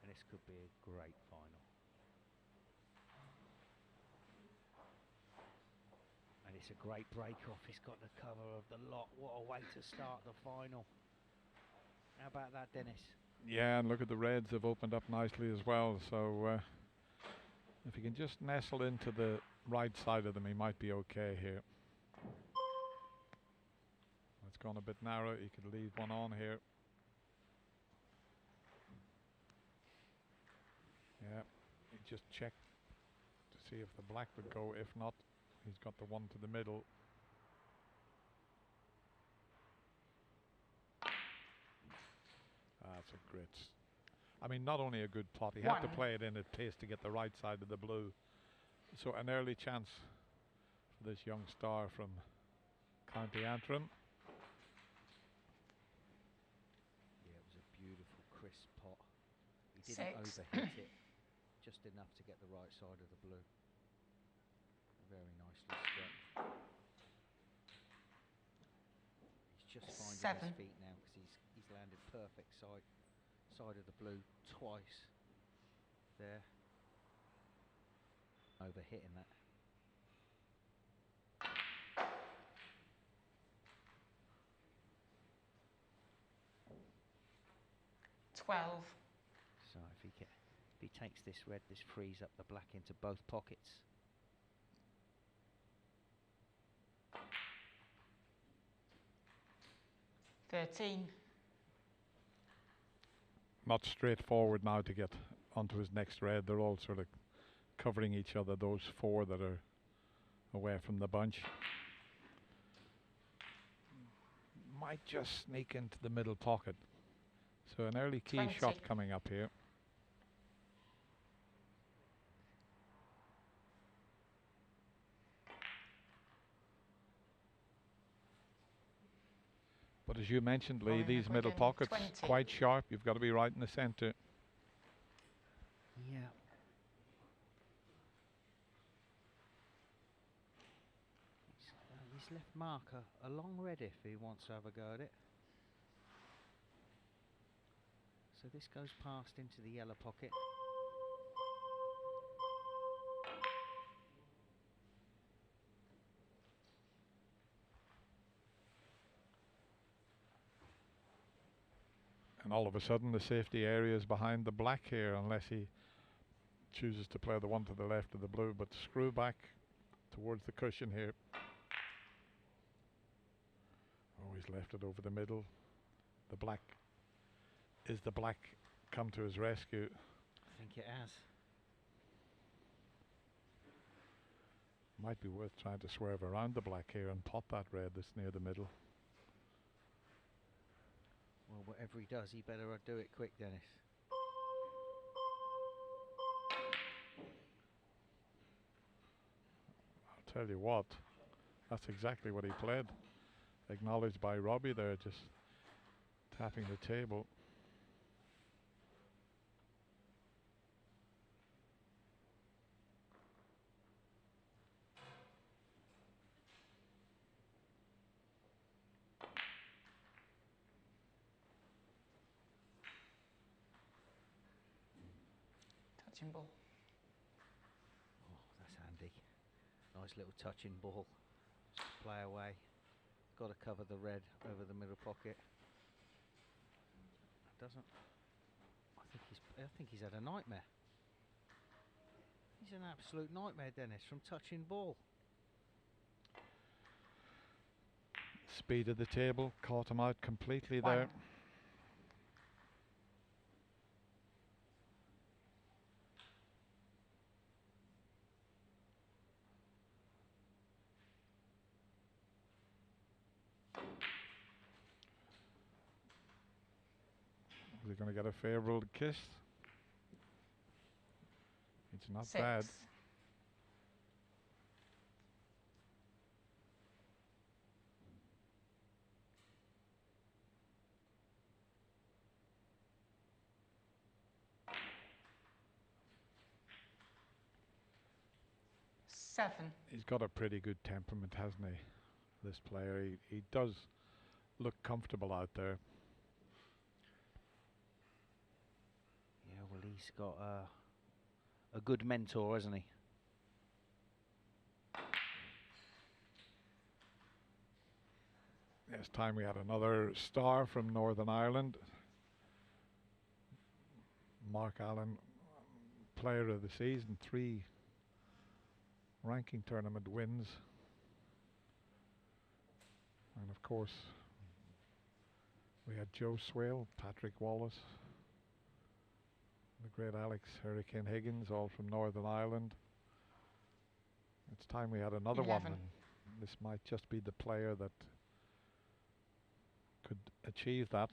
And this could be a great final. And it's a great break-off. He's got the cover of the lot. What a way to start the final. How about that, Dennis? Yeah, and look at the reds have opened up nicely as well. So if he can just nestle into the right side of them, he might be okay here. It's gone a bit narrow. He could leave one on here. Yeah, he just checked to see if the black would go. If not, he's got the one to the middle. That's a great. I mean, not only a good pot, he had to play it in at pace to get the right side of the blue. So an early chance for this young star from County Antrim. Yeah, it was a beautiful, crisp pot. He didn't overhit it, just enough to get the right side of the blue. Very nicely struck. He's just finding his feet now because he's landed perfect side of the blue twice there. Overhitting that. So if he takes this red, this frees up the black into both pockets. Not straightforward now to get onto his next red. They're all sort of covering each other, those four that are away from the bunch. might just sneak into the middle pocket. So an early key 20. shot coming up here. But as you mentioned, Lee, Robbie these middle McGuigan, pockets 20. quite sharp. You've got to be right in the centre. Yeah. He's left Mark a long red if he wants to have a go at it. So this goes past into the yellow pocket. And all of a sudden the safety area is behind the black here, unless he chooses to play the one to the left of the blue. But screw back towards the cushion here. Oh, he's left it over the middle. The black. Is the black come to his rescue? I think it has. Might be worth trying to swerve around the black here and pot that red that's near the middle. Well, whatever he does, he better do it quick, Dennis. I'll tell you what, that's exactly what he played. Acknowledged by Robbie there, just tapping the table. Touching ball. Oh, that's handy. Nice little touching ball. Just play away. Got to cover the red over the middle pocket. Doesn't. I think he's had a nightmare. He's an absolute nightmare, Dennis, from touching ball. Speed of the table caught him out completely One. there. Is he going to get a favourable kiss? It's not 6. bad. Seven. He's got a pretty good temperament, hasn't he? This player, he does look comfortable out there. Yeah, well, he's got a good mentor, hasn't he? It's time we had another star from Northern Ireland. Mark Allen, player of the season, 3 ranking tournament wins. And of course, we had Joe Swale, Patrick Wallace, the great Alex Hurricane Higgins, all from Northern Ireland. It's time we had another 11. one, and this might just be the player that could achieve that.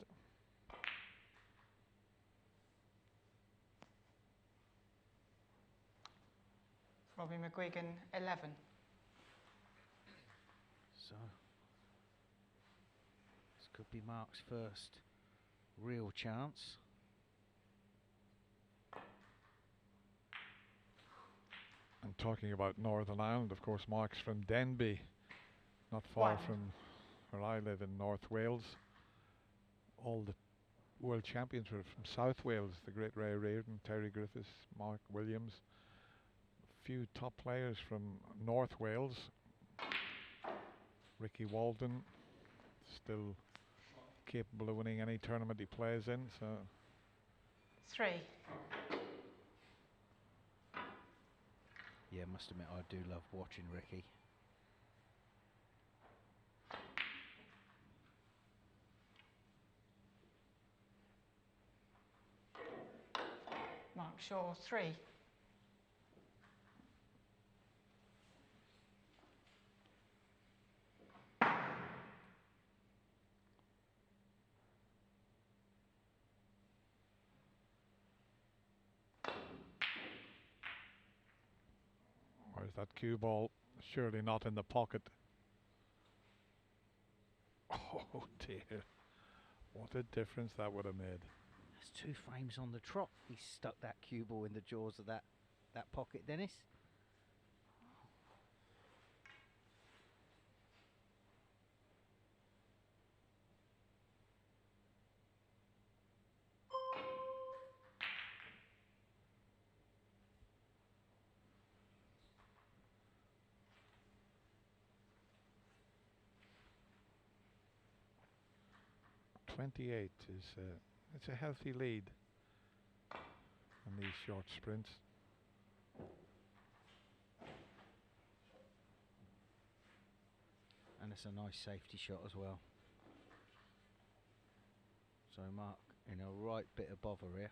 Robbie McGuigan, 11. So this could be Mark's first real chance. And talking about Northern Ireland, of course, Mark's from Denby, not far 1. from where I live in North Wales. All the world champions were from South Wales, the great Ray Reardon, Terry Griffiths, Mark Williams. Few top players from North Wales. Ricky Walden, still capable of winning any tournament he plays in. So 3. Yeah, must admit, I do love watching Ricky. Mark Shaw, 3. There's that cue ball, surely not in the pocket. Oh dear. What a difference that would have made. That's 2 frames on the trot. He stuck that cue ball in the jaws of that pocket, Dennis. .28 is it's a healthy lead in these short sprints. And it's a nice safety shot as well. So Mark in a right bit of bother here.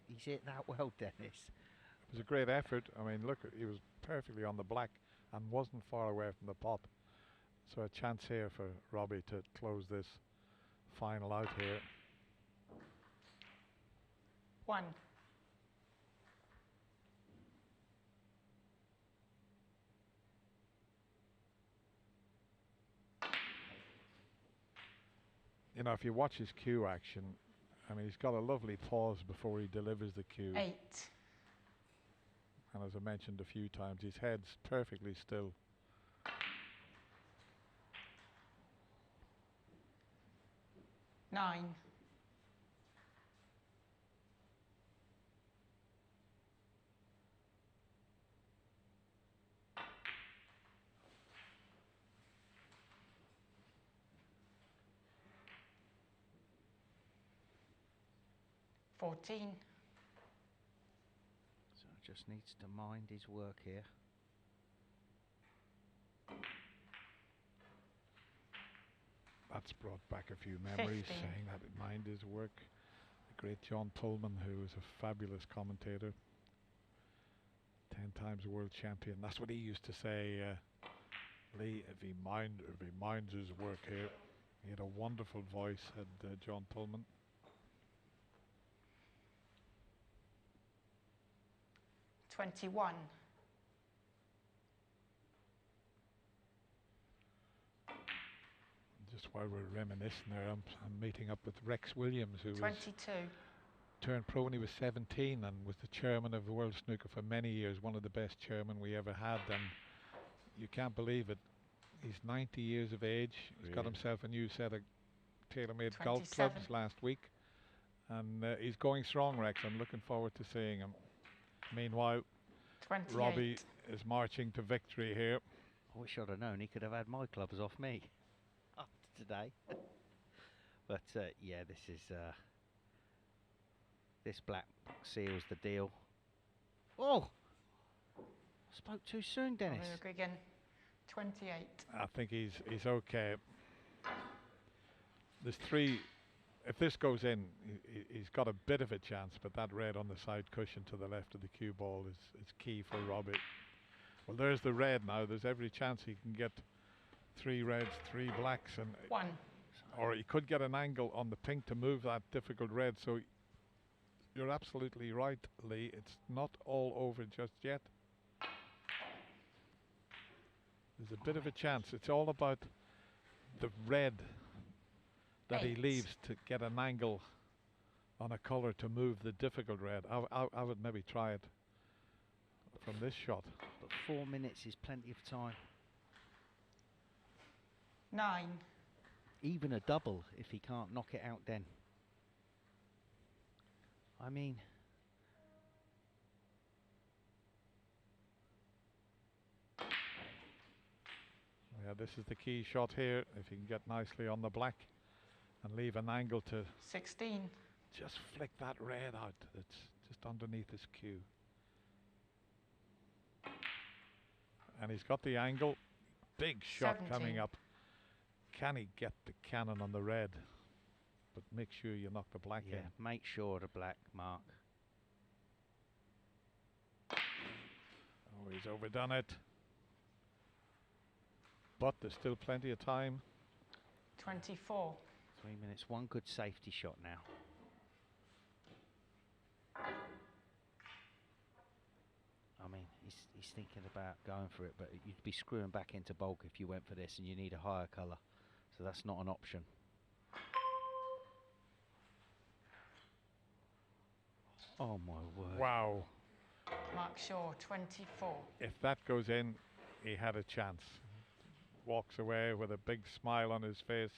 He's hit that well, Dennis. It was a great effort. I mean, look, he was perfectly on the black and wasn't far away from the pot. So a chance here for Robbie to close this final out here. 1. You know, if you watch his cue action, I mean, he's got a lovely pause before he delivers the cue. 8. And as I mentioned a few times, his head's perfectly still. 9. 14. So just needs to mind his work here. That's brought back a few memories, 15. saying that it mind his work. The great John Pullman, who was a fabulous commentator, 10 times world champion. That's what he used to say, Lee, if he minds his work here. He had a wonderful voice, had John Pullman. 21. Just while we're reminiscing there, I'm meeting up with Rex Williams, who 22. turned pro when he was 17 and was the chairman of World Snooker for many years, one of the best chairmen we ever had. And you can't believe it, he's 90 years of age. He's got himself a new set of tailor-made golf clubs last week, and he's going strong, Rex. I'm looking forward to seeing him. Meanwhile, 28. Robbie is marching to victory here. I wish I'd have known he could have had my clubs off me after today. But yeah, this black seals the deal. Oh, spoke too soon, Dennis. McGuigan, 28. I think he's okay. There's 3. If this goes in, he's got a bit of a chance, but that red on the side cushion to the left of the cue ball is key for Robbie. Well, there's the red now. There's every chance he can get 3 reds, 3 blacks, and 1. Or he could get an angle on the pink to move that difficult red. So you're absolutely right, Lee. It's not all over just yet. There's a bit of a chance. It's all about the red that he leaves to get an angle on a colour to move the difficult red. I would maybe try it from this shot. But 4 minutes is plenty of time. 9. Even a double if he can't knock it out then. I mean, yeah, this is the key shot here. If he can get nicely on the black and leave an angle to 16. just flick that red out. It's just underneath his cue. And he's got the angle. Big shot 17. coming up. Can he get the cannon on the red? But make sure you knock the black in. Make sure the black, Mark. Oh, he's overdone it. but there's still plenty of time. 24. 3 minutes, one good safety shot now. I mean, he's thinking about going for it, but you'd be screwing back into bulk if you went for this, and you need a higher colour. So that's not an option. Oh my word. Wow. Mark Shaw, 24. If that goes in, he had a chance. Walks away with a big smile on his face.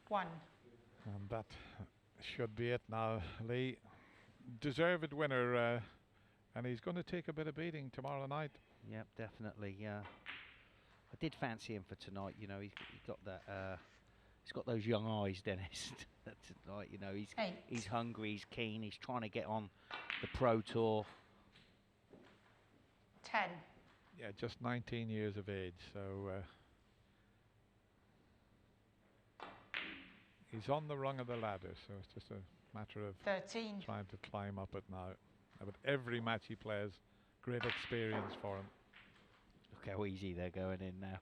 One. And that should be it now, Lee. Deserved winner, and he's going to take a bit of beating tomorrow night. Yep, definitely. I did fancy him for tonight. You know, he's got that. He's got those young eyes, Dennis. Tonight, you know, he's hungry, he's keen, he's trying to get on the Pro Tour. 10. Yeah, just 19 years of age, so he's on the rung of the ladder, so it's just a matter of 13. trying to climb up it now. But every match he plays, great experience for him. Look how easy they're going in now.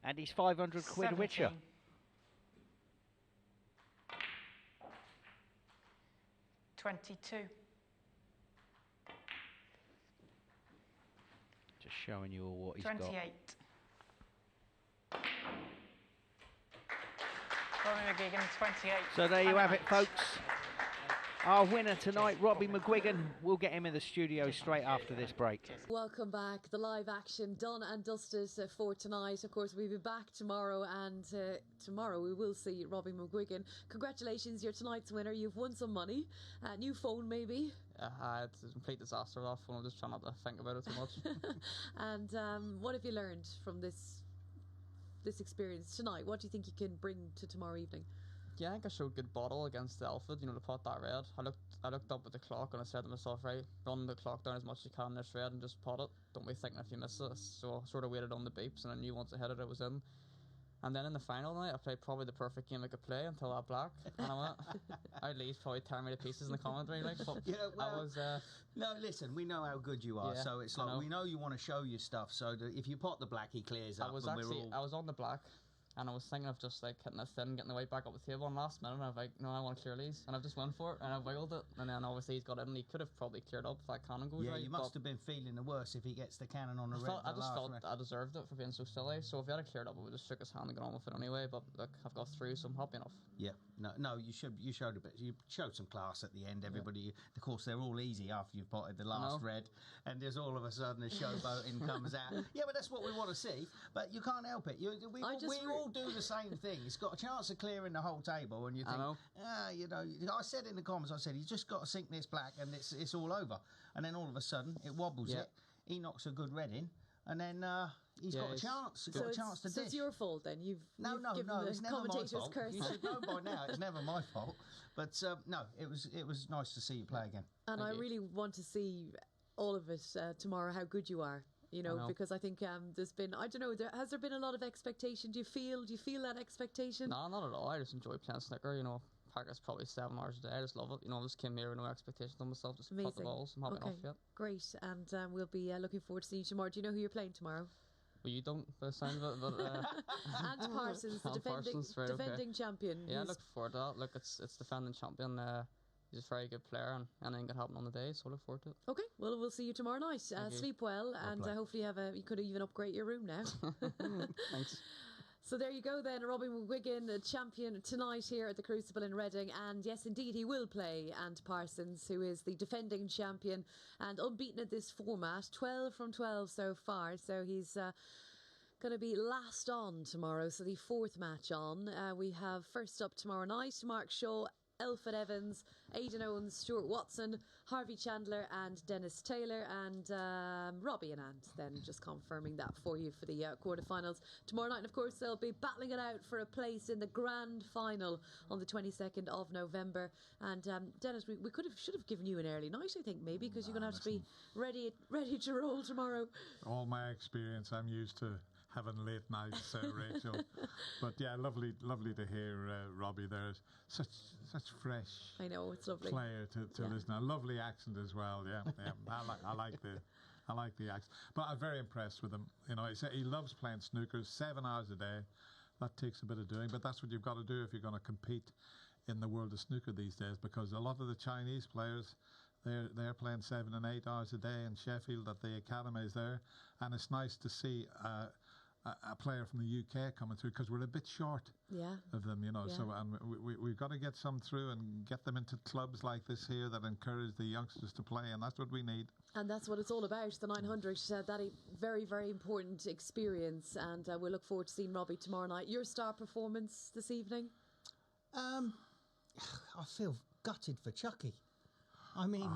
And he's 500 quid 17. richer. $22. Just showing you all what he's 28. got. Robbie McGuigan, 28. So there you have it, folks. Our winner tonight, Robbie McGuigan. We'll get him in the studio straight after this break. Welcome back. The live action done and dusted for tonight. Of course, we'll be back tomorrow, and tomorrow we will see Robbie McGuigan. Congratulations, you're tonight's winner. You've won some money. New phone, maybe. It's a complete disaster, that phone. I'm just trying not to think about it too much. And what have you learned from this experience tonight? What do you think you can bring to tomorrow evening? Yeah, I think I showed good bottle against the Alfred, you know, to pot that red. I looked up at the clock and I said to myself, right, run the clock down as much as you can in this red and just pot it. Don't be thinking if you miss it. So I sort of waited on the beeps, and I knew once I hit it, it was in. And then in the final night, I played probably the perfect game I could play until that black. And I went, I'd leave probably tearing me to pieces in the commentary. Like, but Yeah, well, I was, no, listen, we know how good you are, Yeah, so it's I like know. we know you want to show your stuff. So that if you pot the black, he clears up. I was and actually, we're all... I was on the black, and I was thinking of just like hitting a thin, getting the white back up the table. And last minute, I was like, no, I want to clear these, and I've just went for it, and I wiggled it, and then obviously he's got it, and he could have probably cleared up if that cannon goes Yeah, right. you must have been feeling the worst if he gets the cannon on the red. I just felt I deserved it for being so silly. So if he had cleared up, I would have shook his hand and gone on with it anyway. But look, I've got through, so I'm happy enough. Yeah, no, you showed a bit. You showed some class at the end. Everybody, of course, they're all easy after you've potted the last red, and there's all of a sudden a showboating comes out. Yeah, but that's what we want to see. But you can't help it. We all do the same thing. It's got a chance of clearing the whole table, and you think, you know, I said in the comments, I said you just got to sink this black, and it's all over. And then all of a sudden it wobbles it. He knocks a good red in. And then he's got a chance. He's got a chance to dish. So it's your fault then. You've given it's the never my commentator's fault. curse. You should know by now. It's never my fault. But no, it was nice to see you play again. And I really want to see all of it tomorrow. How good you are. You know, because I think there's been, I don't know, has there been a lot of expectation? Do you feel that expectation? No, not at all. I just enjoy playing snooker. You know, practice probably 7 hours a day. I just love it. You know, I just came here with no expectations on myself. Just pot the balls. I'm happy enough. Yeah. Great. And we'll be looking forward to seeing you tomorrow. Do you know who you're playing tomorrow? Well, you don't, by the sound of it, but... Ant Parsons, the defending champion. Yeah, I look forward to that. Look, it's defending champion. He's a very good player, and anything could happen on the day, so I look forward to it. Okay, well, we'll see you tomorrow night. Sleep well, and hopefully you could even upgrade your room now. Thanks. So there you go then, Robbie McGuigan, the champion tonight here at the Crucible in Reading. And yes, indeed, he will play Ant Parsons, who is the defending champion and unbeaten at this format, 12 from 12 so far. So he's going to be last on tomorrow, so the fourth match on. We have first up tomorrow night, Mark Shaw, Elford Evans, Aidan Owens, Stuart Watson, Harvey Chandler and Dennis Taylor, and Robbie and Ant, then just confirming that for you for the quarterfinals. Tomorrow night, and of course, they'll be battling it out for a place in the grand final on the 22nd of November. And Dennis, we should have given you an early night, I think, maybe, because you're going to have to be ready to roll tomorrow. All my experience, I'm used to having late nights, Rachel. But yeah, lovely to hear Robbie there. Such fresh. I know, it's lovely. Player to listen to. Lovely accent as well. Yeah, yeah. I like the accent. But I'm very impressed with him. You know, he loves playing snooker 7 hours a day. That takes a bit of doing, but that's what you've got to do if you're going to compete in the world of snooker these days, because a lot of the Chinese players, they're playing 7 and 8 hours a day in Sheffield at the academies there, and it's nice to see a player from the UK coming through, because we're a bit short of them, you know. Yeah. So and we've got to get some through and get them into clubs like this here that encourage the youngsters to play, and that's what we need. And that's what it's all about, the 900. That a very, very important experience, and we look forward to seeing Robbie tomorrow night. Your star performance this evening? I feel gutted for Chucky. I mean,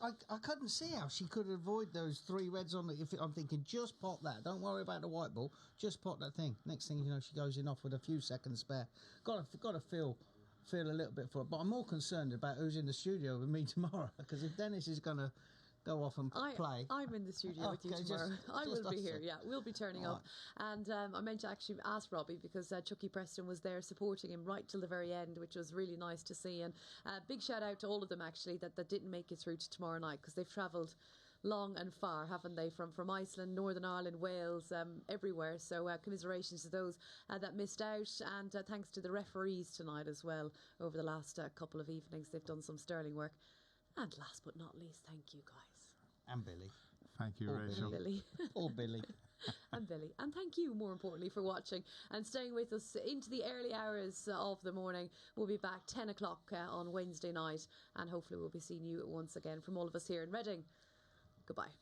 I couldn't see how she could avoid those 3 reds on the. I'm thinking, just pot that. Don't worry about the white ball. Just pot that thing. Next thing you know, she goes in off with a few seconds spare. Got to feel a little bit for it. But I'm more concerned about who's in the studio with me tomorrow, because if Dennis is going to go off and play. I'm in the studio with you tomorrow. I will be here, yeah. We'll be turning up. And I meant to actually ask Robbie, because Chucky Preston was there supporting him right till the very end, which was really nice to see. And big shout out to all of them, actually, that didn't make it through to tomorrow night, because they've travelled long and far, haven't they, from Iceland, Northern Ireland, Wales, everywhere. So commiserations to those that missed out, and thanks to the referees tonight as well. Over the last couple of evenings, they've done some sterling work. And last but not least, thank you guys. And Billy. Thank you, Poor Rachel. Billy. Poor Billy. And Billy. And thank you, more importantly, for watching and staying with us into the early hours of the morning. We'll be back 10 o'clock on Wednesday night, and hopefully we'll be seeing you once again from all of us here in Reading. Goodbye.